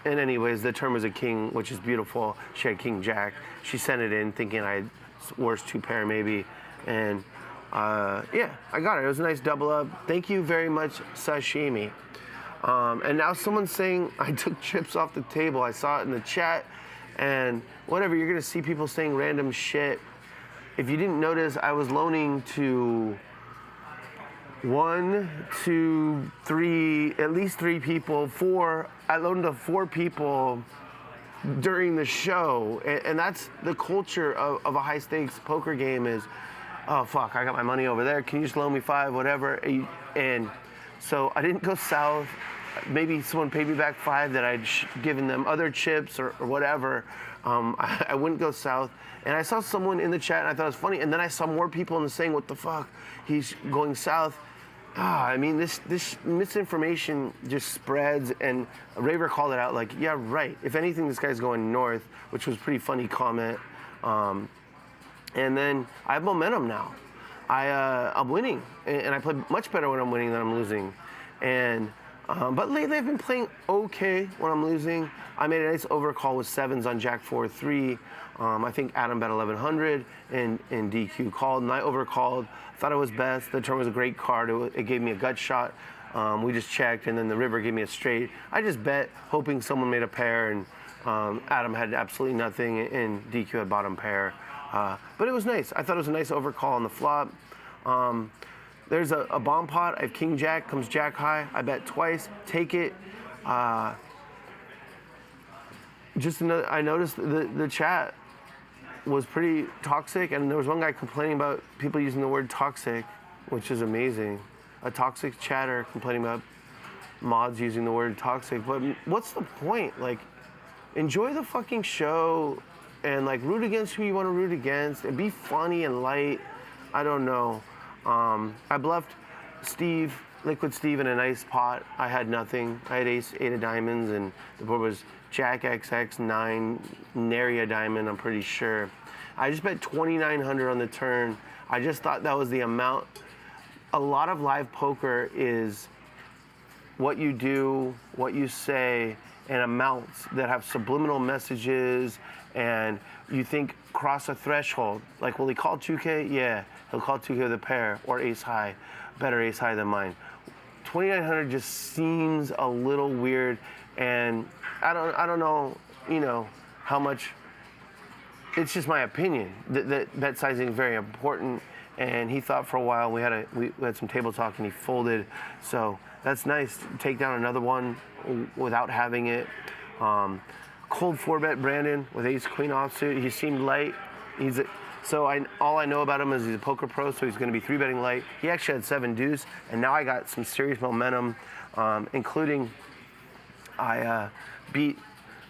Speaker 2: anyways, the turn was a king, which is beautiful. She had king jack. She sent it in thinking I had worst two pair maybe, and yeah, I got it. It was a nice double up. Thank you very much, sashimi. And now someone's saying I took chips off the table. I saw it in the chat, and whatever, you're gonna see people saying random shit. If you didn't notice, I was loaning to 1, 2, 3, at least 3 people, 4. I loaned to 4 people during the show, and that's the culture of a high stakes poker game is, oh fuck, I got my money over there. Can you just loan me 5, whatever? And so I didn't go south. Maybe someone paid me back 5 that I'd given them other chips or whatever. I wouldn't go south. And I saw someone in the chat and I thought it was funny. And then I saw more people in the saying, what the fuck? He's going south. I mean, this misinformation just spreads, and Raver called it out like, yeah, right. If anything, this guy's going north, which was a pretty funny comment. And then I have momentum now. I'm winning, and I play much better when I'm winning than I'm losing. And but lately I've been playing okay when I'm losing. I made a nice overcall with 7s on Jack 4-3. I think Adam bet 1100 and DQ called, and I overcalled. Thought it was best. The turn was a great card. It gave me a gut shot. We just checked, and then the river gave me a straight. I just bet, hoping someone made a pair, and Adam had absolutely nothing, and DQ had bottom pair. But it was nice. I thought it was a nice overcall on the flop. There's a bomb pot. I have king jack, comes jack high. I bet twice, take it. I noticed the chat was pretty toxic, and there was one guy complaining about people using the word toxic, which is amazing. A toxic chatter complaining about mods using the word toxic. But what's the point? Like, enjoy the fucking show and like root against who you want to root against and be funny and light. I don't know. I bluffed Liquid Steve in a nice pot. I had nothing. I had ace, 8 of diamonds, and the board was Jack XX, 9, nary a diamond, I'm pretty sure. I just bet 2,900 on the turn. I just thought that was the amount. A lot of live poker is what you do, what you say, and amounts that have subliminal messages, and you think cross a threshold. Like, will he call 2K? Yeah, he'll call 2K with a pair or ace high, better ace high than mine. 2,900 just seems a little weird, and I don't know, you know, how much. It's just my opinion that bet sizing is very important, and he thought for a while. We had some table talk, and he folded, so that's nice. Take down another one without having it. Cold 4-bet Brandon with ace queen offsuit. He seemed light. All I know about him is he's a poker pro, so he's going to be 3-betting light. He actually had 7 deuce, and now I got some serious momentum, including I beat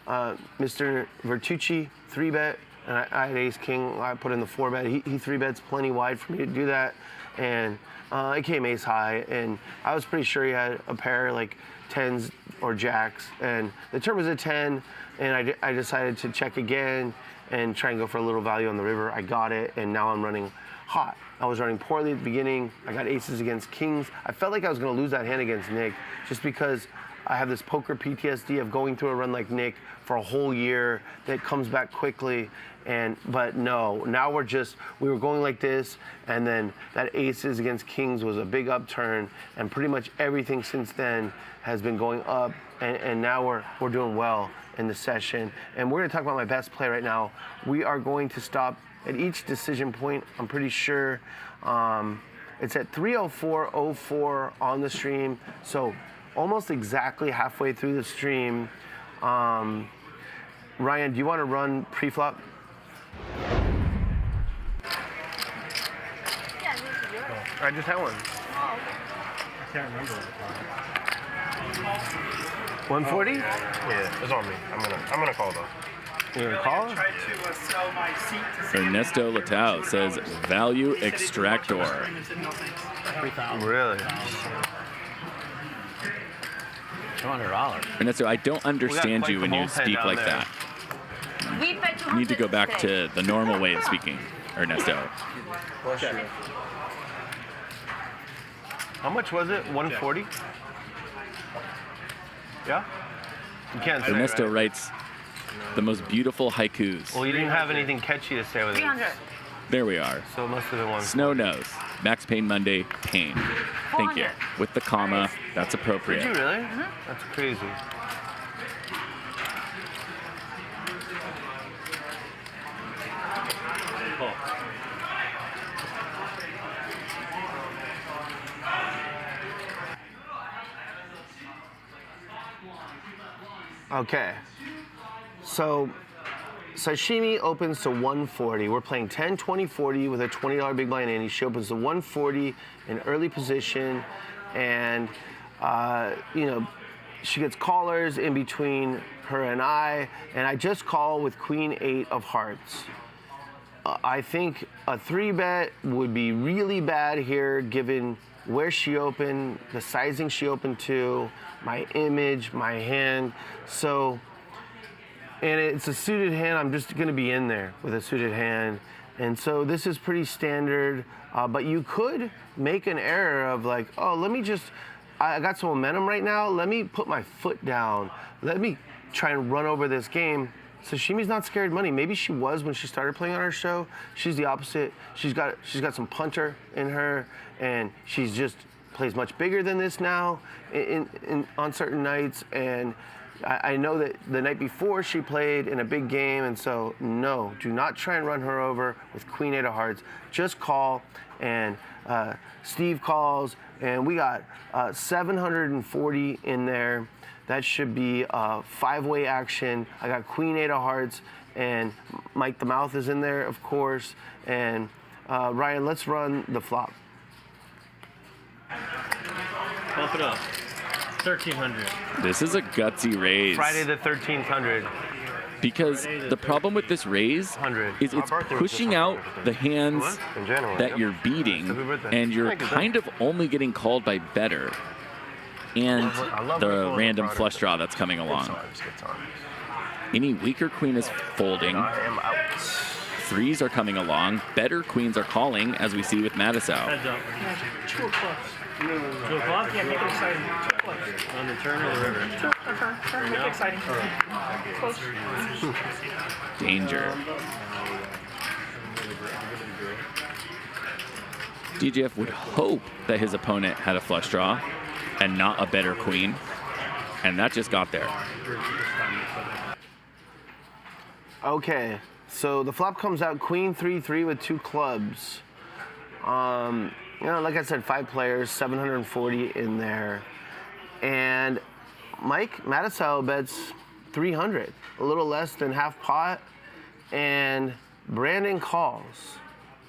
Speaker 2: Mr. Vertucci 3-bet, and I had ace king. I put in the 4-bet. He 3-bets plenty wide for me to do that, and it came ace high, and I was pretty sure he had a pair like 10s or jacks, and the turn was a 10, and I decided to check again and try and go for a little value on the river. I got it, and now I'm running hot. I was running poorly at the beginning. I got aces against kings. I felt like I was going to lose that hand against Nick just because I have this poker PTSD of going through a run like Nick for a whole year that comes back quickly. But no, now we were going like this, and then that aces against kings was a big upturn, and pretty much everything since then has been going up, and now we're doing well in the session. And we're gonna talk about my best play right now. We are going to stop at each decision point, I'm pretty sure. It's at 3:04:04 on the stream, so almost exactly halfway through the stream. Ryan, do you want to run pre-flop?
Speaker 3: Yeah, this is yours.
Speaker 2: I just had one.
Speaker 3: Oh, okay.
Speaker 10: I can't remember what the time.
Speaker 2: 140?
Speaker 11: Yeah, it's on me. I'm gonna call though.
Speaker 2: You're gonna call?
Speaker 10: Tried to sell my seat to see
Speaker 8: Ernesto Latau says value extractor.
Speaker 11: Really?
Speaker 9: $200.
Speaker 8: Ernesto, I don't understand
Speaker 11: quite
Speaker 8: you
Speaker 11: the
Speaker 8: when you
Speaker 11: bullpen
Speaker 8: speak
Speaker 11: down
Speaker 8: like
Speaker 11: there.
Speaker 8: that.
Speaker 3: We bet
Speaker 8: You need to go back to the normal way of speaking, Ernesto.
Speaker 11: How much was it? 140? Yeah? You can't say,
Speaker 8: Ernesto
Speaker 11: right?
Speaker 8: writes the most beautiful haikus.
Speaker 11: Well, you didn't have anything catchy to say with it.
Speaker 3: 300.
Speaker 8: There we are.
Speaker 11: So it must have been one.
Speaker 8: Snow knows. Max Payne Monday, pain. Thank you.
Speaker 3: 400.
Speaker 8: With the comma, that's
Speaker 11: Did
Speaker 8: appropriate.
Speaker 11: you really? That's crazy.
Speaker 2: Okay. So sashimi opens to 140. We're playing 10, 20, 40 with a $20 big blind ante. She opens to 140 in early position, and you know, she gets callers in between her and I just call with Queen 8 of hearts. I think a 3-bet would be really bad here given where she opened, the sizing she opened to, my image, my hand. So, and it's a suited hand, I'm just gonna be in there with a suited hand. And so this is pretty standard, but you could make an error of like, oh, let me just, I got some momentum right now, let me put my foot down, let me try and run over this game. Sashimi's not scared money. Maybe she was when she started playing on our show. She's the opposite. She's got some punter in her, and she's just plays much bigger than this now on certain nights. And I know that the night before she played in a big game, and so no, do not try and run her over with Queen 8 of hearts. Just call, and Steve calls, and we got 740 in there. That should be a 5-way action. I got Queen 8 of hearts, and Mike the Mouth is in there, of course. And Ryan, let's run the flop.
Speaker 12: Bump it up. 1,300.
Speaker 8: This is a gutsy raise.
Speaker 11: Friday the 1300.
Speaker 8: Because the problem with this raise is it's pushing out the hands that you're beating, and you're kind of only getting called by better. And the random flush draw that's coming along. Any weaker queen is folding. Threes are coming along. Better queens are calling, as we see with Madisau.
Speaker 12: Heads up.
Speaker 10: 2 o'clock.
Speaker 12: 2 o'clock?
Speaker 10: Yeah, make it exciting. 2 o'clock.
Speaker 12: On the turn or the river?
Speaker 10: Turn, make it exciting. Close.
Speaker 8: Danger. DGAF would hope that his opponent had a flush draw and not a better queen, and that just got there.
Speaker 2: Okay, so the flop comes out Queen 3-3 with 2 clubs. You know, like I said, 5 players, 740 in there, and Mike Madisau bets 300, a little less than half pot, and Brandon calls,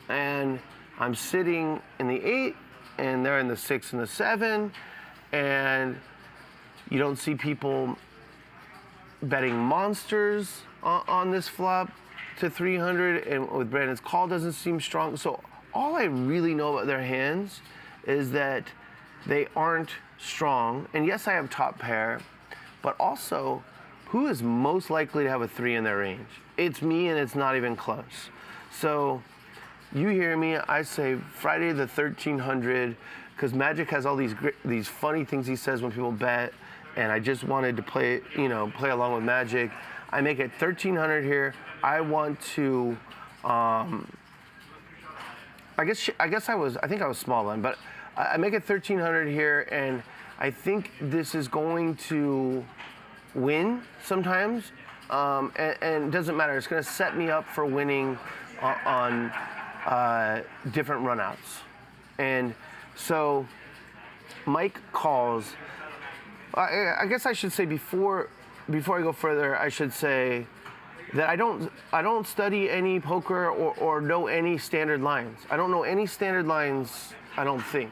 Speaker 2: and I'm sitting in the 8, and they're in the 6 and the 7. And you don't see people betting monsters on this flop to 300, and with Brandon's call doesn't seem strong. So all I really know about their hands is that they aren't strong. And yes, I have top pair, but also who is most likely to have a 3 in their range? It's me, and it's not even close. So you hear me, I say Friday the 1300, because Magic has all these funny things he says when people bet, and I just wanted to play along with Magic. I make it 1300 here. I want to, I think I was small then, but I make it 1300 here, and I think this is going to win sometimes, and it doesn't matter. It's going to set me up for winning on different runouts, and so Mike calls. I guess I should say before I go further, I should say that I don't study any poker or know any standard lines. I don't know any standard lines, I don't think.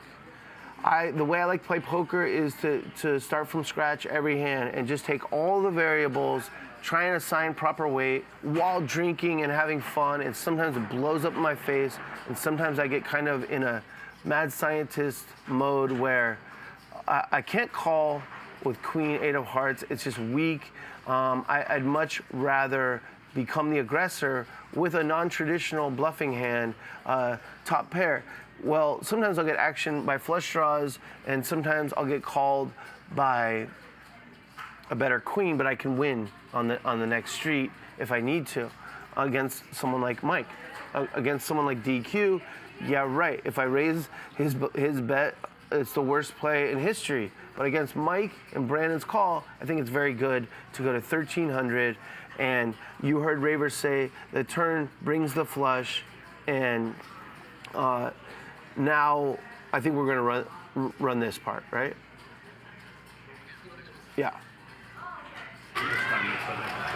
Speaker 2: The way I like to play poker is to start from scratch every hand and just take all the variables, try and assign proper weight while drinking and having fun. And sometimes it blows up in my face, and sometimes I get kind of in a mad scientist mode where I can't call with Queen 8 of Hearts. It's just weak. I'd much rather become the aggressor with a non-traditional bluffing hand, top pair. Well, sometimes I'll get action by flush draws, and sometimes I'll get called by a better queen, but I can win on the next street if I need to against someone like Mike. Against someone like DQ, yeah, right. If I raise his bet, it's the worst play in history. But against Mike and Brandon's call, I think it's very good to go to 1,300. And you heard Raver say the turn brings the flush, and now I think we're going to run this part, right? Yeah.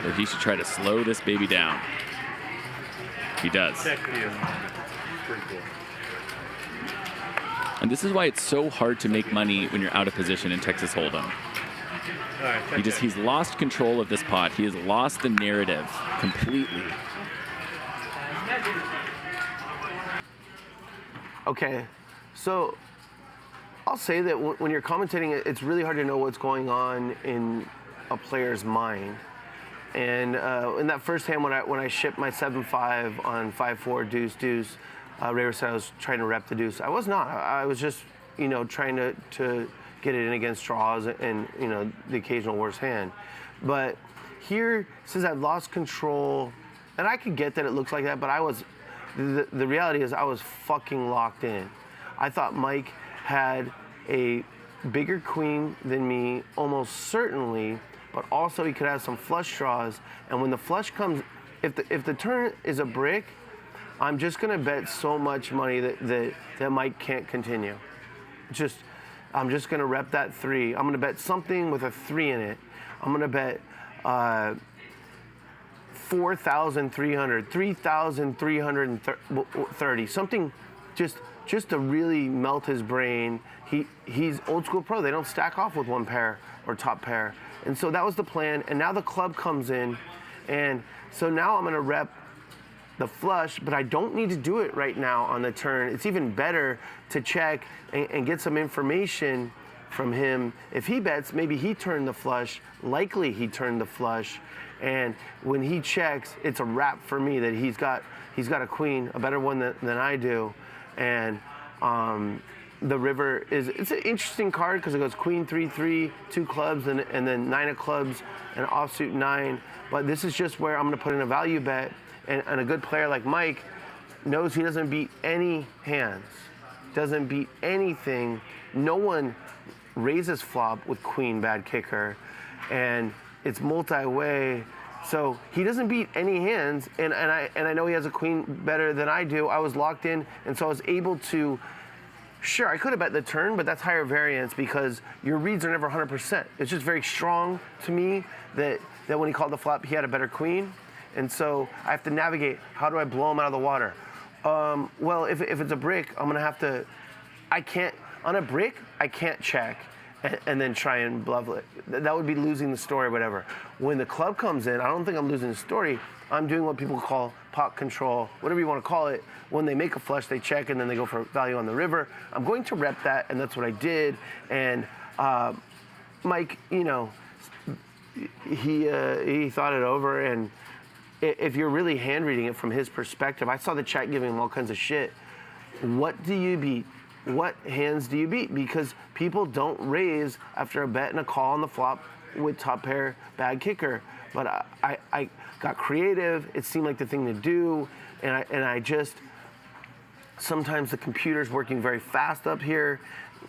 Speaker 8: Or he should try to slow this baby down. He does. And this is why it's so hard to make money when you're out of position in Texas Hold'em. He's lost control of this pot. He has lost the narrative completely.
Speaker 2: Okay, so I'll say that when you're commentating, it's really hard to know what's going on in a player's mind. And in that first hand, when I shipped my 7-5 on 5-4 deuce, Raver said I was trying to rep the deuce. I was not. I was just, trying to get it in against draws and, the occasional worse hand. But here, since I've lost control, and I could get that it looks like that, but the reality is I was fucking locked in. I thought Mike had a bigger queen than me, almost certainly, but also he could have some flush draws. And when the flush comes, if the turn is a brick, I'm just gonna bet so much money that Mike can't continue. I'm just gonna rep that 3. I'm gonna bet something with a 3 in it. I'm gonna bet 4,300, 3,330, something just to really melt his brain. He's old school pro. They don't stack off with one pair or top pair. And so that was the plan. And now the club comes in. And so now I'm going to rep the flush, but I don't need to do it right now on the turn. It's even better to check and get some information from him. If he bets, maybe he turned the flush. Likely he turned the flush. And when he checks, it's a wrap for me that he's got a queen, a better one than I do. And the river it's an interesting card because it goes queen 3-3, 2 clubs, and then 9 of clubs and offsuit 9. But this is just where I'm going to put in a value bet. And a good player like Mike knows he doesn't beat any hands, doesn't beat anything. No one raises flop with queen bad kicker, and it's multi-way. So he doesn't beat any hands, and I know he has a queen better than I do. I was locked in, and so I was able to. Sure, I could have bet the turn, but that's higher variance because your reads are never 100%. It's just very strong to me that when he called the flop, he had a better queen. And so I have to navigate, how do I blow him out of the water? Well, if it's a brick, I'm gonna have to, on a brick, I can't check and then try and bluff it. That would be losing the story, whatever. When the club comes in, I don't think I'm losing the story. I'm doing what people call pot control, whatever you want to call it. When they make a flush, they check and then they go for value on the river. I'm going to rep that, and that's what I did. And Mike, he thought it over, and if you're really hand reading it from his perspective, I saw the chat giving him all kinds of shit. What do you beat? What hands do you beat? Because people don't raise after a bet and a call on the flop with top pair bad kicker. But I got creative. It seemed like the thing to do, and I just sometimes the computer's working very fast up here.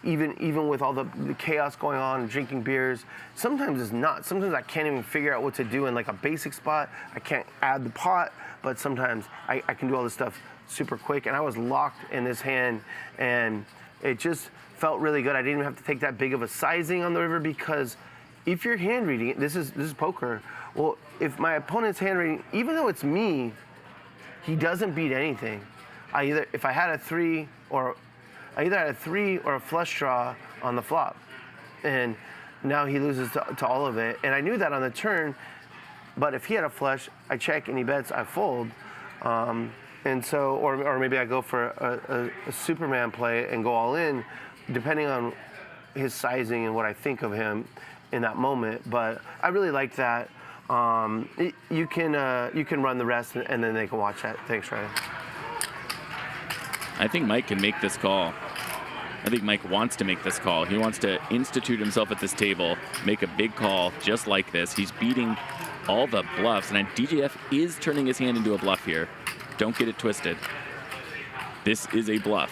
Speaker 2: Even with all the chaos going on and drinking beers, sometimes it's not. Sometimes I can't even figure out what to do in like a basic spot. I can't add the pot, but sometimes I can do all this stuff super quick. And I was locked in this hand, and it just felt really good. I didn't even have to take that big of a sizing on the river because if you're hand reading it, this is poker. Well, if my opponent's hand reading, even though it's me, he doesn't beat anything. If I had a 3 or I either had a 3 or a flush draw on the flop. And now he loses to all of it. And I knew that on the turn, but if he had a flush, I check and he bets, I fold. And so, or maybe I go for a Superman play and go all in, depending on his sizing and what I think of him in that moment. But I really like that. You can run the rest and then they can watch that. Thanks, Ryan.
Speaker 8: I think Mike can make this call. I think Mike wants to make this call. He wants to institute himself at this table, make a big call just like this. He's beating all the bluffs, and DGAF is turning his hand into a bluff here. Don't get it twisted. This is a bluff.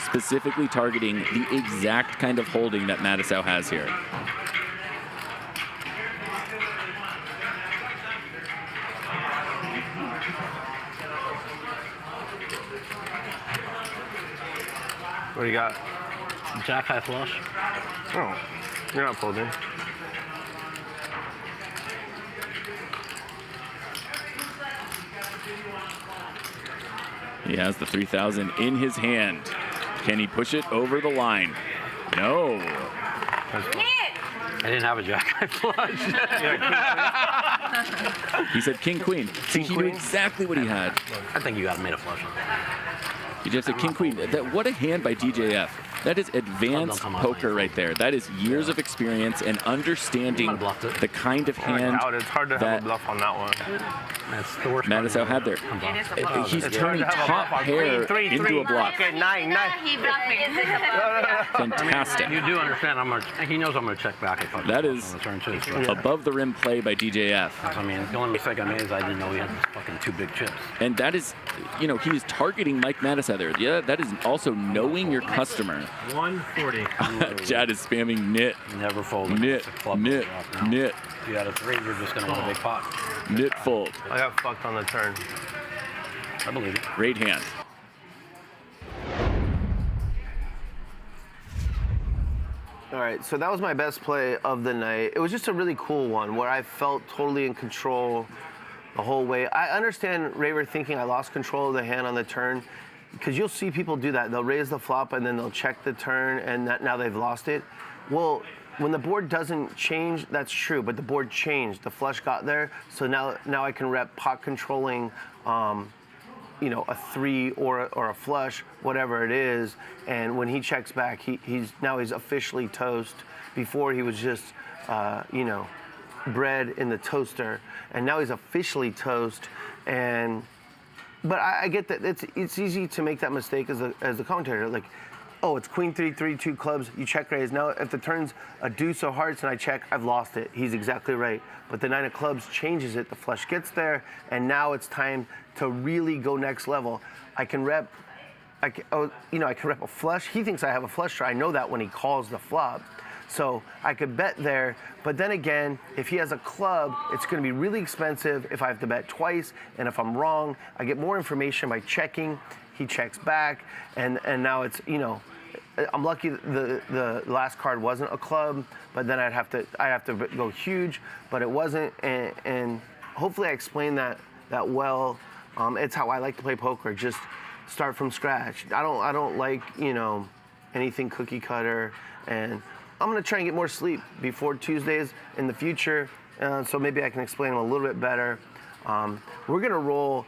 Speaker 8: Specifically targeting the exact kind of holding that Mattisau has here.
Speaker 11: What do you got?
Speaker 9: Jack high flush.
Speaker 11: Oh, you're not folding.
Speaker 8: He has the 3,000 in his hand. Can he push it over the line? No.
Speaker 9: I didn't have a jack high flush.
Speaker 8: He said king queen. See, he knew exactly what he had.
Speaker 9: I think you got made a flush.
Speaker 8: DGAF said king queen. What a hand by DGAF. That is advanced poker right there. That is years of experience and understanding the kind of hand
Speaker 11: It's hard to have a bluff on that one.
Speaker 9: That's the worst.
Speaker 8: Mattisau had there. He's turning top pair into a bluff.
Speaker 11: Okay, 9.
Speaker 8: Fantastic.
Speaker 9: You do understand. He knows I'm going to check back. If
Speaker 8: That is above the rim play by DGAF.
Speaker 9: I mean, the only mistake I made is I didn't know he had fucking 2 big chips.
Speaker 8: And that is, he's targeting Mike Mattisau there. Yeah, that is also knowing your customer.
Speaker 12: 140.
Speaker 8: Chad is spamming knit.
Speaker 9: Never fold.
Speaker 8: Knit. Knit. Knit.
Speaker 9: If you had a 3, you're just going to win a big pot.
Speaker 8: Knit fold.
Speaker 11: I got fucked on the turn.
Speaker 9: I believe it.
Speaker 8: Great hand.
Speaker 2: All right, so that was my best play of the night. It was just a really cool one where I felt totally in control the whole way. I understand Raver thinking I lost control of the hand on the turn, because you'll see people do that. They'll raise the flop and then they'll check the turn and now they've lost it. Well, when the board doesn't change, that's true, but the board changed. The flush got there, so now I can rep pot controlling, a 3 or a flush, whatever it is. And when he checks back, he's officially toast. Before he was just, bread in the toaster, and now he's officially toast. But I get that it's easy to make that mistake as a commentator. Like, oh, it's queen 3, 2 clubs, you check raise. Now, if the turn's a deuce of hearts and I check, I've lost it. He's exactly right. But the 9 of clubs changes it. The flush gets there, and now it's time to really go next level. I can rep a flush. He thinks I have a flush draw. I know that when he calls the flop. So I could bet there, but then again, if he has a club, it's going to be really expensive if I have to bet twice, and if I'm wrong, I get more information by checking. He checks back, and now it's, I'm lucky the last card wasn't a club, but then I'd have to go huge, but it wasn't, and hopefully I explained that well. It's how I like to play poker, just start from scratch. I don't like, anything cookie cutter, and I'm going to try and get more sleep before Tuesdays in the future, so maybe I can explain them a little bit better. We're going to roll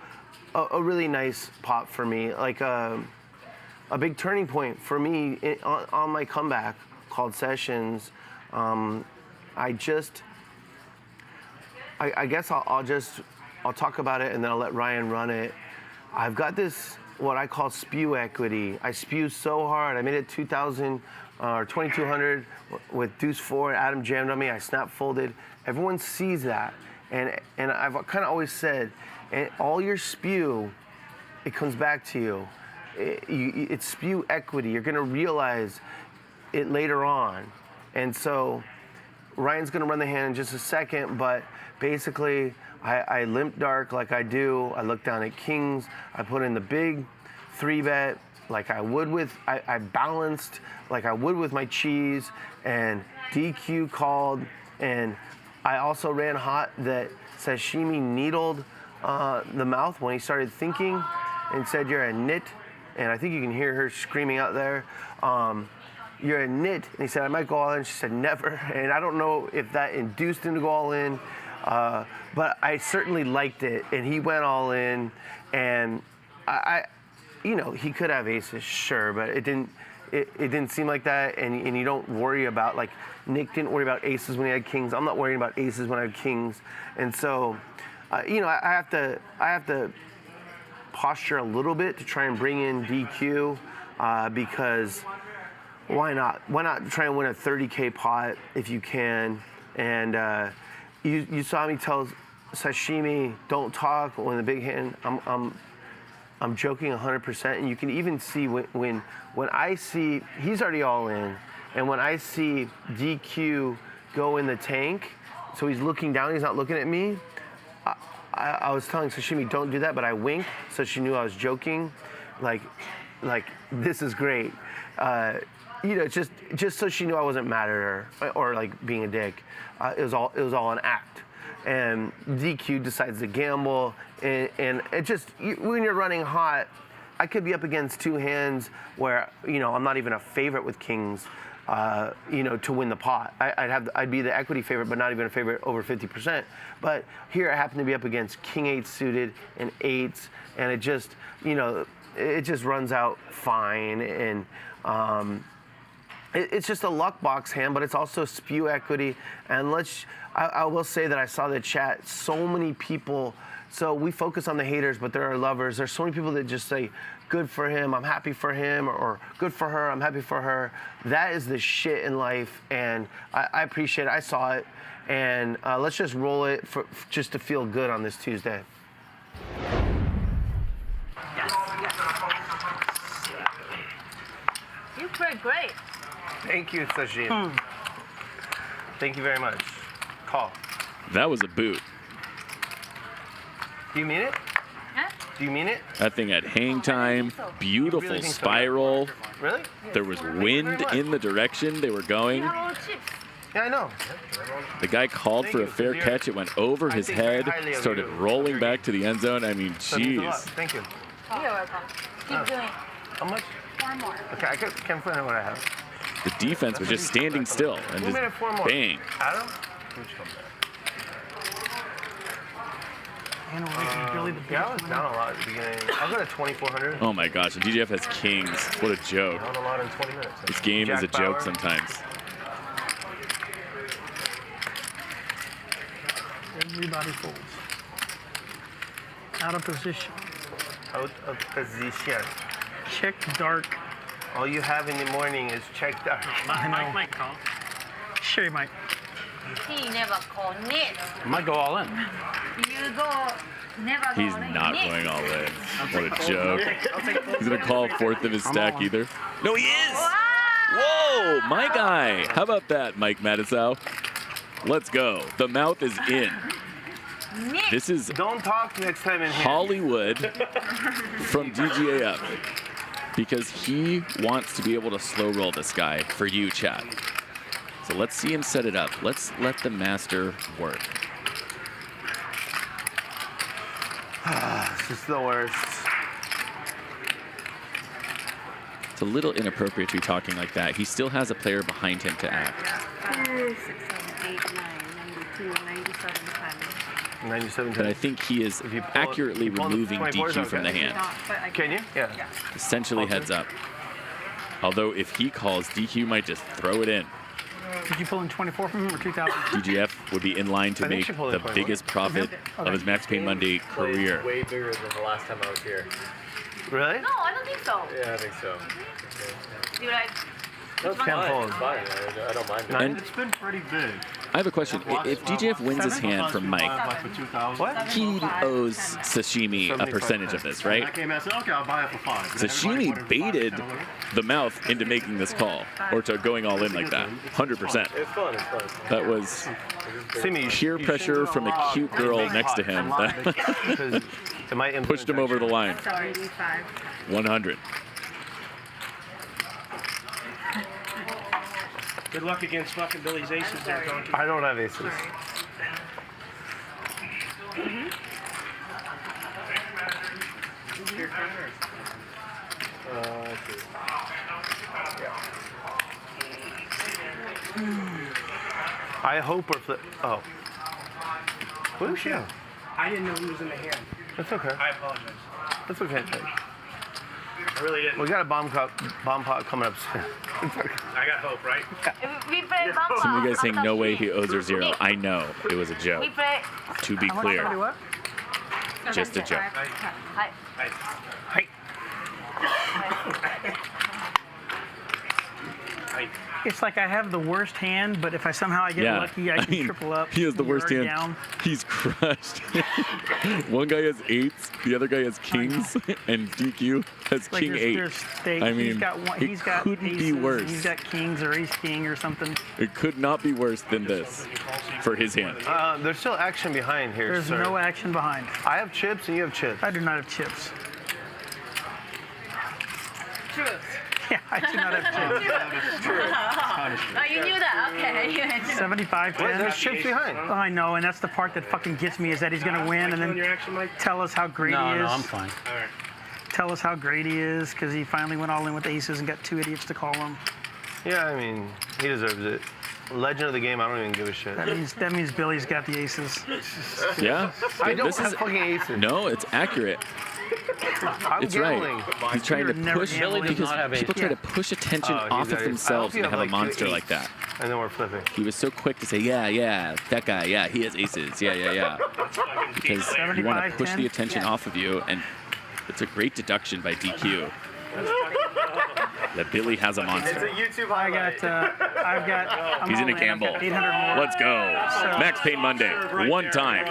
Speaker 2: a really nice pot for me, like a big turning point for me on my comeback called Sessions. I guess I'll talk about it and then I'll let Ryan run it. I've got this, what I call spew equity. I spew so hard. I made it 2,000 or 2,200 with deuce 4. Adam jammed on me. I snap folded. Everyone sees that. And I've kind of always said, all your spew, it comes back to you. It's spew equity. You're going to realize it later on. And so Ryan's going to run the hand in just a second, but basically I limp dark like I do. I look down at kings. I put in the big 3-bet like I would with, I balanced like I would with my cheese, and DQ called, and I also ran hot that sashimi needled the mouth when he started thinking, and said, "You're a nit," and I think you can hear her screaming out there. You're a nit. And he said, "I might go all in." She said, "Never." And I don't know if that induced him to go all in, but I certainly liked it. And he went all in, and he could have aces, sure, but it didn't seem like that. And you don't worry about, like, Nick didn't worry about aces when he had kings. I'm not worrying about aces when I have kings. And so, I have to posture a little bit to try and bring in DQ because why not? Why not try and win a 30K pot if you can? And you saw me tell Sashimi, don't talk when the big hand. I'm joking 100%, and you can even see when I see he's already all in, and when I see DQ go in the tank, so he's looking down, he's not looking at me. I was telling Sashimi, don't do that, but I winked, so she knew I was joking. Like this is great. Just so she knew I wasn't mad at her or like being a dick. It was all an act. And DQ decides to gamble, and it just when you're running hot, I could be up against two hands where I'm not even a favorite with kings, to win the pot. I'd be the equity favorite, but not even a favorite over 50%. But here I happen to be up against king 8 suited and 8s, and it just it just runs out fine. And it's just a luck box hand, but it's also spew equity. And I will say that I saw the chat, so many people, so we focus on the haters, but there are lovers. There's so many people that just say, good for him, I'm happy for him, or good for her, I'm happy for her. That is the shit in life, and I appreciate it. I saw it, and let's just roll it just to feel good on this Tuesday.
Speaker 3: You played great.
Speaker 2: Thank you, Sajin. Thank you very much. Call.
Speaker 8: That was a boot.
Speaker 2: Do you mean it?
Speaker 3: Huh?
Speaker 2: Do you mean it?
Speaker 8: That thing had hang time, beautiful
Speaker 2: really think so?
Speaker 8: spiral.
Speaker 2: Really?
Speaker 8: There was wind in the direction they were going.
Speaker 2: Yeah, I know.
Speaker 8: The guy called for a fair catch. It went over his head, started rolling back to the end zone. I mean, jeez.
Speaker 2: Thank you.
Speaker 3: You're welcome. Keep doing.
Speaker 2: How much?
Speaker 3: 4 more.
Speaker 2: Okay, I can't find out what I have.
Speaker 8: The defense was just standing still and just bang.
Speaker 2: Adam? Yeah, I was down a lot at the beginning. I'll go to 2,400.
Speaker 8: Oh my gosh, the DGAF has kings. What a joke.
Speaker 2: Down a lot in 20 minutes.
Speaker 8: This game is a joke sometimes.
Speaker 10: Everybody folds. Out of position.
Speaker 2: Out of position.
Speaker 10: Check dark.
Speaker 2: All you have in the morning is check dark.
Speaker 10: Mike might call. Sure, you might.
Speaker 3: He never called Neve.
Speaker 9: I might go all in.
Speaker 3: You go never
Speaker 8: He's
Speaker 3: go
Speaker 8: not
Speaker 3: Neve.
Speaker 8: going all in. What a joke. He's going to call a fourth of his stack either. No, he is! Whoa, my guy. How about that, Mike Mattisau? Let's go. The mouth is in. This is
Speaker 2: Don't talk next time in here.
Speaker 8: Hollywood from DGAF. Because he wants to be able to slow roll this guy for you, chat. So let's see him set it up. Let's let the master work.
Speaker 2: This is the worst.
Speaker 8: It's a little inappropriate to be talking like that. He still has a player behind him to act.
Speaker 13: 6, 7, 8, 9, 92, 97 times.
Speaker 2: 97
Speaker 8: But I think he is accurately removing DQ from the hand.
Speaker 2: Can you? Yeah.
Speaker 8: Essentially heads up. Although if he calls, DQ might just throw it in.
Speaker 10: Did you pull in 24 from him or 2,000?
Speaker 8: DGF would be in line to make the biggest profit of his Max Payne Monday career.
Speaker 12: Way bigger than the last time I was here.
Speaker 2: Really?
Speaker 3: No, I don't think so.
Speaker 12: Yeah, I think so.
Speaker 3: You like?
Speaker 12: That's fine. It's fine. I don't mind it.
Speaker 8: And
Speaker 12: it's been pretty big.
Speaker 8: I have a question. If DGF wins his hand from Mike, he owes Sashimi a percentage of this, right?
Speaker 12: I came and said, okay, I'll buy it for 5.
Speaker 8: Sashimi baited the mouth into making this call, or to going all in like that, 100%.
Speaker 12: It's fun. It's fun.
Speaker 8: That was sheer pressure from a cute girl next to him that pushed him over the line. 100.
Speaker 10: Good luck against fucking Billy's aces there, Donkey.
Speaker 2: I don't have aces.
Speaker 12: your corners. I see.
Speaker 11: I hope we're flip. Oh. What is she?
Speaker 1: I didn't know he was in the hand.
Speaker 11: That's okay.
Speaker 1: I apologize.
Speaker 11: That's okay.
Speaker 1: I really didn't.
Speaker 11: We got a bomb pot coming up soon.
Speaker 1: I got hope, right?
Speaker 3: We play bumper.
Speaker 8: Some of you guys saying no way he owes her 0. I know it was a joke.
Speaker 3: We play.
Speaker 8: To be clear,
Speaker 3: What?
Speaker 8: just a joke.
Speaker 3: Hi.
Speaker 10: It's like I have the worst hand, but if I somehow get lucky, I can triple up.
Speaker 8: He has the
Speaker 10: You're
Speaker 8: worst
Speaker 10: already
Speaker 8: hand.
Speaker 10: down.
Speaker 8: He's crushed. One guy has 8s, the other guy has kings, and DQ has
Speaker 10: Like
Speaker 8: king
Speaker 10: there's,
Speaker 8: 8.
Speaker 10: there's stakes.
Speaker 8: I mean,
Speaker 10: he's got one,
Speaker 8: it
Speaker 10: he's got
Speaker 8: couldn't
Speaker 10: aces,
Speaker 8: be worse.
Speaker 10: He's got kings or ace king or something.
Speaker 8: It could not be worse than this for his hand.
Speaker 11: There's still action behind here,
Speaker 10: There's
Speaker 11: sir.
Speaker 10: no action behind.
Speaker 11: I have chips and you have chips.
Speaker 10: I do not have chips.
Speaker 3: Truth.
Speaker 10: Yeah, I do not have chips.
Speaker 3: Oh, you knew that. Okay.
Speaker 10: 75
Speaker 11: Wait,
Speaker 10: 10.
Speaker 11: there's chips behind.
Speaker 10: Oh, I know, and that's the part that fucking gets me is that he's gonna win and then tell us how great he is.
Speaker 9: No, I'm fine.
Speaker 1: All right.
Speaker 10: Tell us how great he is because he finally went all in with aces and got 2 idiots to call him.
Speaker 11: Yeah, I mean, he deserves it. Legend of the game, I don't even give a shit.
Speaker 10: That means Billy's got the aces.
Speaker 8: Yeah?
Speaker 11: I don't
Speaker 8: This
Speaker 11: have
Speaker 8: is-
Speaker 11: fucking aces.
Speaker 8: No, it's accurate.
Speaker 11: I'm
Speaker 8: It's
Speaker 11: gambling.
Speaker 8: right. He's trying to
Speaker 10: You're never
Speaker 8: push
Speaker 10: gambling.
Speaker 8: because
Speaker 9: Billy does not have
Speaker 8: people
Speaker 9: aces.
Speaker 8: try to push attention
Speaker 11: Oh,
Speaker 8: off
Speaker 11: he's
Speaker 8: of
Speaker 11: got aces.
Speaker 8: themselves
Speaker 11: I
Speaker 8: and
Speaker 11: hope
Speaker 8: have
Speaker 11: you
Speaker 8: a
Speaker 11: have, like,
Speaker 8: monster
Speaker 11: 2
Speaker 8: like that.
Speaker 11: And then we're flipping.
Speaker 8: He was so quick to say, yeah, that guy, yeah, he has aces, yeah. Because you want to push
Speaker 10: 75-10?
Speaker 8: the attention off of you, and it's a great deduction by DQ that Billy has a monster.
Speaker 11: YouTube
Speaker 10: I got, I've got. I'm
Speaker 8: He's
Speaker 10: all
Speaker 8: in a gamble.
Speaker 10: I've got 800 more.
Speaker 8: Let's go. Max Payne Monday, one time.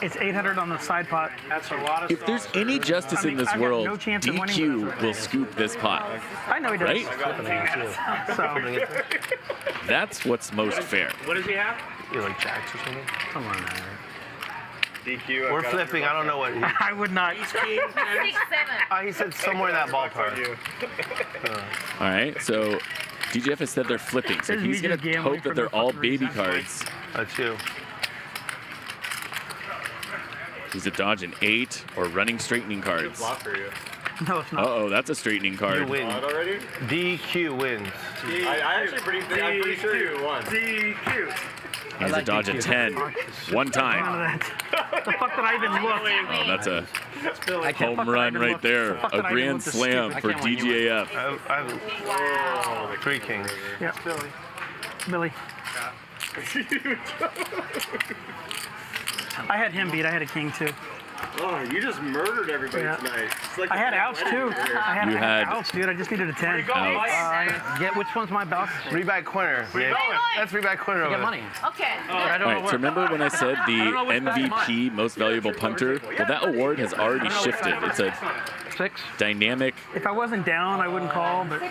Speaker 10: It's 800 on the side pot.
Speaker 1: That's a lot of
Speaker 8: If there's any justice in this
Speaker 10: I've got
Speaker 8: world,
Speaker 10: no chance of winning
Speaker 8: DQ
Speaker 10: with
Speaker 8: will scoop this pot,
Speaker 10: I know he does.
Speaker 8: right?
Speaker 10: So,
Speaker 8: That's what's most fair.
Speaker 1: What does he have?
Speaker 11: You like jacks or something?
Speaker 10: come on, man.
Speaker 12: DQ.
Speaker 11: We're flipping. I don't know what.
Speaker 10: I would not.
Speaker 3: 6, 7.
Speaker 11: He said somewhere in that ballpark.
Speaker 8: All right, so DGF has said they're flipping, so
Speaker 10: There's
Speaker 8: he's
Speaker 10: me
Speaker 8: going
Speaker 10: just
Speaker 8: to
Speaker 10: gambling
Speaker 8: hope that
Speaker 10: for
Speaker 8: they're
Speaker 10: no
Speaker 8: all
Speaker 10: fucking
Speaker 8: baby
Speaker 10: reason.
Speaker 8: cards.
Speaker 11: That's you.
Speaker 8: He's a dodge an 8 or running straightening cards.
Speaker 12: Block for you.
Speaker 10: No, it's not.
Speaker 8: Uh-oh, that's a straightening
Speaker 11: You
Speaker 8: card.
Speaker 11: win.
Speaker 12: Block already?
Speaker 11: DQ wins.
Speaker 12: I actually I'm pretty sure you won.
Speaker 1: DQ.
Speaker 8: He's a dodge a 10. One
Speaker 10: None
Speaker 8: time.
Speaker 10: of that. The fuck did I even look?
Speaker 8: Oh, that's a
Speaker 10: Fuck
Speaker 8: home
Speaker 10: did I
Speaker 8: run
Speaker 10: even
Speaker 8: right
Speaker 10: look?
Speaker 8: there.
Speaker 10: Fuck
Speaker 8: A
Speaker 10: did I even
Speaker 8: grand
Speaker 10: look this
Speaker 8: slam
Speaker 10: stupid?
Speaker 8: for DGAF.
Speaker 11: I have 3 kings.
Speaker 10: Yeah. Billy. I had him beat. I had a king too.
Speaker 12: Oh, you just murdered everybody
Speaker 10: Yeah.
Speaker 12: tonight. It's like
Speaker 10: I had outs too. I had
Speaker 8: You had-
Speaker 10: outs, dude. I just needed a 10.
Speaker 8: Outs.
Speaker 9: Get which one's my best?
Speaker 11: Reback corner. Yeah. That's reback corner.
Speaker 9: Get
Speaker 11: over
Speaker 9: money.
Speaker 3: Okay.
Speaker 9: I
Speaker 8: All right, so remember when I said the
Speaker 9: know which one's
Speaker 8: MVP, most valuable punter? Well, that award has already shifted. It's a
Speaker 9: 6.
Speaker 8: dynamic
Speaker 10: If I wasn't down, I wouldn't call, but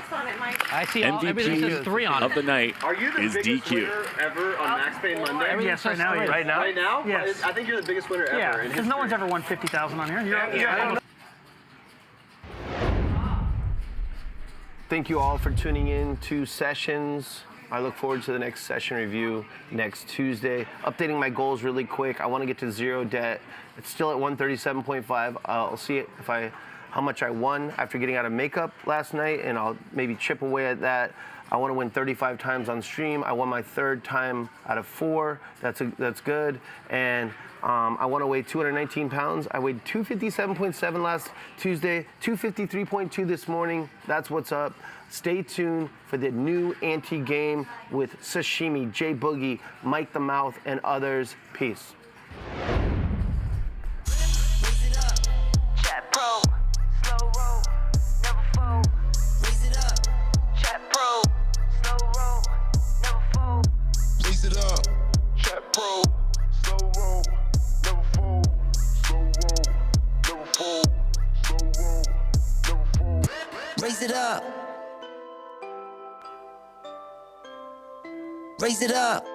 Speaker 9: I see all, everything says 3 on
Speaker 8: MVP of
Speaker 9: it.
Speaker 8: the night
Speaker 12: Are you the
Speaker 8: is
Speaker 12: biggest
Speaker 8: DQ.
Speaker 12: winner ever on Max Payne Monday?
Speaker 9: Everything
Speaker 10: yes, right
Speaker 9: says
Speaker 10: now,
Speaker 9: 3.
Speaker 10: yeah.
Speaker 11: Right now?
Speaker 12: Right now?
Speaker 10: Yes.
Speaker 12: I think you're the biggest winner ever.
Speaker 10: yeah,
Speaker 12: in
Speaker 10: because no
Speaker 12: history.
Speaker 10: one's ever won 50,000 on here. You're
Speaker 11: Thank you all for tuning in to Sessions. I look forward to the next session review next Tuesday. Updating my goals really quick. I want to get to 0 debt. It's still at 137.5. I'll see it how much I won after getting out of makeup last night, and I'll maybe chip away at that. I want to win 35 times on stream. I won my 3rd time out of 4. That's good. And I want to weigh 219 pounds. I weighed 257.7 last Tuesday, 253.2 this morning. That's what's up. Stay tuned for the new anti-game with Sashimi, J Boogie, Mike the Mouth, and others. Peace.
Speaker 6: Chat pro, slow roll, never fold. Raise it up. Chat pro, slow roll, never fold.
Speaker 7: Raise it up. Chat pro. Slow roll. Never fold. Slow roll. Never fold. Slow roll. Never fold.
Speaker 6: Raise it up. Raise it up.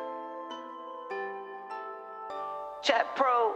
Speaker 6: Chat pro.